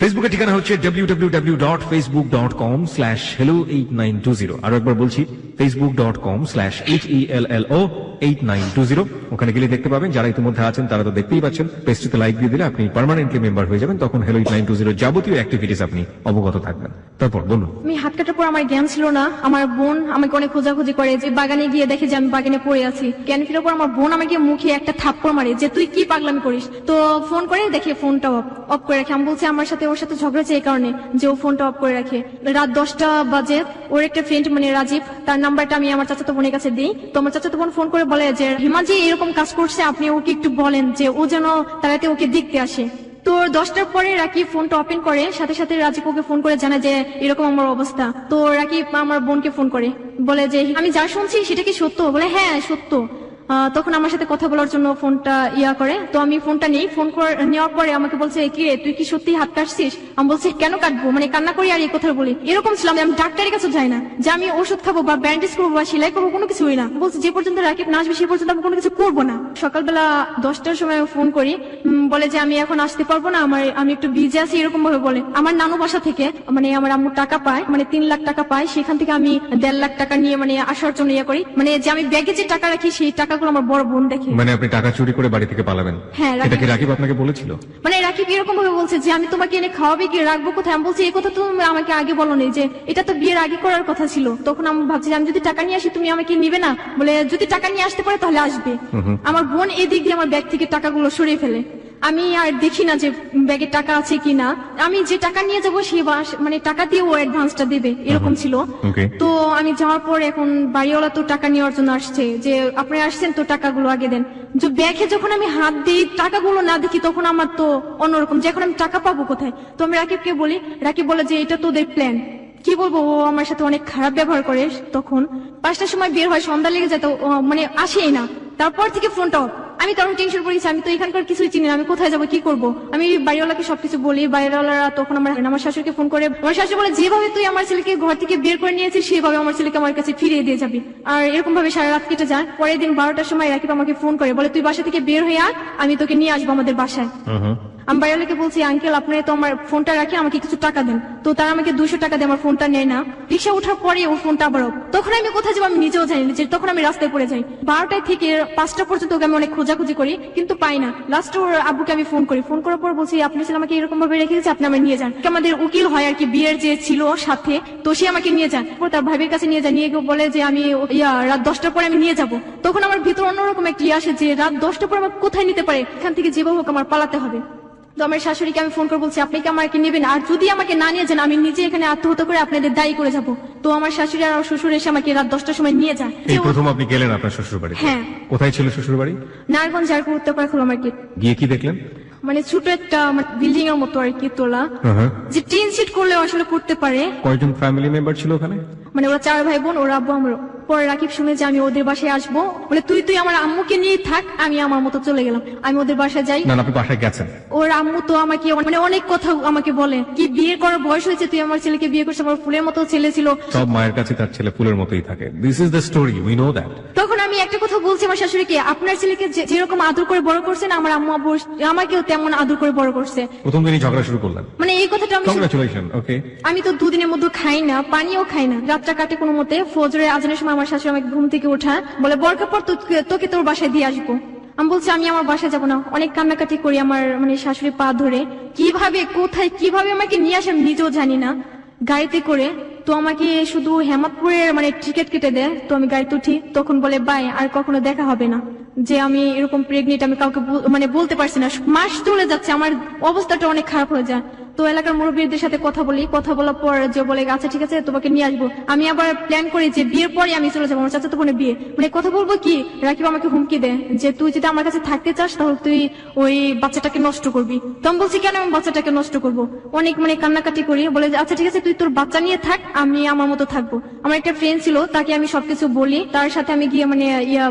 ফেসবুকের ঠিকানা হচ্ছে www.facebook.com/hello8920। আরো একবার বলছি, facebook.com/HELLO8920। ওখানে গেলে দেখতে পাবেন, যারা ইতিমধ্যে আছেন তারা তো দেখতেই পাচ্ছেন। পেজটিতে লাইক দিয়ে দিলে আপনি পার্মানেন্টলি মেম্বার হয়ে যাবেন, তখন হ্যালো 8920 যাবতীয় অ্যাক্টিভিটিস আপনি অবগত থাকবেন। তারপর বলুন। আমি হাত কাটার পর আমার জ্ঞান ছিল না। আমার বোন আমাকে অনেক খোঁজাখুঁজি করে, যে বাগানে গিয়ে দেখে যে আমি বাগানে পড়ে আছি। জ্ঞান ফিরার পর আমার বোন আমাকে মুখে একটা থাপ্পড় মারে যে তুই কি পাগলামি করিস। তো ফোন করে দেখে ফোনটা অফ করে রাখে। আমি বলছি আমার সাথে ওর সাথে ঝগড়া হয়েছে এই কারণে যে ও ফোনটা অফ করে রাখে। রাত 10টা বাজে ওর একটা ফ্রেন্ড রাজীব, তার নাম্বারটা আমি আমার চাচাতো বোনের কাছে দিই। তো আমার চাচাতো বোন ফোন করে বলে যে হিমাজি এরকম কাজ করছে, আপনি ওকে একটু বলেন যে ও যেন তাড়াতাড়ি ওকে দেখতে আসে। তো 10টার পরে রাকিব ফোনটা ওপেন করে, সাথে সাথে রাজীব ওকে ফোন করে জানায় যে এরকম আমার অবস্থা। তো রাকিব আমার বোনকে ফোন করে বলে যে আমি যা শুনছি সেটা কি সত্য? বলে হ্যাঁ সত্য। তখন আমার সাথে কথা বলার জন্য ফোনটা করে। তো আমি ফোনটা নেই। নেওয়ার পরে আমাকে বলছে কি রে তুই কি সত্যি হাত কাটছিস? আমি বলছি কেন কাটবো, কান্না করি আর এই কথা বলি। এরকম ছিলাম, আমি ডাক্তারের কাছে যাই না যে আমি ওষুধ খাবো বা ব্যান্ডেজ করবো বা সেলাই করবো, কোনো কিছুই না। বলছি যে পর্যন্ত রাকিব না আসবে সে পর্যন্ত আমি কোনো কিছু করবো না। সকালবেলা 10টার সময় ফোন করি, বলে যে আমি এখন আসতে পারবো না, আমি একটু বিজি আছি, এরকম ভাবে বলে। আমার নানু বাসা থেকে আমার আম্মু টাকা পায়, 3 লাখ টাকা পায়, সেখান থেকে আমি 1.5 লাখ টাকা নিয়ে আসার জন্য করি। যে আমি ব্যাগে যে টাকা রাখি সেই টাকাগুলো আমার বড় বোন দেখে। আপনি টাকা চুরি করে বাড়ি থেকে পালাবেন? হ্যাঁ। এটা কি রাকিব আপনাকে বলেছিল? রাকিব এরকম ভাবে বলছে যে আমি তোমাকে এনে খাওয়াবে কি রাখবো কোথায়? আমি বলছি এই কথা তুমি আমাকে আগে বলোনি, যে এটা তো বিয়ের আগে করার কথা ছিল। তখন আমি ভাবছি আমি যদি টাকা নিয়ে আসি তুমি আমাকে নিবে না। বলে যদি টাকা নিয়ে আসতে পারে তাহলে আসবে। আমার বোন এদিক দিয়ে আমার ব্যাগ থেকে টাকাগুলো সরিয়ে ফেলে। আমি আর দেখি না যে ব্যাগে টাকা আছে কিনা। আমি যে টাকা নিয়ে যাবো সে টাকা দিয়ে ও অ্যাডভান্সটা দেবে, এরকম ছিল। তো আমি যাওয়ার পর এখন বাড়িওয়ালা তো টাকা নেওয়ার জন্য আসছে, যে আপনি আসছেন তো টাকাগুলো আগে দেন। যে ব্যাগে যখন আমি হাত দিই টাকাগুলো না দেখি তখন আমার তো অন্যরকম, যে এখন আমি টাকা পাবো কোথায়। তো আমি রাকিবকে বলি, রাকিব বলে যে এটা তোদের প্ল্যান। কি বলবো, ও আমার সাথে অনেক খারাপ ব্যবহার করে। তখন 5টার সময় বের হয়, সন্ধ্যা লেগে যায়, তো আসেই না। তারপর থেকে ফোনটা অফ। আমি তখন টেনশন পড়েছি, আমি তো এখানকার কিছুই চিনি না, আমি কোথায় যাবো কি করবো। আমি বাড়িওয়ালাকে সবকিছু বলি। বাড়িওয়ালারা তখন আমার শাশুড়িকে ফোন করে, আমার শাশুড়ি বলে যেভাবে তুই আমার ছেলেকে ঘর থেকে বের করে নিয়েছিস সেভাবে আমার ছেলেকে আমার কাছে ফিরিয়ে দিয়ে যাবি। আর এরকম ভাবে সারা রাত কেটে যায়। পরের দিন 12টার সময় রাকিব আমাকে ফোন করে বলে তুই বাসা থেকে বের হয়ে আয়, আমি তোকে নিয়ে আসবো আমাদের বাসায়। আমি বাড়িওয়ালাকে বলছি আঙ্কেল আপনি তো আমার ফোনটা রাখি, আমাকে কিছু টাকা দেন। তো তারা আমাকে 200 টাকা দিয়ে আমার ফোনটা নেয় না। রিক্সা ওঠার পরে ওর ফোনটা আবার অফ। তখন আমি কোথায় যাবো আমি নিজেও জানি না, তখন আমি রাস্তায় পড়ে যাই। 12টা থেকে 5টা পর্যন্ত ওকে আমি অনেক খোঁজাখুঁজি করি কিন্তু পাই না। লাস্ট ওর আব্বুকে আমি ফোন করি। ফোন করার পর বলছি আপনি ছেলে আমাকে এরকম ভাবে রেখে দিয়েছে, আপনি আমার নিয়ে যান। আমাদের উকিল হয় আর কি, বিয়ের যে ছিল সাথে, তো সে আমাকে নিয়ে যান। তার ভাইয়ের কাছে নিয়ে যায়, নিয়ে গিয়ে বলে যে আমি রাত 10টার পরে আমি নিয়ে যাবো। তখন আমার ভিতর অন্যরকম একটা আসে যে রাত 10টার পর আমার কোথায় নিতে পারে, এখান থেকে যেভাবে হোক আমার পালাতে হবে। তো আমার শাশুড়িকে আমি ফোন করে বলছি আপনি কি আমাকে নেবেন, আর যদি আমাকে না নিয়ে যান আমি নিজে এখানে আত্মহত্যা করে আপনাদের দায়ী করে যাব। তো আমার শাশুড়ি আর শ্বশুর এসে আমাকে রাত 10টার সময় নিয়ে যায়। এই প্রথম আপনি গেলেন আপনার শ্বশুর বাড়ি? হ্যাঁ। কোথায় ছিল শ্বশুর বাড়ি? নারায়ণগঞ্জ জারপুর উত্তরপাড়া খোলা মার্কেট। গিয়ে কি দেখলেন? ছোট একটা বিল্ডিং এর মতো আর কি তোলা, যে টিন সিট করলে আসলে করতে পারে। কয়জন ফ্যামিলি মেম্বার ছিল ওখানে? ওরা 4 ভাই বোন, ওরা আব্বু আমরা। পরে রাকিব শুনে যে আমি ওদের বাসায় আসবো, বলে তুই আমার আম্মুকে নিয়ে থাক। আমি আমার মতো চলে গেলাম, আমি ওদের বাসায় যাই। না আপনি বাসায় গেছেন? ওর আম্মু তো আমাকে অনেক কথা আমাকে বলে, কি বিয়ে করার বয়স হয়েছে, তুই আমার ছেলেকে বিয়ে করছিস, আমার ফুলের মতো ছেলে ছিল। সব মায়ের কাছে তার ছেলে ফুলের মতোই থাকে। This is the story, we know that. তখন আমি একটা কথা বলছি আমার শাশুড়িকে, আপনার ছেলেকে যেরকম আদর করে বড় করছেন আমার আম্মু আব্বু আমাকেও তেমন আদর করে বড় করছে। প্রথম দিনই ঝগড়া শুরু করলেন? এই কথাটা আমি কংগ্রাচুলেশন। ওকে। আমি তো 2 দিনের মধ্যে খাই না, পানিও খাই না, রাতটা কাটে কোনো মতে। ফজরের আজানের সময় আমার শাশুড়ি আমাকে ঘুম থেকে ওঠা, বলে বরকা পর তোকে তোর বাসায় দিয়ে আসবো। আমি বলছি আমি আমার বাসায় যাবো না, অনেক কান্নাকাটি করি, আমার মানে শাশুড়ি পা ধরে কিভাবে কোথায় কিভাবে আমাকে নিয়ে আসে আমি নিজেও জানি না, গাড়িতে করে। তো আমাকে শুধু হেমাদপুরের মানে টিকিট কেটে দেয়, তো আমি গাড়িতে উঠি, তখন বলে বাই আর কখনো দেখা হবে না, যে আমি এরকম প্রেগনেন্ট, আমি কাউকে মানে বলতে পারছি না, মাস চলে যাচ্ছে, আমার অবস্থাটা অনেক খারাপ হয়ে যায়। তো এলাকার মুরব্বীদের সাথে কথা বলি, কথা বলার পর যে বলে আচ্ছা ঠিক আছে তোমাকে নিয়ে আসবো। আমি আবার প্ল্যান করি যে বিয়ের পরে আমি চলে যাবো, আমার চাচাতো বোনের বিয়ে, মানে কথা বলবো কি, রাকিব আমাকে হুমকি দেয় যে তুই যদি আমার কাছে থাকতে চাস তাহলে তুই ওই বাচ্চাটাকে নষ্ট করবি। তো আমি বলছি কেন আমি বাচ্চাটাকে নষ্ট করবো, অনেক মানে কান্নাকাটি করি, বলে যে আচ্ছা ঠিক আছে তুই তোর বাচ্চা নিয়ে থাক, আমি আমার মতো থাকবো। আমার একটা ফ্রেন্ড ছিল, তাকে আমি সবকিছু বলি, তার সাথে আমি গিয়ে মানে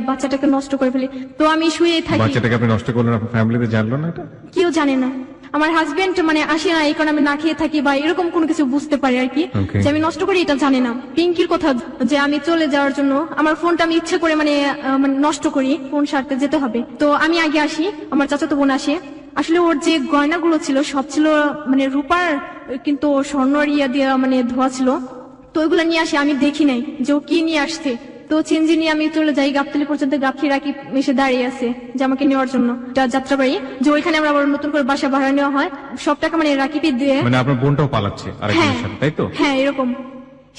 বাচ্চাটাকে নষ্ট করে ফেলি। তো আমি শুয়ে থাকি। বাচ্চাটাকে আপনি নষ্ট করলেন, আপনার ফ্যামিলিতে জানলো না এটা? কেউ জানে না, আমার হাজবেন্ড মানে আসে না, এই কারণে আমি না খেয়ে থাকি বা এরকম কোনো কিছু বুঝতে পারি আর কি, Okay. যে আমি নষ্ট করি এটা জানে না। পিঙ্কির কথা যে আমি চলে যাওয়ার জন্য আমার ফোনটা আমি ইচ্ছে করে মানে নষ্ট করি, ফোন সারতে যেতে হবে, তো আমি আগে আসি, আমার চাচাতো বোন আসে। আসলে ওর যে গয়নাগুলো ছিল সব ছিল মানে রূপার, কিন্তু স্বর্ণর দিয়ে মানে ধোয়া ছিল, তো ওইগুলো নিয়ে আসে, আমি দেখি নাই যে ও কি নিয়ে আসছে। তো চেঞ্জি নিয়ে আমি চলে যাই গাবতলী পর্যন্ত, গাবতলী রাকিব এসে দাঁড়িয়ে আছে যে আমাকে নেওয়ার জন্য, যাত্রাবাড়ি, যে ওইখানে আমরা আবার নতুন করে বাসা ভাড়া নেওয়া হয়, সব টাকা মানে রাকিবই দিয়ে। মানে আপনার বোনটাও পালাচ্ছে আরেকজনের সাথে, তাই তো? হ্যাঁ এরকম।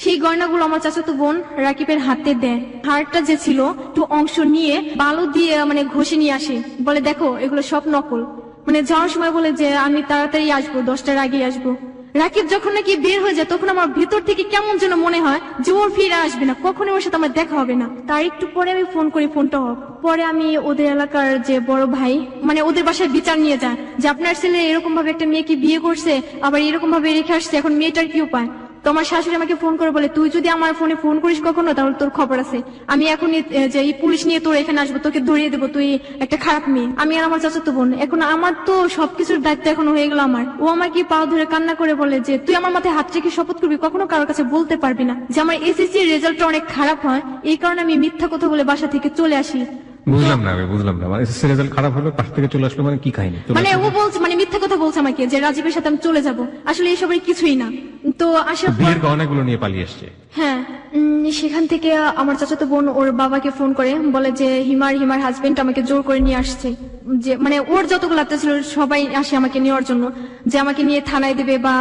সেই গয়নাগুলো আমার চাচাতো বোন রাকিবের হাতে দেয়, হারটা যে ছিল একটু অংশ নিয়ে বালু দিয়ে মানে ঘষে নিয়ে আসে, বলে দেখো এগুলো সব নকল। মানে যাওয়ার সময় বলে যে আমি তাড়াতাড়ি আসবো, 10টার আগে আসবো। রাকিব যখন নাকি বের হয়ে যায় তখন আমার ভিতর থেকে কেমন যেন মনে হয় যে ওর ফিরে আসবে না, কখনোই ওর সাথে আমার দেখা হবে না। তার একটু পরে আমি ফোন করি, ফোনটা অফ। পরে আমি ওদের এলাকার যে বড় ভাই মানে ওদের বাসায় বিচার নিয়ে যায় যে আপনার ছেলে এরকম ভাবে একটা মেয়েকে বিয়ে করছে, আবার এরকম ভাবে রেখে আসছে, এখন মেয়েটার কি উপায়। তো আমার শাশুড়ি আমাকে ফোন করে বলে তুই যদি আমার ফোনে ফোন করিস কখনো তাহলে তোর খবর আছে, আমি এখন যে এই পুলিশ নিয়ে তোর এখানে আসবো, তোকে ধরিয়ে দেবো, তুই একটা খারাপ মেয়ে। আমি আর আমার চাচাতো বোন, এখন আমার তো সবকিছুর দায়িত্ব এখন হয়ে গেল আমার। ও আমাকে পা ধরে কান্না করে বলে যে তুই আমার মাথায় হাত রেখে শপথ করবি কখনো কারোর কাছে বলতে পারবি না যে আমার এসএসসি এর রেজাল্টটা অনেক খারাপ হয়, এই কারণে আমি মিথ্যা কথা বলে বাসা থেকে চলে আসি। বুঝলাম না, আমি বুঝলাম না, মানে এসএসসি রেজাল্ট খারাপ হলো, পাশ থেকে চলে আসলো, মানে কি কাহিনী? মানে ও বলছে মানে মিথ্যা কথা বলছে আমাকে যে রাজীবের সাথে আমি চলে যাব, আসলে এইসবের কিছুই না। তো আসার পর বিয়ের গহনাগুলো নিয়ে পালিয়ে আসছে। হ্যাঁ, সেখান থেকে আমার চাচাতো বোন ওর বাবাকে ফোন করে বলে যে হিমার হাজবেন্ড আমাকে জোর করে নিয়ে আসছে, যে মানে ওর যতগুলো আত্মীয় ছিল সবাই আসে আমাকে নেওয়ার জন্য, যে আমাকে নিয়ে থানায় দেবে বা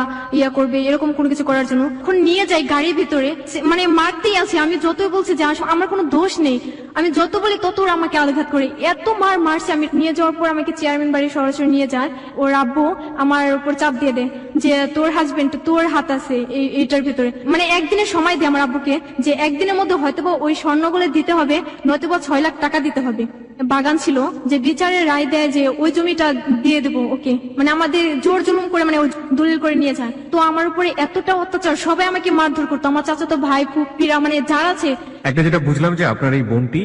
করবে এরকম কোনো কিছু করার জন্য। এখন নিয়ে যাই গাড়ির ভিতরে, মানে মারতেই আছে, আমি যতই বলছি যে আমার কোনো দোষ নেই, আমি যত বলি তত ওরা আমাকে আঘাত করে, এত মারছে। আমি নিয়ে যাওয়ার পর আমাকে চেয়ারম্যান বাড়ি সরাসরি নিয়ে যায়, ওর আব্বু আমার উপর চাপ দিয়ে দেয় যে তোর হাজবেন্ড, তোর হাত আছে এইটার ভিতরে। মানে একদিনের সময় দেয় আমার আব্বুকে যে একদিনের মধ্যে হয়তোবা ওই স্বর্ণগুলো দিতে হবে, নয়তোবা 6 লাখ টাকা দিতে হবে। বাগান ছিল, যে বিচারের রায় দেয় যে ওই জমিটা দিয়ে দেবো ওকে, মানে আমাদের জোর জুলুম করে মানে ওই দলিল করে নিয়ে যায়। তো আমার উপরে এতটা অত্যাচার, সবাই আমাকে মারধর করতো, আমার চাচাতো ভাই ফুপিরা মানে যারা আছে। একটা যেটা বুঝলাম যে আপনার এই বোনটি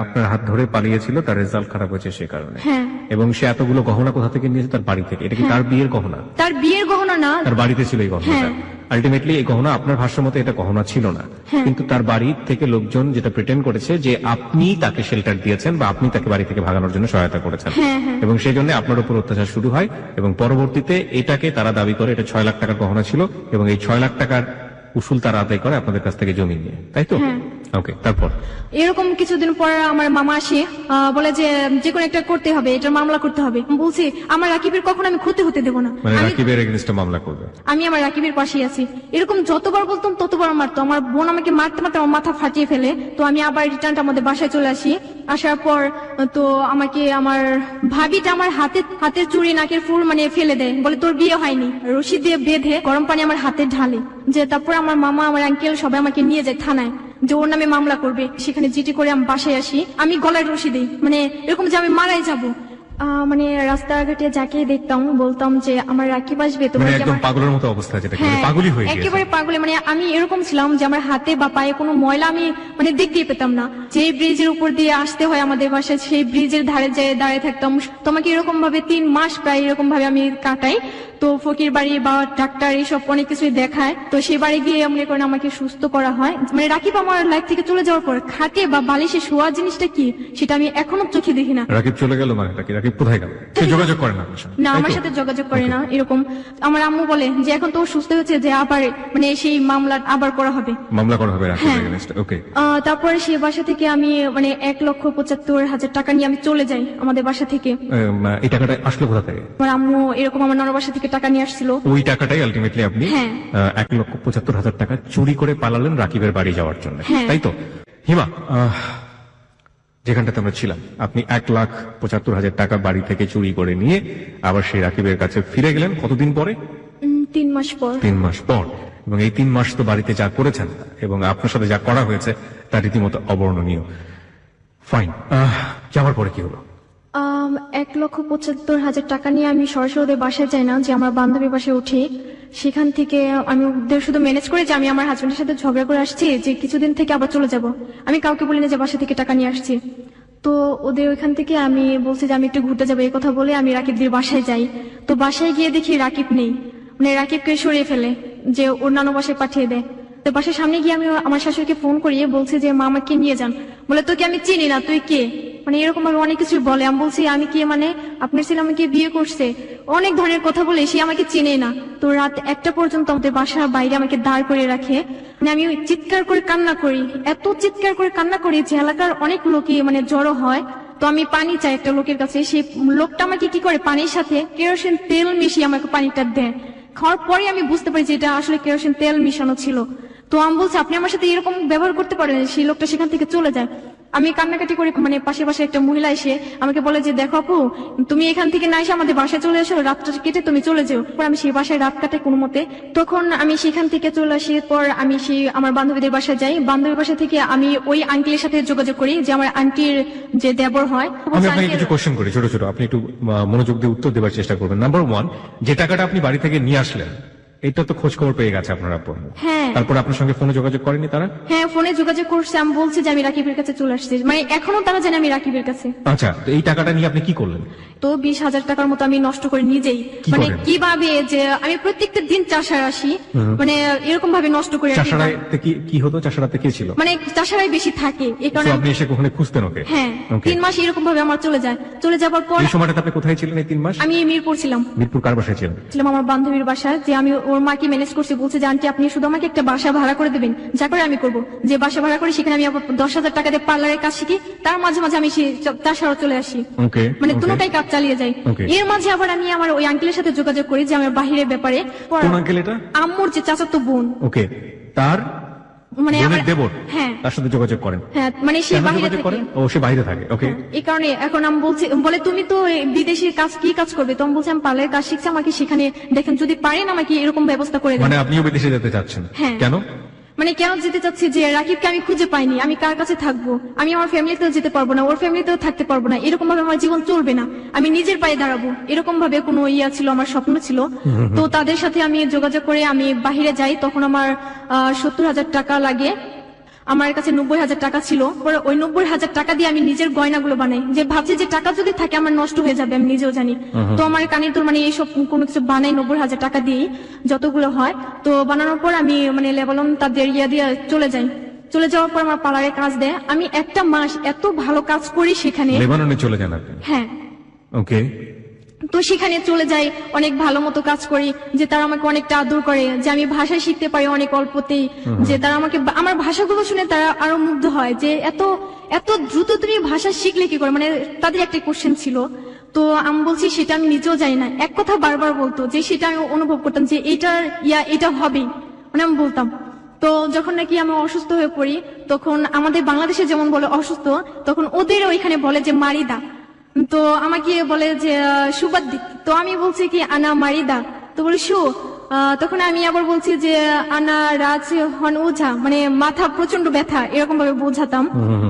আপনার হাত ধরে পালিয়েছিল, তার রেজাল্ট খারাপ হয়েছে সে কারণে। হ্যাঁ। এবং সে এতগুলো গহনা কোথা থেকে নিয়েছে? তার বাড়ি থেকে। এটা কি তার বিয়ের গহনা? তার বিয়ের গহনা না, তার বাড়িতে ছিল এই গহনাটা। আলটিমেটলি এই গহনা আপনার ভাষ্য মতে এটা গহনা ছিল না, কিন্তু তার বাড়ি থেকে লোকজন যেটা প্রিটেন্ড করেছে যে আপনি তাকে শেল্টার দিয়েছেন বা আপনি তাকে বাড়ি থেকে ভাগানোর জন্য সহায়তা করেছেন, এবং সেই জন্য আপনার উপর অত্যাচার শুরু হয়। এবং পরবর্তীতে এটাকে তারা দাবি করে এটা 6 লাখ টাকার গহনা ছিল, এবং এই 6 লাখ টাকার উসুল তারা আদায় করে আপনাদের কাছ থেকে জমি নিয়ে, তাই তো? ওকে, তারপর এরকম কিছুদিন পর আমার মামা আসে, বলে যে যে কোনো একটা করতে হবে, এটা মামলা করতে হবে। বলছি আমার রাকিবের কখনো আমি ক্ষতি হতে দেবো না, মানে রাকিবের এগেইনস্টে মামলা করবে। আমি আমার রাকিবের পাশেই আছি। এরকম যতবার বলতাম ততবার মারতো, আমার বোন আমাকে মারতে মারতে আমার মাথা ফাটিয়ে ফেলে। তো আমি আবার রিটার্ন আমাদের বাসায় চলে আসি। আসার পর তো আমাকে আমার ভাবিটা আমার হাতের চুড়ি নাকের ফুল মানে ফেলে দেয়, বলে তোর বিয়ে হয়নি, রশি দিয়ে বেঁধে গরম পানি আমার হাতে ঢালে। যে তারপর আমার মামা আমার আঙ্কেল সবাই আমাকে নিয়ে যায় থানায়, যে ওর নামে মামলা করবে। সেখানে জিটি করে আমি বাসায় আসি, আমি গলায় রশি দিই, মানে এরকম যে আমি মারাই যাবো। মানে রাস্তাঘাটে যাকে দেখতাম বলতাম যে আমার রাকিব আসবে, তোমার মানে একদম পাগলের মতো অবস্থা, যেটা পাগলই হয়ে গেছে, একেবারে পাগলে। মানে আমি এরকম ছিলাম যে আমার হাতে বা পায়ে কোনো ময়লা আমি মানে দেখতেই পেতাম না। যে ব্রিজের উপর দিয়ে আসতে হয় আমাদের বাসায়, সেই ব্রিজের ধারে যেয়ে দাঁড়িয়ে থাকতাম। তোমাকে এরকম ভাবে 3 মাস প্রায় এরকম ভাবে আমি কাটাই। তো ফকির বাড়ি বা ডাক্তার এইসব অনেক কিছুই দেখায়, তো সেই বাড়ি গিয়ে মনে করেন আমাকে সুস্থ করা হয়। মানে রাকিব আমার লাইফ থেকে চলে যাওয়ার পর খাটে বা বালিশে শোয়া জিনিসটা কি সেটা আমি এখনো চোখে দেখি না। রাকিব চলে গেল মানে কি? রাকিব রাকিব কোথায় গেল? সে যোগাযোগ করে না আপনার সঙ্গে? না, তাই আমার তো? সাথে যোগাযোগ করে না। এরকম আমার আম্মু বলে যে এখন তো ও সুস্থ হয়েছে, যে আবার মানে সেই মামলা আবার করা হবে। মামলা করা হবে রাকিবের হ্যাঁ। এগেইনস্টে। ওকে। তারপরে সে বাসা থেকে আমি মানে 1,75,000 টাকা নিয়ে আমি চলে যাই আমাদের বাসা থেকে। এই টাকাটা আসলো কোথা থেকে? আমার আম্মু এরকম আমার নানার বাসা থেকে টাকা নিয়ে আসছিল। ওই টাকাটাই আলটিমেটলি আপনি হ্যাঁ। 1,75,000 টাকা চুরি করে পালালেন রাকিবের বাড়ি যাওয়ার জন্য, হ্যাঁ। তাই তো? হিমা, যেখানটাতে আমরা ছিলাম, আপনি 1,75,000 টাকা বাড়ি থেকে চুরি করে নিয়ে আবার সেই রাকিবের কাছে ফিরে গেলেন কতদিন পরে? 3 মাস পর। 3 মাস পর। এবং এই 3 মাস তো বাড়িতে যা করেছেন এবং আপনার সাথে যা করা হয়েছে তা রীতিমতো অবর্ণনীয়। ফাইন, যাওয়ার পরে কি হলো? 1,75,000 টাকা নিয়ে আমি সরাসরি ওদের বাসায় যাই না, যে আমার বান্ধবীর বাসায় উঠি। সেখান থেকে আমি ওদের শুধু ম্যানেজ করে যে আমি আমার হাজবেন্ডের সাথে ঝগড়া করে আসছি, যে কিছুদিন থেকে আবার চলে যাব। আমি কাউকে বলি না যে বাসা থেকে টাকা নিয়ে আসছি। তো ওদের ওইখান থেকে আমি বলছি যে আমি একটু ঘুরতে যাবো, এই কথা বলে আমি রাকিবদের বাসায় যাই। তো বাসায় গিয়ে দেখি রাকিব নেই, মানে রাকিবকে সরিয়ে ফেলে, যে ওর নানু বাসায় পাঠিয়ে দেয়। তো বাসার সামনে গিয়ে আমি আমার শাশুড়িকে ফোন করিয়ে বলছি যে মা আমাকে নিয়ে যান। বলে তোকে আমি চিনি না, তুই কে? মানে এরকম ভাবে অনেক কিছু বলে। আমি বলছি আমি কে মানে? আপনার ছেলে আমাকে বিয়ে করছে, অনেক ধরনের কথা বলে। সে আমাকে চিনে না। তো রাত 1টা পর্যন্ত আমাদের বাসার বাইরে আমাকে দাঁড় করে রাখে। মানে আমি চিৎকার করে কান্না করি, এত চিৎকার করে কান্না করি যে এলাকার অনেক লোকই মানে জড়ো হয়। তো আমি পানি চাই একটা লোকের কাছে, সেই লোকটা আমাকে কি করে পানির সাথে কেরোসিন তেল মিশিয়ে আমাকে পানিটা দেয়। খাওয়ার পরে আমি বুঝতে পারি যে এটা আসলে কেরোসিন তেল মিশানো ছিল। তো আমি বলছি আপনি আমার সাথে এরকম ব্যবহার করতে পারেন? সেই লোকটা সেখান থেকে চলে যায়। আমি কান্নাকাটি করে, মানে পাশে পাশে একটা মহিলা এসে আমাকে বলে যে দেখো আপু, তুমি এখান থেকে না এসে আমাদের বাসায় চলে এসো, রাতটা কেটে তুমি চলে যাও। পর আমি সেই বাসায় রাত কাটে কোনো মতে। তখন আমি সেখান থেকে চলে আসি। পর আমি সেই আমার বান্ধবীদের বাসায় যাই। বান্ধবীর বাসা থেকে আমি ওই আন্টির সাথে যোগাযোগ করি, যে আমার আন্টির যে দেবর হয়। আমি আপনাকে কিছু কোশ্চেন করি, ছোট ছোট, আপনি একটু মনোযোগ দিয়ে উত্তর দেওয়ার চেষ্টা করবেন। নাম্বার 1, যে টাকাটা আপনি বাড়ি থেকে নিয়ে আসলেন, এটা তো খোঁজ খবর পেয়ে গেছে আপনার আব্বু। হ্যাঁ। তারপর আপনার সঙ্গে ফোনে যোগাযোগ করেনি তারা? হ্যাঁ, ফোনে যোগাযোগ করছে। আমি বলছি যে আমি রাকিবের কাছে চলে আসছি, মানে এখনো তারা জানে আমি রাকিবের কাছে। আচ্ছা, তো এই টাকাটা নিয়ে আপনি কি করলেন? তো 20,000 টাকার মতো আমি নষ্ট করে নিজেই, কি মানে করেন? কিভাবে যে আমি প্রত্যেকটা দিন চাষার আসি, মানে এরকম ভাবে নষ্ট করে আর কি। চাষারাতে কি হতো? চাষারাতে কে ছিল? মানে চাষারাই বেশি থাকে, এই তো কারণে আপনি এসে কখনো খুঁজতেন ওকে? হ্যাঁ, Okay. 3 মাস এরকম ভাবে আমার চলে যায়। চলে যাবার পর এই সময়টা আপনি কোথায় ছিলেন এই 3 মাস? আমি মিরপুর ছিলাম। মিরপুর কার বাসায় ছিলেন? ছিলাম আমার বান্ধবীর বাসায়, যে আমি ওর মাকে ম্যানেজ করছি। বলছে যে আন্টি আপনি শুধু আমাকে একটা বাসা ভাড়া করে দেবেন, যা করে আমি করবো। যে বাসা ভাড়া করে সেখানে আমি আবার 10,000 টাকা দিয়ে পার্লারের কাজ শিখি, তার মাঝে মাঝে আমি চাষারও চলে আসি। ওকে, মানে দুটোটাই কাজ চালিয়ে যাই। Okay. এর মাঝে আবার আমি আমার ওই আঙ্কেলের সাথে যোগাযোগ করি, যে আমার বাহিরের ব্যাপারে। কোন আঙ্কেল এটা? আম্মুর যে চাচাতো বোন, ওকে, তার মানে বোনের আমার দেবর? হ্যাঁ তার সাথে যোগাযোগ করেন? হ্যাঁ, মানে সে কেন বাহিরে যোগাযোগ থাকে। করেন? ও, সে বাইরে থাকে। ওকে, এই কারণে এখন আমি বলছি, বলে তুমি তো এই বিদেশের কাজ কি কাজ করবে? তো আমি বলছি আমি পার্লারের কাজ শিখছি, আমাকে সেখানে দেখেন যদি পারেন আমাকে এরকম ব্যবস্থা করে দেন। মানে আপনিও বিদেশে যেতে চাচ্ছেন? হ্যাঁ। কেন? মানে কেন যেতে চাচ্ছি, যে রাকিবকে আমি খুঁজে পাইনি, আমি কার কাছে থাকবো? আমি আমার ফ্যামিলিতেও যেতে পারবো না, ওর ফ্যামিলিতেও থাকতে পারবো না। এরকম ভাবে আমার জীবন চলবে না, আমি নিজের পায়ে দাঁড়াবো, এরকম ভাবে কোনো ইয়া ছিল, আমার স্বপ্ন ছিল। তো তাদের সাথে আমি যোগাযোগ করে আমি বাহিরে যাই। তখন আমার 70,000 টাকা লাগে। আমার কাছে 90,000 টাকা ছিল। পরে ওই 90,000 টাকা দিয়ে আমি নিজের গয়নাগুলো বানাই, যে ভাবছি যে টাকা যদি থাকে আমার নষ্ট হয়ে যাবে, আমি নিজেও জানি। তো আমার কানের দুল মানে এইসব কোনো কিছু বানাই 90,000 টাকা দিয়েই, যতগুলো হয়। তো বানানোর পর আমি মানে লেবালন তাদের ইয়া দিয়ে চলে যাই। চলে যাওয়ার পর আমার পার্লারে কাজ দেয়। আমি একটা মাস এত ভালো কাজ করি সেখানে। লেবাননে চলে যান আপনি? হ্যাঁ। ওকে, তো সেখানে চলে যাই, অনেক ভালো মতো কাজ করি, যে তারা আমাকে অনেকটা আদর করে, যে আমি ভাষা শিখতে পারি অনেক অল্পতেই, যে তারা আমাকে আমার ভাষাগুলো শুনে তারা আরো মুগ্ধ হয়, যে এত এত দ্রুত তুমি ভাষা শিখলে কি করে। মানে তাদের একটা কোশ্চেন ছিল। তো আমি বলছি সেটা আমি নিজেও জানি না। এক কথা বারবার বলতো, যে সেটা আমি অনুভব করতাম যে এটা হবেই, মানে আমি বলতাম। তো যখন নাকি আমি অসুস্থ হয়ে পড়ি, তখন আমাদের বাংলাদেশে যেমন বলে অসুস্থ, তখন ওদের ওইখানে বলে যে মারিদা। তো আমাকে বলে যে সুবাদ্দি। তো আমি বলছি কি আনা মারিদা। তো বলি সু। তখন আমি আবার বলছি যে আনা রাজ হন ওঝা, মানে মাথা প্রচন্ড ব্যথা এরকম ভাবে বোঝাতাম।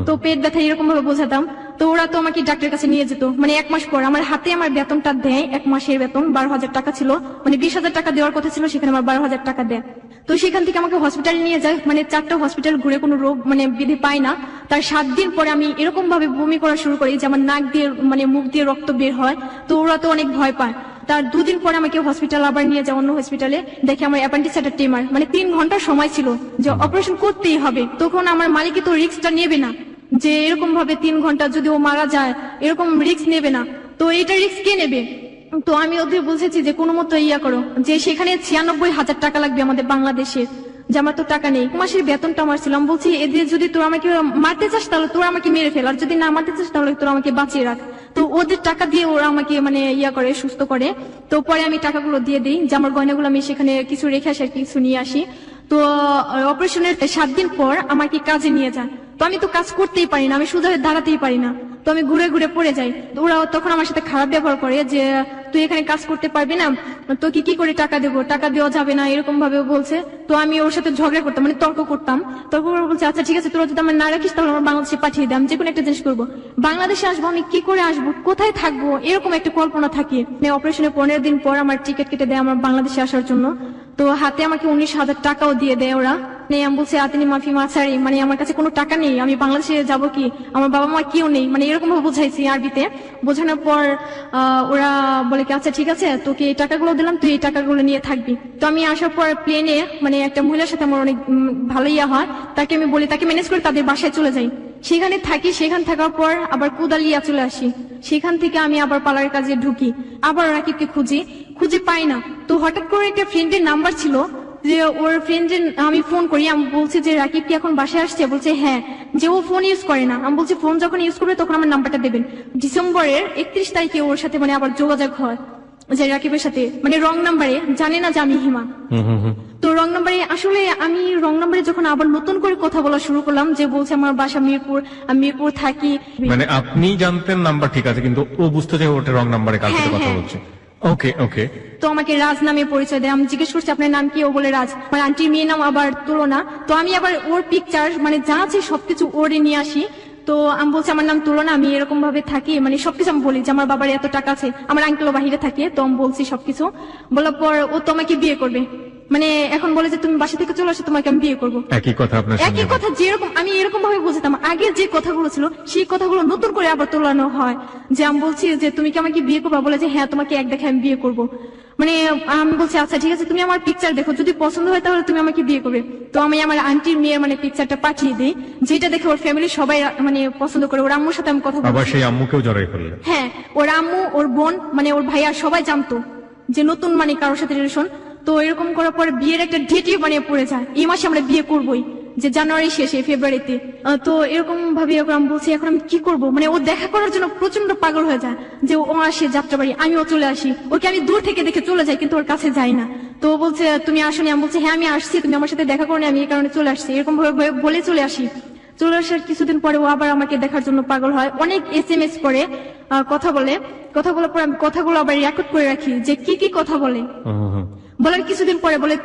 তো পেট ব্যথা এরকম ভাবে বোঝাতাম। তো ওরা তো আমাকে ডাক্তারের কাছে নিয়ে যেত। মানে 1 মাস পর আমার হাতে আমার বেতনটা দেয়, 1 মাসের বেতন 12,000 টাকা ছিল। মানে 20,000 টাকা দেওয়ার কথা ছিল, সেখানে আমার 12,000 টাকা দেয়। তো সেখান থেকে আমাকে হসপিটালে নিয়ে যায়। মানে 4টা হসপিটাল ঘুরে কোনো রোগ মানে বিধি পাই না। তার 7 দিন পরে আমি এরকম ভাবে বমি করা শুরু করি, যে আমার নাক দিয়ে মানে মুখ দিয়ে রক্ত বের হয়। তো ওরা তো অনেক ভয় পায়। তার 2 দিন পরে আমাকে হসপিটাল আবার নিয়ে যায়, অন্য হসপিটালে। দেখে আমার অ্যাপেন্ডিসাইটিস টিউমার। মানে 3 ঘন্টা সময় ছিল যে অপারেশন করতেই হবে। তখন আমার মালিক তো রিস্কটা নেবে না, যে এরকম ভাবে 3 ঘন্টা যদি ও মারা যায়, এরকম রিস্ক নেবে না। তো এটা রিস্ক কে নেবে? তো আমি ওদের বুঝেছি যে কোনো মতো ইয়া করো, যে সেখানে 96,000 টাকা লাগবে আমাদের বাংলাদেশের, যে আমার তো টাকা নেই, মাসের বেতনটা আমার ছিল। আমি বলছি এদের যদি তোরা আমাকে মারতে চাস তাহলে তোরা আমাকে মেরে ফেল, আর যদি না মারতে চাস তাহলে তোরা আমাকে বাঁচিয়ে রাখ। তো ওদের টাকা দিয়ে ওরা আমাকে মানে ইয়া করে, সুস্থ করে। তো পরে আমি টাকাগুলো দিয়ে দিই, যে আমার গয়নাগুলো আমি সেখানে কিছু রেখে আসি আর কিছু নিয়ে আসি। তো অপারেশনের 7 দিন পর আমাকে কাজে নিয়ে যান। তো আমি তো কাজ করতেই পারি না, আমি সোজা হয়ে দাঁড়াতেই পারি না, তো আমি ঘুরে ঘুরে পড়ে যাই। তো ওরা তখন আমার সাথে খারাপ ব্যবহার করে, যে তুই এখানে কাজ করতে পারবি না, তোকে কি করে টাকা দেবো, টাকা দেওয়া যাবে না, এরকম ভাবে বলছে। তো আমি ওর সাথে ঝগড়া করতাম, মানে তর্ক করতাম। তখন ওরা বলছে আচ্ছা ঠিক আছে, তোরা যদি আমার না রাখিস তাহলে আমার বাংলাদেশে পাঠিয়ে দে, আমি যে কোনো একটা জিনিস করবো। বাংলাদেশে আসবো, আমি কি করে আসবো, কোথায় থাকবো, এরকম একটা কল্পনা থাকে। অপারেশনের 15 দিন পর আমার টিকিট কেটে দেয় আমার বাংলাদেশে আসার জন্য। তো হাতে আমাকে 19,000 টাকাও দিয়ে দেয় ওরা। আমি বলছি আতিনি মাফি মাছারি, মানে আমার কাছে কোনো টাকা নেই, আমি বাংলাদেশে যাব কি, আমার বাবা মা কেউ নেই, মানে এরকম ভাবে বুঝাইছি আরবিতে। বোঝানোর পর ওরা বলে কি আচ্ছা ঠিক আছে, তোকে এই টাকাগুলো দিলাম, তুই এই টাকাগুলো নিয়ে থাকবি। তো আমি আসার পর প্লেনে মানে একটা মহিলার সাথে আমার অনেক ভালো ইয়া হয়, তাকে আমি বলি, তাকে ম্যানেজ করে তাদের বাসায় চলে যাই, সেখানে থাকি। সেখান থাকার পর আবার কুদালিয়া চলে আসি, সেখান থেকে আমি আবার পার্লারের কাজে ঢুকি, আবার রাকিবকে খুঁজে পাই না। তো হঠাৎ করে একটা ফ্রেন্ডের নাম্বার ছিল, যে ওর ফ্রেন্ডের আমি ফোন করি, আমি বলছি যে রাকিব কি এখন বাসায় আসছে, বলছে হ্যাঁ। যে ও ফোন ইউজ করে না, আমি বলছি ফোন যখন ইউজ করবে তখন আমার নাম্বারটা দেবেন। ডিসেম্বরের 31 তারিখে ওর সাথে মানে আবার যোগাযোগ হয়, যে রাকিবের সাথে, মানে রং নাম্বারে, জানে না যে আমি হিমা। তো রং নাম্বারে, আসলে আমি রং নাম্বারে যখন আবার নতুন করে কথা বলা শুরু করলাম, যে বলছে আমার বাসা মিরপুর, আমি মিরপুর থাকি। মানে আপনি জানতেন নাম্বার ঠিক আছে, কিন্তু ও বুঝতে যে ওটা রং নাম্বারে কার সাথে কথা বলছে। ওকে ওকে। তো আমাকে রাজ নামে পরিচয় দেয়। আমি জিজ্ঞেস করছি আপনার নাম কি, ও বলে রাজ। আমার আন্টির মেয়ের নাম আবার তুলনা। তো আমি আবার ওর পিকচার মানে যা আছে সবকিছু ওরে নিয়ে আসি। তো আমি বলছি আমার নাম তুলনা, আমি এরকম ভাবে থাকি, মানে সবকিছু আমি বলি, যে আমার বাবার এত টাকা আছে, আমার আঙ্কেলও বাহিরে থাকে। তো আমি বলছি সবকিছু বলার পর ও তোমাকে বিয়ে করবে, মানে এখন বলে যে তুমি বাসা থেকে চলে আসো, তোমাকে আমি বিয়ে করবো। একই কথা আপনার একই কথা, যেরকম আমি এরকম ভাবে বুঝতাম, আগের যে কথাগুলো ছিল সেই কথাগুলো নতুন করে আবার তোলানো হয়। যে আমি বলছি যে তুমি কি আমাকে বিয়ে করবা, বলে যে হ্যাঁ তোমাকে এক দেখে আমি বিয়ে করবো। মানে আমি বলছি আচ্ছা ঠিক আছে, তুমি আমার পিকচার দেখো, যদি পছন্দ হয় তাহলে তুমি আমাকে বিয়ে করবে। তো আমি আমার আন্টির মেয়ের মানে পিকচারটা পাঠিয়ে দিই, যেটা দেখে ওর ফ্যামিলি সবাই মানে পছন্দ করে। ওর আম্মুর সাথে আমি কথা বলছি, আবার সেই আম্মুকেও জড়াই ফেললেন। হ্যাঁ, ওর আম্মু, ওর বোন, মানে ওর ভাইয়া সবাই জানতো যে নতুন মানে কারোর সাথে রিলেশন। তো এরকম করার পরে বিয়ের একটা ডেটই বানিয়ে পড়ে যায়, এই মাসে আমরা বিয়ে করবোই, যে জানুয়ারি শেষে ফেব্রুয়ারিতে। তো এরকম ভাবে আমি বলছি এখন আমি কি করব, মানে ও দেখা করার জন্য প্রচন্ড পাগল হয়ে যায়, যে ও আসে যাত্রাবাড়ি, আমিও চলে আসি, ওকে আমি দূর থেকে দেখে চলে যাই, কিন্তু ওর কাছে যাই না। তো ও বলছে তুমি আসনি, আমি বলছি হ্যাঁ আমি আসছি, তুমি আমার সাথে দেখা করো, আমি এই কারণে চলে আসছি, এরকম ভাবে বলে চলে আসি। চলে আসার কিছুদিন পরে ও আবার আমাকে দেখার জন্য পাগল হয়, অনেক SMS করে, কথা বলার পর আমি কথাগুলো আবার রেকর্ড করে রাখি, যে কি কথা বলে। বলার কিছুদিন পরে বলে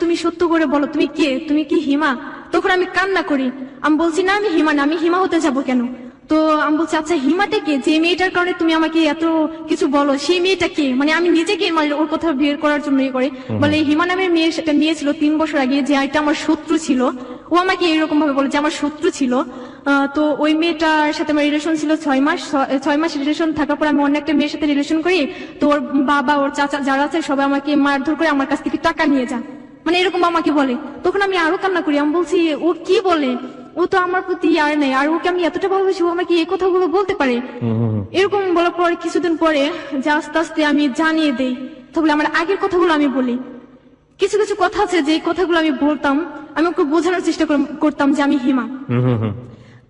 তুমি সত্য করে বলো, তুমি কে, তুমি কি হিমা? তখন আমি কান্না করি, আমি বলছি না আমি হিমা না, আমি হিমা হতে যাবো কেন? তো আমি বলছি আচ্ছা হিমাটা কে, যে মেয়েটার কারণে তুমি আমাকে এত কিছু বলো, সেই মেয়েটা কে? মানে আমি নিজেকে মানে ওর কথা বের করার জন্য করে বলে হিমা নামের মেয়ে ছিল 3 বছর আগে, যে এটা আমার শত্রু ছিল। ও আমাকে এরকম ভাবে বলে যে আমার শত্রু ছিল। তো ওই মেয়েটার সাথে আমার রিলেশন ছিল 6 মাস রিলেশন থাকার পর আমি অন্য একটা মেয়ের সাথে রিলেশন করি। তো ওর বাবা, ওর চাচা যারা আছে সবাই আমাকে মারধর করে আমার কাছ থেকে টাকা নিয়ে যায়, মানে এরকম আমাকে বলে। তখন আমি আরো কান্না করি, আমি বলছি ও কি বলে, ও তো আমার প্রতি আর নেই, আর ওকে আমি এতটা ভালোবাসি, ও আমাকে এই কথাগুলো বলতে পারে? এরকম বলার পর কিছুদিন পরে যে আস্তে আস্তে আমি জানিয়ে দেই, তাহলে আমার আগের কথাগুলো আমি বলি। কিছু কিছু কথা আছে যে কথাগুলো আমি বলতাম, আমি ওকে বোঝানোর চেষ্টা করতাম যে আমি হিমা।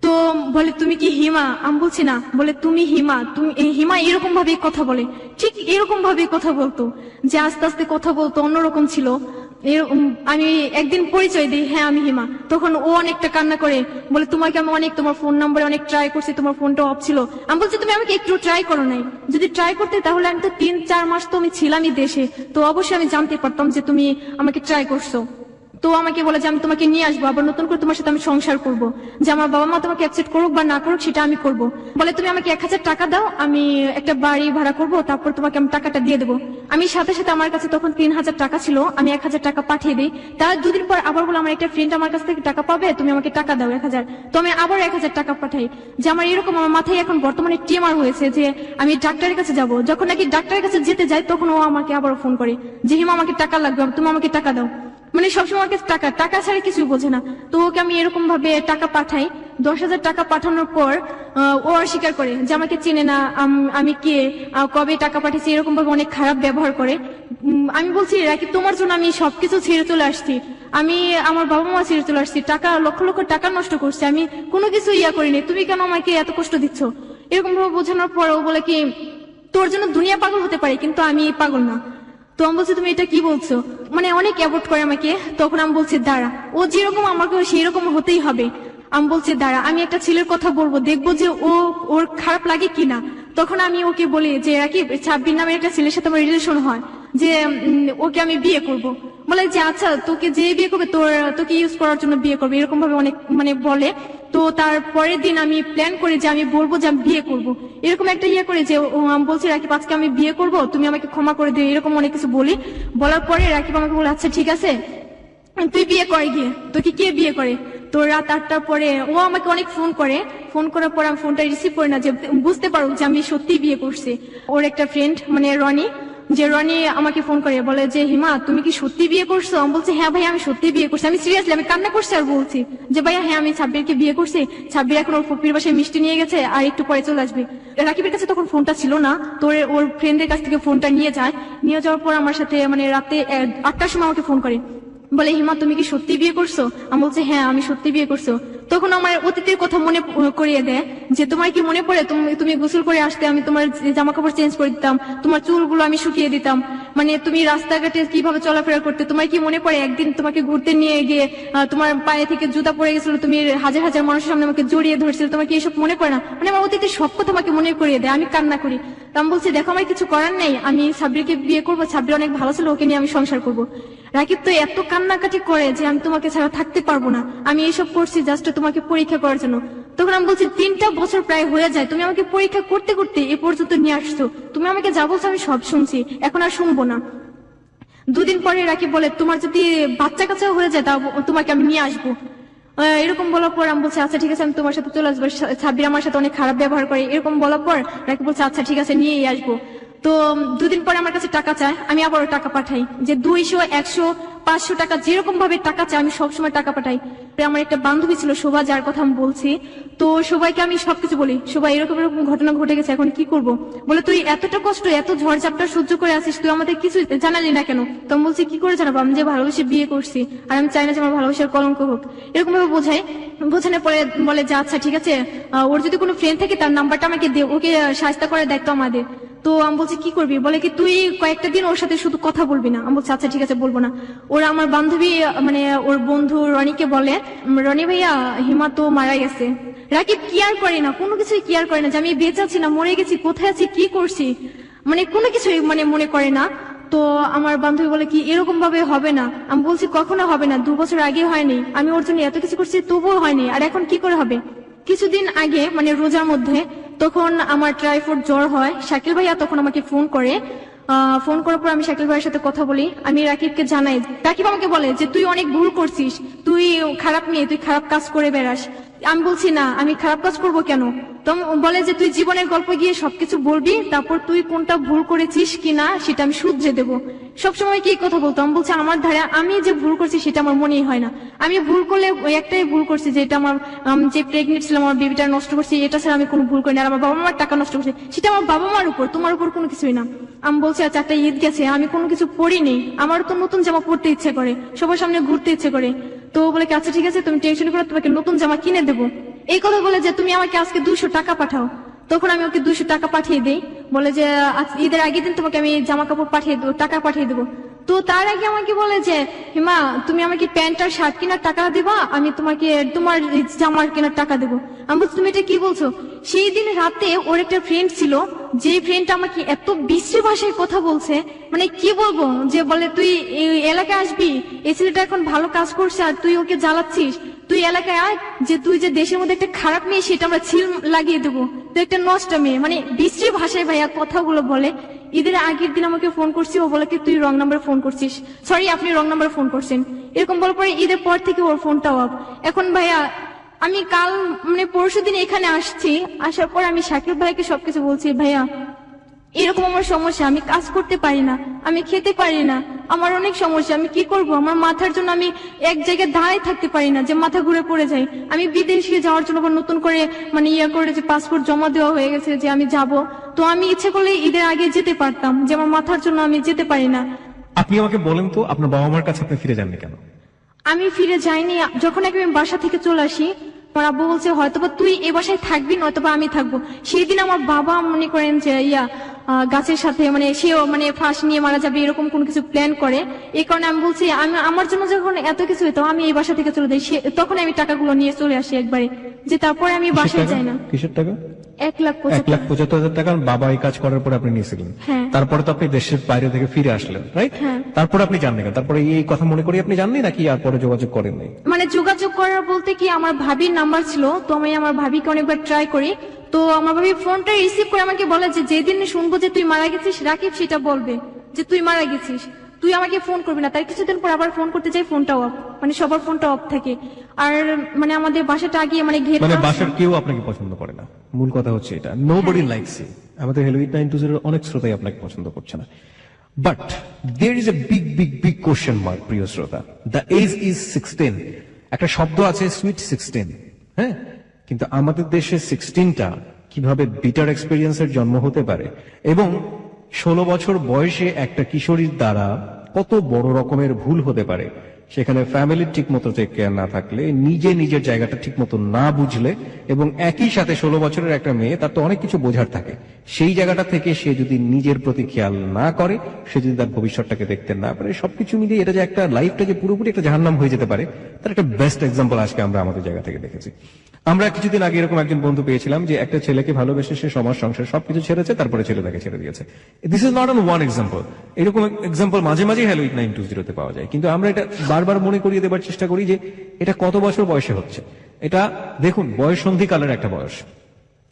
তো বলে তুমি কি হিমা? আমি বলছি না। বলে তুমি হিমা, তুমি হিমা, এরকম ভাবে কথা বলে, ঠিক এরকম ভাবে কথা বলতো, যে আস্তে আস্তে কথা বলতো অন্যরকম ছিল। আমি একদিন পরিচয় দিই, হ্যাঁ আমি হিমা, তখন ও অনেকটা কান্না করে, বলে তোমাকে আমি অনেক, তোমার ফোন নাম্বারে অনেক ট্রাই করছি, তোমার ফোনটা অফ ছিল। আমি বলছি তুমি আমাকে একটু ট্রাই করো নাই, যদি ট্রাই করতে তাহলে আমি তো 3-4 মাস তো আমি ছিলামই দেশে, তো অবশ্যই আমি জানতে পারতাম যে তুমি আমাকে ট্রাই করছো। তো আমাকে বলে যে আমি তোমাকে নিয়ে আসবো, আবার নতুন করে তোমার সাথে আমি সংসার করব, যে আমার বাবা মা তোমাকে অ্যাকসেপ্ট করুক বা না করুক সেটা আমি করব। বলে তুমি আমাকে 1000 টাকা দাও, আমি একটা বাড়ি ভাড়া করব, তারপর তোমাকে আমি টাকাটা দিয়ে দেবো। আমি সাথে সাথে আমার কাছে তখন 3000 টাকা ছিল, আমি 1000 টাকা পাঠিয়ে দিই। তার 2 দিন পর আবার বলে আমার একটা ফ্রেন্ড আমার কাছ থেকে টাকা পাবে, তুমি আমাকে টাকা দাও 1000। তো আমি আবার 1000 টাকা পাঠাই, যে আমার এরকম আমার মাথায় এখন বর্তমানে টিএমআর হয়েছে, যে আমি ডাক্তারের কাছে যাব। যখন নাকি ডাক্তারের কাছে যেতে যাই তখন ও আমাকে আবার ফোন করে যে হিমা আমাকে টাকা লাগবে, তুমি আমাকে টাকা দাও। মানে সবসময় আমার কাছে টাকা টাকা ছাড়া কিছু বোঝে না। তো ওকে আমি এরকম ভাবে টাকা পাঠাই, 10,000 টাকা পাঠানোর পর ও অস্বীকার করে যে আমাকে চেনে না, আমি কে, কবে টাকা পাঠিয়েছি, এরকম ভাবে অনেক খারাপ ব্যবহার করে। আমি বলছি রাকিব তোমার জন্য আমি সবকিছু ছেড়ে চলে আসছি, আমি আমার বাবা মা ছেড়ে চলে আসছি, টাকা লক্ষ লক্ষ টাকা নষ্ট করছি, আমি কোনো কিছু করিনি, তুমি কেন আমাকে এত কষ্ট দিচ্ছ? এরকম ভাবে বোঝানোর পর ও বলে কি তোর জন্য দুনিয়া পাগল হতে পারে কিন্তু আমি পাগল না। তো আমি বলছি তুমি এটা কি বলছো, মানে অনেক অ্যাভয়েড করে আমাকে। তখন আমি বলছি দাঁড়া, ও যেরকম আমাকে সেই রকম হতেই হবে। আমি বলছি দাঁড়া, আমি একটা ছেলের কথা বলবো, দেখবো যে ওর খারাপ লাগে কিনা। তখন আমি ওকে বলি যে রাকিব, সাব্বির নামের একটা ছেলের সাথে আমার রিলেশন হয়, যে ওকে আমি বিয়ে করব। বলে যে আচ্ছা তোকে যে বিয়ে করবে তোকে ইউজ করার জন্য বিয়ে করবে, এরকম ভাবে অনেক মানে বলে। তো তার পরের দিন আমি প্ল্যান করি যে আমি বলবো যে আমি বিয়ে করব, এরকম একটা করে যে আমি বলছি রাকিব আজকে আমি বিয়ে করব, তুমি আমাকে ক্ষমা করে দিও, এরকম অনেক কিছু বলি। বলার পরে রাকিব আমাকে বলে আচ্ছা ঠিক আছে তুই বিয়ে করে গিয়ে, তোকে কে বিয়ে করে? তো রাত 8টার পরে ও আমাকে অনেক ফোন করার পর আমি ফোনটা রিসিভ করি না, যে বুঝতে পারো যে আমি সত্যি বিয়ে করছি। ওর একটা ফ্রেন্ড মানে রনি আমাকে ফোন করে বলে যে হিমা তুমি কি সত্যি বিয়ে করছো? আমি বলছি হ্যাঁ ভাই আমি সত্যি বিয়ে করছি, আমি সিরিয়াসলি আমি কান্না করছি আর বলছি যে ভাইয়া হ্যাঁ আমি সাব্বিরকে বিয়ে করছি, সাব্বির এখন ওর ফুপির বাসায় মিষ্টি নিয়ে গেছে আর একটু পরে চলে আসবে। রাকিবের কাছে তখন ফোনটা ছিল না, তো ওর ফ্রেন্ডের কাছ থেকে ফোনটা নিয়ে যাওয়ার পর আমার সাথে মানে রাতে 8টার সময় আমাকে ফোন করে, বলে হিমা তুমি কি সত্যি বিয়ে করছো? আমি বলছি হ্যাঁ আমি সত্যি বিয়ে করছো। তখন আমার অতীতের কথা মনে করিয়ে দেয় যে তোমার কি মনে পড়ে তুমি গোসল করে আসতে, আমি তোমার জামা কাপড় চেঞ্জ করে দিতাম, তোমার চুলগুলো আমি শুকিয়ে দিতাম, মানে তুমি রাস্তাঘাটে কিভাবে চলাফেরা করতে, তোমার কি মনে পড়ে একদিন তোমাকে ঘুরতে নিয়ে গিয়ে তোমার পায়ে থেকে জুতা পড়ে গেছিল, তুমি হাজার হাজার মানুষের সামনে আমাকে জড়িয়ে ধরছিল, তোমার কি এসব মনে পড়ে না? মানে আমার অতীতের সব কথা আমাকে মনে করিয়ে দেয়, আমি কান্না করি। তো আমি বলছি দেখো আমার কিছু করার নেই, আমি সাব্বিরকে বিয়ে করবো, সাব্বির অনেক ভালো ছিল, ওকে নিয়ে আমি সংসার করবো। রাকিব তো এত কান্নাকাটি করে যে আমি তোমাকে ছাড়া থাকতে পারবো না, আমি এইসব করছি জাস্ট তোমাকে পরীক্ষা করার জন্য। তখন আমি বলছি 3টা বছর প্রায় হয়ে যায়, তুমি আমাকে পরীক্ষা করতে করতে এ পর্যন্ত নিয়ে আসছো, তুমি আমাকে যা বলছো আমি সব শুনছি, এখন আর শুনবো না। 2 দিন পরে রাকিব বলে তোমার যদি বাচ্চা কাচ্চা হয়ে যায় তা তোমাকে আমি নিয়ে আসবো। এরকম বলার পর আমি বলছি আচ্ছা ঠিক আছে আমি তোমার সাথে চলে আসবো, সাব্বির আমার সাথে অনেক খারাপ ব্যবহার করে, এরকম বলার পর রাকিব বলছে আচ্ছা ঠিক আছে নিয়েই আসবো। তো 2 দিন পরে আমার কাছে টাকা চায়, আমি আবারও টাকা পাঠাই, যে 200, 100, 500 টাকা যেরকম ভাবে টাকা চায় আমি সবসময় টাকা পাঠাই। আমার একটা বান্ধবী ছিল শোভা, যার কথা আমি বলছি, তো সবাইকে আমি সবকিছু বলি, সবাই এরকম এরকম ঘটনা ঘটে গেছে, এখন কি করব? বলে তুই এতটা কষ্ট এত ঝড় ঝাপটা সহ্য করে আসিস, তুই আমাদের কিছু জানালি না কেন? তো আমি বলছি কি করে জানাবো, আমি যে ভালোবেসে বিয়ে করছি আর আমি চাই না যে আমার ভালোবাসার কলঙ্ক হোক, এরকম ভাবে বোঝানোর পরে বলে যে আচ্ছা ঠিক আছে ওর যদি কোনো ফ্রেন্ড থাকে তার নাম্বারটা আমাকে দে, ওকে সাহায্য করার দায়িত্ব আমাদের। তো আমি বলছি কি করবি? বলে কি তুই কয়েকটা দিন ওর সাথে শুধু কথা বলবি না। আমি বলছি আচ্ছা ঠিক আছে বলবো না। ওরা আমার বান্ধবী মানে ওর বন্ধু রনিকে বলে রনি ভাইয়া হিমা তো মারা গেছে। রাকিব কেয়ার করে না, কোনো কিছুই কেয়ার করে না যে আমি বেঁচে আছি না মরে গেছি, কোথায় আছি কি করছি, মানে কোনো কিছুই মানে মনে করে না। তো আমার বান্ধবী বলে কি এরকম ভাবে হবে না। আমি বলছি কখনো হবে না, 2 বছর আগে হয়নি, আমি ওর জন্য এত কিছু করছি তবুও হয়নি, আর এখন কি করে হবে? কিছুদিন আগে মানে রোজার মধ্যে তখন আমার টাইফয়েড জ্বর হয়, শাকিল ভাইয়া তখন আমাকে ফোন করার পর আমি শাকিল ভাইয়ের সাথে কথা বলি, আমি রাকিবকে জানাই। রাকিব আমাকে বলে যে তুই অনেক ভুল করছিস, তুই খারাপ মেয়ে, তুই খারাপ কাজ করে বেড়াস। আমি বলছি না আমি খারাপ কাজ করব কেন? তো বলে যে তুই জীবনের গল্প গিয়ে সবকিছু বলবি, তারপর তুই কোনটা ভুল করেছিস কিনা সেটা আমি শুধরে দেবো। সবসময় কি কথা বলতো? আমি বলছি আমার ধারে আমি যে ভুল করছি সেটা আমার মনেই হয় না, আমি ভুল করলে ওই একটাই ভুল করছি যে এটা আমার যে প্রেগনেন্ট ছিলাম আমার বেবিটা নষ্ট করছি, এটা ছাড়া আমি কোনো ভুল করিনি। আর আমার বাবা মার টাকা নষ্ট করছে সেটা আমার বাবা মার উপর, তোমার উপর কোনো কিছুই না। আমি বলছি আচ্ছা একটা ঈদ গেছে আমি কোনো কিছু পরিনি, আমার তো নতুন জামা পরতে ইচ্ছে করে, সবার সামনে ঘুরতে ইচ্ছে করে। তো বলে কি আচ্ছা ঠিক আছে তুমি টেনশন করো, তোমাকে নতুন জামা কিনে দেবো। এই কথা বলে যে তুমি আমাকে আজকে 200 টাকা পাঠাও। তখন আমি ওকে 200 টাকা পাঠিয়ে দিই, বলে যে ঈদের আগের দিন তোমাকে আমি জামা কাপড় পাঠিয়ে দেবো, টাকা পাঠিয়ে দেবো। তো তার আগে আমাকে বলে যে হিমা তুমি আমাকে প্যান্ট আর শার্ট কেনার টাকা দেবা, আমি তোমাকে তোমার জামার কেনার টাকা দেবো। আমি বলছি তুমি এটা কি বলছো? সেই দিন রাতে ওর একটা ফ্রেন্ড ছিল, যে ফ্রেন্ডটা আমাকে এত বিশ্রী ভাষায় কথা বলছে, মানে কি বলবো, যে বলে তুই এই এলাকায় আসবি, এই ছেলেটা এখন ভালো কাজ করছে আর তুই ওকে জ্বালাচ্ছিস, তুই এলাকায় আয়, যে তুই যে দেশের মধ্যে একটা খারাপ মেয়ে সেটা আমরা ছিল লাগিয়ে দেবো, তুই একটা নষ্ট মেয়ে, মানে বিশ্রী ভাষায় ভাইয়া কথাগুলো বলে। ঈদের আগের দিন আমাকে ফোন করছি, ও বলে কি তুই রং নাম্বারে ফোন করছিস, সরি আপনি রং নাম্বারে ফোন করছেন, এরকম বলার পরে ঈদের পর থেকে ওর ফোনটাও অফ। এখন ভাইয়া আমি কাল মানে পরশুদিন এখানে আসছি, আসার পর আমি শাকিল ভাইকে সবকিছু বলছি, ভাইয়া এরকম আমার সমস্যা, আমি কাজ করতে পারি না, আমি খেতে পারি না, আমার অনেক সমস্যা, আমি কি করব? আমার মাথার জন্য আমি এক জায়গায় দাঁড়ায় থাকতে পারি না, যে মাথা ঘুরে পড়ে যায়। আমি বিদেশে যাওয়ার জন্য আবার নতুন করে মানে করে যে পাসপোর্ট জমা দেওয়া হয়ে গেছে যে আমি যাব, তো আমি ইচ্ছে করলে ঈদের আগে যেতে পারতাম, যে আমার মাথার জন্য আমি যেতে পারি না। আপনি আমাকে বলেন তো, আপনার বাবা মার কাছে আপনি ফিরে যাননি কেন? আমি ফিরে যাইনি, যখন আমি বাসা থেকে চলে আসি আমার আব্বু বলছে হয়তোবা তুই এ বাসায় থাকবি, নয়তোবা আমি থাকবো। সেই দিন আমার বাবা মনে করেন যে গাছের সাথে মানে সেও মানে ফাঁস নিয়ে মারা যাবে এরকম কোন কিছু প্ল্যান করে। এই কারণে আমি বলছি আমি আমার জন্য যখন এত কিছু হতো আমি এই বাসা থেকে চলে যাই, তখন আমি টাকাগুলো নিয়ে চলে আসি একবারে, যে তারপরে আমি বাসায় যাই না। কিসের টাকা? 1,75,000 টাকা বাবা এই কাজ করার পরে আপনি নিয়েছিলেন। হ্যাঁ। তারপরে তো আপনি দেশের বাইরে থেকে ফিরে আসলেন, রাইট? হ্যাঁ। তারপরে আপনি জাননি কেন? তারপরে এই কথা মনে করি আপনি জাননি নাকি আর পরে যোগাযোগ করেন নাই? মানে যোগাযোগ করার বলতে কি আমার ভাবির নাম্বার ছিল, তো আমি আমার ভাবিকে অনেকবার ট্রাই করি, তো আমার ভাবি ফোনটা রিসিভ করে আমাকে বলে যে যেদিন শুনবো যে তুই মারা গেছিস রাকিব সেটা বলবে যে তুই মারা গেছিস, তুই আমাকে ফোন করবি না। তার কিছুদিন পর আবার ফোন করতে যাই, ফোনটা অফ, মানে সবার ফোনটা অফ থাকে। আর মানে আমাদের বাসাটা আগে মানে ঘের মানে বাসার কেউ আপনাকে পছন্দ করে না, মূল কথা হচ্ছে এটা। Nobody likes you. আমাদের হেলো 892 অনেক শ্রোতাই আপনাকে পছন্দ করছে না। But there is a big big big question mark, প্রিয় শ্রোতা। The age is 16। একটা শব্দ আছে সুইট 16, হ্যাঁ, কিন্তু আমাদের দেশে 16টা কিভাবে বিটার এক্সপেরিয়েন্সের জন্ম হতে পারে, এবং 16 বছর বয়সে একটা কিশোরীর দ্বারা কত বড় রকমের ভুল হতে পারে, সেখানে ফ্যামিলির ঠিক মতো কেয়ার না থাকলে, নিজের জায়গাটা ঠিক মতো না বুঝলে, এবং একই সাথে 16 বছরের একটা মেয়ে, তার তো অনেক কিছু বোঝার থাকে, সেই জায়গাটা থেকে সে যদি নিজের প্রতি খেয়াল না করে, সে যদি তার ভবিষ্যৎটাকে দেখতে না পারে, সবকিছু মিলিয়ে এটা যে একটা লাইফটা যে পুরোপুরি একটা জাহান্নাম হয়ে যেতে পারে, তার একটা বেস্ট এক্সাম্পল আজকে আমরা আমাদের জায়গা থেকে দেখেছি। আমরা কিছুদিন আগে এরকম একজন বন্ধু পেয়েছিলাম যে একটা ছেলেকে ভালোবেসে সে সমাজ সংসার সবকিছু ছেড়েছে, তারপরে ছেলে তাকে ছেড়ে দিয়েছে। This is not on one example, এরকম এক্সাম্পল মাঝে মাঝে হ্যালো 892 পাওয়া যায়। কিন্তু আমরা এটা বারবার মনে করিয়ে দেবার চেষ্টা করি যে এটা কত বছর বয়সে হচ্ছে। এটা দেখুন, বয়সন্ধিকালের একটা বয়স,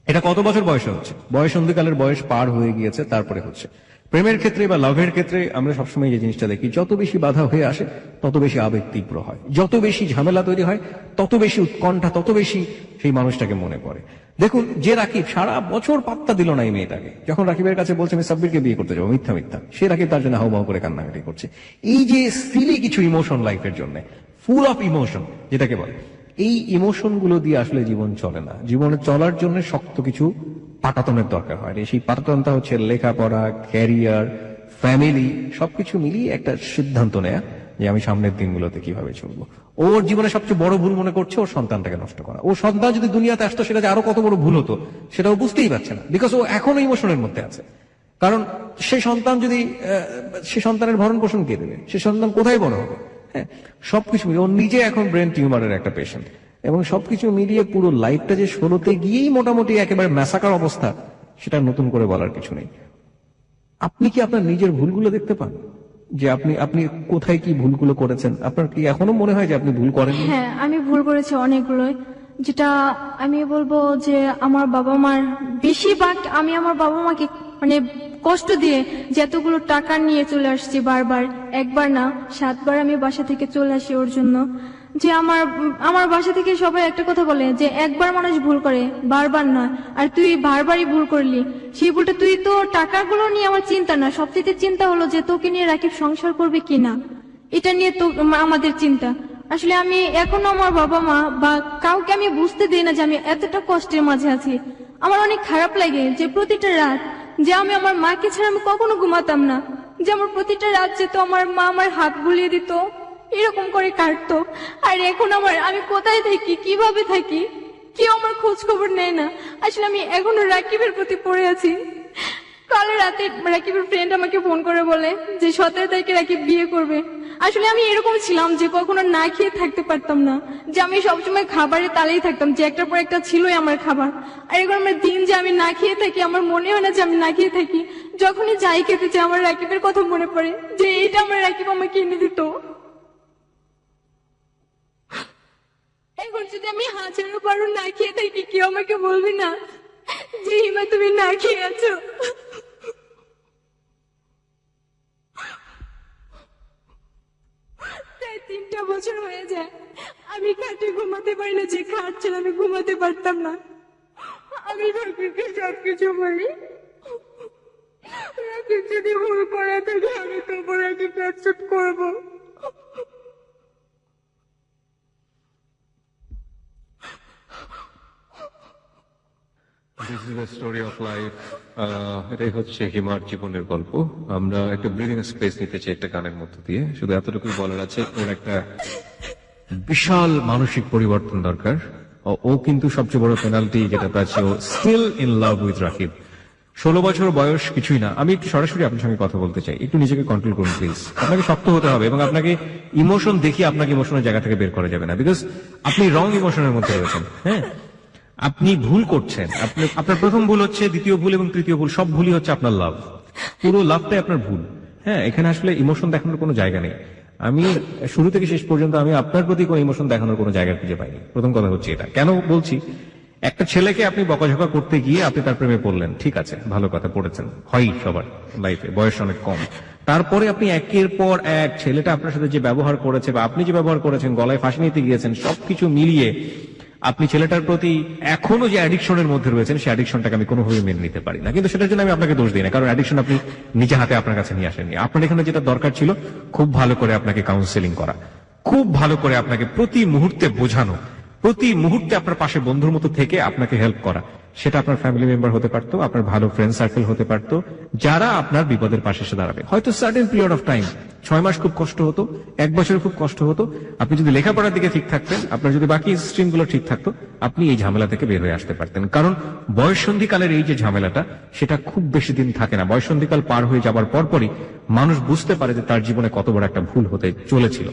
এটা কত বছর বয়সে হচ্ছে? বয়সন্ধিকালের বয়স পার হয়ে গিয়েছে, তারপরে হচ্ছে। প্রেমের ক্ষেত্রে বা লাভের ক্ষেত্রে আমরা সবসময় এই জিনিসটা দেখি, যত বেশি বাধা হয়ে আসে তত বেশি আবেগ তীব্র হয়, যত বেশি ঝামেলা তৈরি হয় তত বেশি উৎকণ্ঠা, তত বেশি সেই মানুষটাকে মনে পড়ে। দেখুন, যে রাকিব সারা বছর পাত্তা দিল না এই মেয়েটাকে, যখন রাকিবের কাছে বলছে আমি সাব্বিরকে বিয়ে করতে যাবো, মিথ্যা মিথ্যা, সে রাকিব তার জন্য হাউমাউ করে কান্নাকাটি করছে। এই যে সিলি কিছু ইমোশন লাইফের জন্য, ফুল অফ ইমোশন যেটাকে বলে, এই ইমোশন গুলো দিয়ে আসলে জীবন চলে না। জীবনে চলার জন্য শক্ত কিছু পাটাতনের দরকার হয়। সেই পাটাতনটা হচ্ছে লেখাপড়া, ক্যারিয়ার, ফ্যামিলি, সবকিছু মিলিয়ে একটা সিদ্ধান্ত নেয়া যে আমি সামনের দিনগুলোতে কিভাবে চলবো। ওর জীবনে সবচেয়ে বড় ভুল মনে করছে ওর সন্তানটাকে নষ্ট করা। ওর সন্তান যদি দুনিয়াতে আসতো সেটা যে আরো কত বড় ভুল হতো সেটাও বুঝতেই পারছে না, বিকজ ও এখনো ইমোশনের মধ্যে আছে। কারণ সেই সন্তান যদি সে সন্তানের ভরণ পোষণ কে দেবে, সে সন্তান কোথায় বড় হবে? হ্যাঁ, সবকিছু মিলিয়ে ও নিজে এখন ব্রেন টিউমারের একটা পেশেন্ট, এবং সবকিছু মিলিয়ে পুরো লাইফটা যে 16তে গিয়েই মোটামুটি একেবারে ম্যাসাকার অবস্থা, সেটা নতুন করে বলার কিছু নেই। আপনি কি আপনার নিজের ভুলগুলো দেখতে পান যে আপনি কোথায় কি ভুলগুলো করেছেন? আপনার কি এখনো মনে হয় যে আপনি ভুল করেন? হ্যাঁ, আমি ভুল করেছি অনেকগুলো, যেটা আমি বলবো যে আমার বাবা মার বেশিরভাগ, আমি আমার বাবা মাকে মানে কষ্ট দিয়ে যতগুলো টাকা নিয়ে চলে আসছি বারবার, একবার না 7 বার আমি বাসা থেকে চলে আসি ওর জন্য। যে আমার বাসা থেকে সবাই একটা কথা বলে যে একবার মানুষ ভুল করে, বারবার নয়, আর তুই বারবারই ভুল করলি। সেই ভুলটা তুই তো টাকাগুলো নিয়ে আমার চিন্তা না, সবচেয়ে চিন্তা হলো যে তোকে নিয়ে রাকিব সংসার করবে কিনা, এটা নিয়ে তো আমাদের চিন্তা। আসলে আমি এখনো আমার বাবা মা বা কাউকে আমি বুঝতে দিই না যে আমি এতটা কষ্টের মাঝে আছি। আমার অনেক খারাপ লাগে যে প্রতিটা রাত যে আমি আমার মাকে ছাড়া আমি কখনো ঘুমাতাম না, যে আমার প্রতিটা রাত যেত আমার মা আমার হাত বুলিয়ে দিত, এরকম করে কাটতো। আর এখন আমি কোথায় থাকি, কিভাবে থাকি, কেউ আমার খোঁজ খবর নেয় না। আসলে আমি এখনো রাকিবের প্রতি পড়ে আছি। কাল রাতে রাকিবের ফ্রেন্ড আমাকে ফোন করে বলে যে 17 তারিখে রাকিব বিয়ে করবে। আসলে আমি এরকম ছিলাম যে কখনো না খেয়ে থাকতে পারতাম না, যে আমি সবসময় খাবারের তালেই থাকতাম, যে একটার পর একটা ছিলই আমার খাবার। আর এখন আমার দিন যে আমি না খেয়ে থাকি, আমার মনে হয় না যে আমি না খেয়ে থাকি। যখনই যাই খেতে চাই আমার রাকিবের কথা মনে পড়ে যে এইটা আমার রাকিব আমাকে এনে দিত। এখন যদি আমি 1000 বারো না খেয়ে থাকি, কেউ আমাকে বলবে না যে হিমা তুমি না খেয়ে আছো। প্রায় 3টা বছর হয়ে যায় আমি খাটে ঘুমাতে পারি না, যে খাট ছিল আমি ঘুমাতে পারতাম না। আমি রাকিবকে সবকিছু বলি, যদি ভুল করে থাকে আমি তোমার আগে অ্যাকসেপ্ট করবো। This is the story of life. এটাই হচ্ছে হিমার জীবনের গল্প। আমরা একটা ব্রিদিং স্পেস নিতে চাই একটা গানের মধ্য দিয়ে। শুধু এতটুকুই বলার আছে, ওর একটা বিশাল মানসিক পরিবর্তন দরকার। ও কিন্তু সবচেয়ে বড় পেনাল্টি যেটা পাচ্ছে, ও still in love with Rakib. 16 বছর বয়স কিছুই না। আমি একটু সরাসরি আপনার সঙ্গে কথা বলতে চাই, একটু নিজেকে কন্ট্রোল করুন প্লিজ। আপনাকে শক্ত হতে হবে এবং আপনাকে ইমোশন দেখিয়ে আপনাকে ইমোশনের জায়গা থেকে বের করা যাবে না, বিকজ আপনি রং ইমোশনের মধ্যে রয়েছেন। হ্যাঁ, আপনি ভুল করছেন। আপনার প্রথম ভুল হচ্ছে, দ্বিতীয় ভুল এবং তৃতীয় ভুল, সব ভুলই হচ্ছে আপনার লাভ। পুরো লাভটাই আপনার ভুল। হ্যাঁ, এখানে আসলে ইমোশন দেখানোর কোনো জায়গা নেই। আমি শুরু থেকে শেষ পর্যন্ত আমি আপনার প্রতি কোনো ইমোশন দেখানোর কোনো জায়গা খুঁজে পাইনি। প্রথম কথা হচ্ছে এটা। কেন বলছি, একটা ছেলেকে আপনি বকাঝকা করতে গিয়ে আপনি তার প্রেমে পড়লেন, ঠিক আছে, ভালো কথা, পড়েছেন, হয় সবার লাইফে, বয়স অনেক কম। তারপরে আপনি একের পর এক ছেলেটা আপনার সাথে যে ব্যবহার করেছে বা আপনি যে ব্যবহার করেছেন, গলায় ফাঁসি নিতে গিয়েছেন, সবকিছু মিলিয়ে আপনি ছেলেটার প্রতি এখনো যে অ্যাডিকশনের মধ্যে রয়েছেন, সেই অ্যাডিকশনটাকে আমি কোনোভাবে মেনে নিতে পারি না। কিন্তু সেটার জন্য আমি আপনাকে দোষ দিই না, কারণ অ্যাডিকশন আপনি নিজে হাতে আপনার কাছে নিয়ে আসেননি। আপনার এখানে যেটা দরকার ছিল, খুব ভালো করে আপনাকে কাউন্সেলিং করা, খুব ভালো করে আপনাকে প্রতি মুহূর্তে বোঝানো, প্রতি মুহূর্তে আপনার পাশে বন্ধুর মতো থেকে আপনাকে হেল্প করা। সেটা আপনার ফ্যামিলি মেম্বার হতে পারতো, আপনার ভালো ফ্রেন্ড সার্কেল হতে পারতো, যারা আপনার বিপদের পাশে এসে দাঁড়াবে। হয়তো সার্টেন পিরিয়ড অফ টাইম, 6 মাস খুব কষ্ট হতো, 1 বছর খুব কষ্ট হতো। আপনি যদি লেখাপড়ার দিকে ঠিক থাকতেন, আপনার যদি বাকি স্ট্রিম গুলো ঠিক থাকতো, আপনি এই ঝামেলা থেকে বের হয়ে আসতে পারতেন। কারণ বয়ঃসন্ধিকালের এই যে ঝামেলাটা, সেটা খুব বেশি দিন থাকে না। বয়ঃসন্ধিকাল পার হয়ে যাবার পরপরই মানুষ বুঝতে পারে যে তার জীবনে কত বড় একটা ভুল হতে চলেছিল।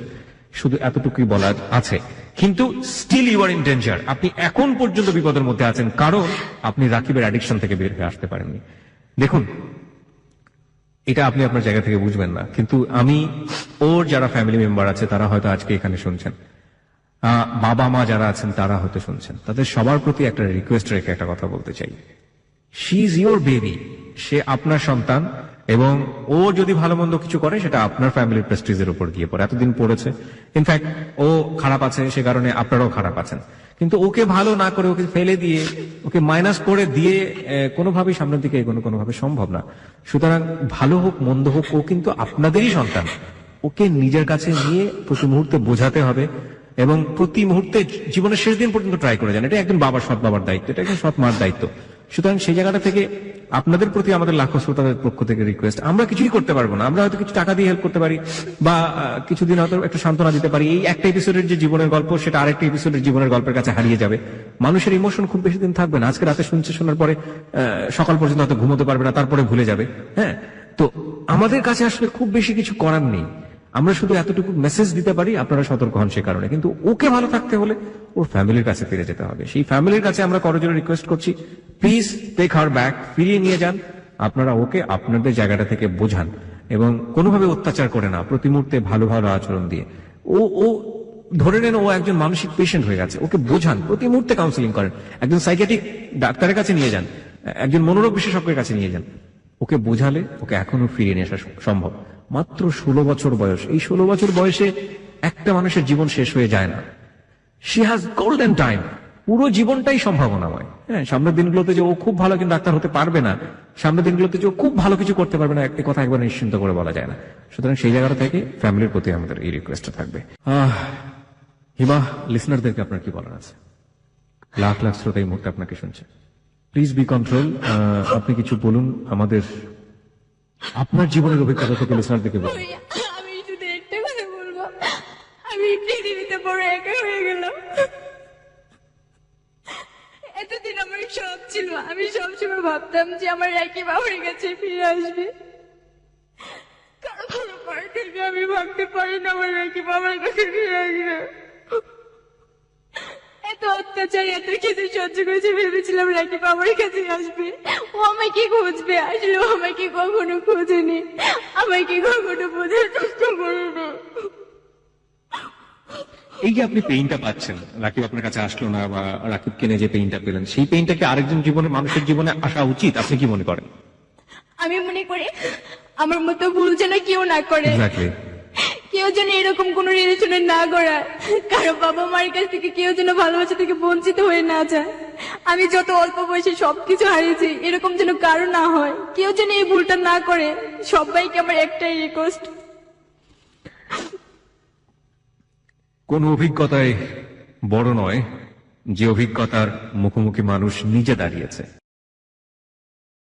শুধু এতটুকুই বলার আছে। কিন্তু still you are in danger. আপনি এখন পর্যন্ত বিপদের মধ্যে আছেন, কারণ আপনি রাকিবের অ্যাডিকশন থেকে বের হয়ে আসতে পারেননি। দেখুন, এটা আপনি আপনার জায়গা থেকে বুঝবেন না, কিন্তু আমি, ওর যারা ফ্যামিলি মেম্বার আছে তারা হয়তো আজকে এখানে শুনছেন, বাবা মা যারা আছেন তারা হয়তো শুনছেন, তাদের সবার প্রতি একটা রিকোয়েস্ট রেখে একটা কথা বলতে চাই। শি ইজ ইউর বেবি, সে আপনার সন্তান, এবং ও যদি ভালো মন্দ কিছু করে সেটা আপনার ফ্যামিলির প্রেস্টিজের উপর গিয়ে পড়ে। এতদিন পড়েছে, ইনফ্যাক্ট ও খারাপ আছে, সে কারণে আপনারাও খারাপ আছেন। কিন্তু ওকে ভালো না করে, ওকে ফেলে দিয়ে, ওকে মাইনাস করে দিয়ে কোনোভাবেই সামনের দিকে এগোনো কোনোভাবে সম্ভব না। সুতরাং ভালো হোক মন্দ হোক, ও কিন্তু আপনাদেরই সন্তান। ওকে নিজের কাছে নিয়ে প্রতি মুহূর্তে বোঝাতে হবে এবং প্রতি মুহূর্তে জীবনের শেষ দিন পর্যন্ত ট্রাই করে যান। এটা একজন বাবার, সৎ বাবার দায়িত্ব, এটা একজন সৎ মার দায়িত্ব। সুতরাং সেই জায়গাটা থেকে আপনাদের প্রতি আমাদের লাখো শ্রোতাদের পক্ষ থেকে রিকোয়েস্ট, আমরা কিছুই করতে পারবো না, আমরা হয়তো কিছু টাকা দিয়ে হেল্প করতে পারি বা কিছুদিন হয়তো একটা সান্ত্বনা দিতে পারি। এই একটা এপিসোডের যে জীবনের গল্প, সেটা আরেকটা এপিসোডের জীবনের গল্পের কাছে হারিয়ে যাবে। মানুষের ইমোশন খুব বেশি দিন থাকবে না। আজকে রাতে শোনার পরে সকাল পর্যন্ত হয়তো ঘুমোতে পারবে না, তারপরে ভুলে যাবে। হ্যাঁ, তো আমাদের কাছে আসলে খুব বেশি কিছু করার নেই। আমরা শুধু এতটুকু মেসেজ দিতে পারি, আপনারা সতর্ক হন সে কারণে। কিন্তু ওকে ভালো থাকতে হলে ওর ফ্যামিলির কাছে ফিরে যেতে হবে। সেই ফ্যামিলির কাছে আমরা করজোরে রিকোয়েস্ট করছি, প্লিজ টেক হার ব্যাক, ফিরিয়ে নিয়ে যান। আপনারা ওকে আপনাদের জায়গাটা থেকে বোঝান এবং কোনোভাবে অত্যাচার করে না, প্রতি মুহূর্তে ভালো ভালো আচরণ দিয়ে। ও ধরে নেন ও একজন মানসিক পেশেন্ট হয়ে গেছে, ওকে বোঝান, প্রতি মুহূর্তে কাউন্সিলিং করেন, একজন সাইকিয়াট্রিক ডাক্তারের কাছে নিয়ে যান, একজন মনোরোগ বিশেষজ্ঞের কাছে নিয়ে যান। ওকে বোঝালে ওকে এখনো ফিরিয়ে নিয়ে আসা সম্ভব। মাত্র 16 বছর বয়স, এই 16 বছর বয়সে একটা মানুষের জীবন শেষ হয়ে যায় না। শি হ্যাজ গোল্ডেন টাইম, পুরো জীবনটাই সম্ভাবনাময়। হ্যাঁ, সামনের দিনগুলোতে যে ও খুব ভালো কিন্তু ডাক্তার হতে পারবে না, সামনের দিনগুলোতে যে ও খুব ভালো কিছু করতে পারবে না, একটা কথা একবার নিশ্চিন্ত করে বলা যায় না। সুতরাং সেই জায়গাটা থেকে ফ্যামিলির প্রতি আমাদের এই রিকোয়েস্টটা থাকবে। হিমা, লিসনারদেরকে আপনার কি বলার আছে? লাখ লাখ শ্রোতা এই মুহূর্তে আপনাকে শুনছে। Please be control. আপনি কিছু বলুন আমাদের, আপনার জীবনের অভিজ্ঞতা থেকে লিসনারদেরকে বলুন। আমি শুধু একটা কথা বলবো, আমি পৃথিবীতে বড় একা হয়ে গেলাম। এতদিন আমার সব ছিল, আমি সবসময় ভাবতাম যে আমার রাকিব আমার কাছে ফিরে আসবে। কারণ পর থেকে আমি ভাবতে পারি না আমার রাকিব আমার কাছে ফিরে আসবে। এত অত্যাচার, এত কিছু সহ্য করেছে, ভেবেছিলাম রাকিব আমার কাছে আসবে, ও আমাকে খুঁজবে। আসলে ও আমাকে কখনো খোঁজেনি, আমাকে কখনো বোঝার চেষ্টা করেনি। এই যে আপনি পেইনটা পাচ্ছেন, রাকিব আপনার কাছে আসলো না বা রাকিবকে নিয়ে যে পেইনটা পেলেন, সেই পেইনটাকে আরেকজন জীবনে, মানুষের জীবনে আসা উচিত, আপনি কি মনে করেন? আমি মনে করি আমার মতো ভুল যেন কেউ না করে, কেউ যেন এরকম কোন রিলেশনে না করায়, কারো বাবা মার কাছ থেকে কেউ যেন ভালোবাসা থেকে বঞ্চিত হয়ে না যায়। আমি যত অল্প বয়সে সবকিছু হারিয়েছি, এরকম যেন কারো না হয়, কেউ যেন এই ভুলটা না করে। সবাইকে আমার একটাই রিকোয়েস্ট। কোন অভিজ্ঞতায় বড় নয় যে অভিজ্ঞতার মুখোমুখি মানুষ নিজে দাঁড়িয়েছে।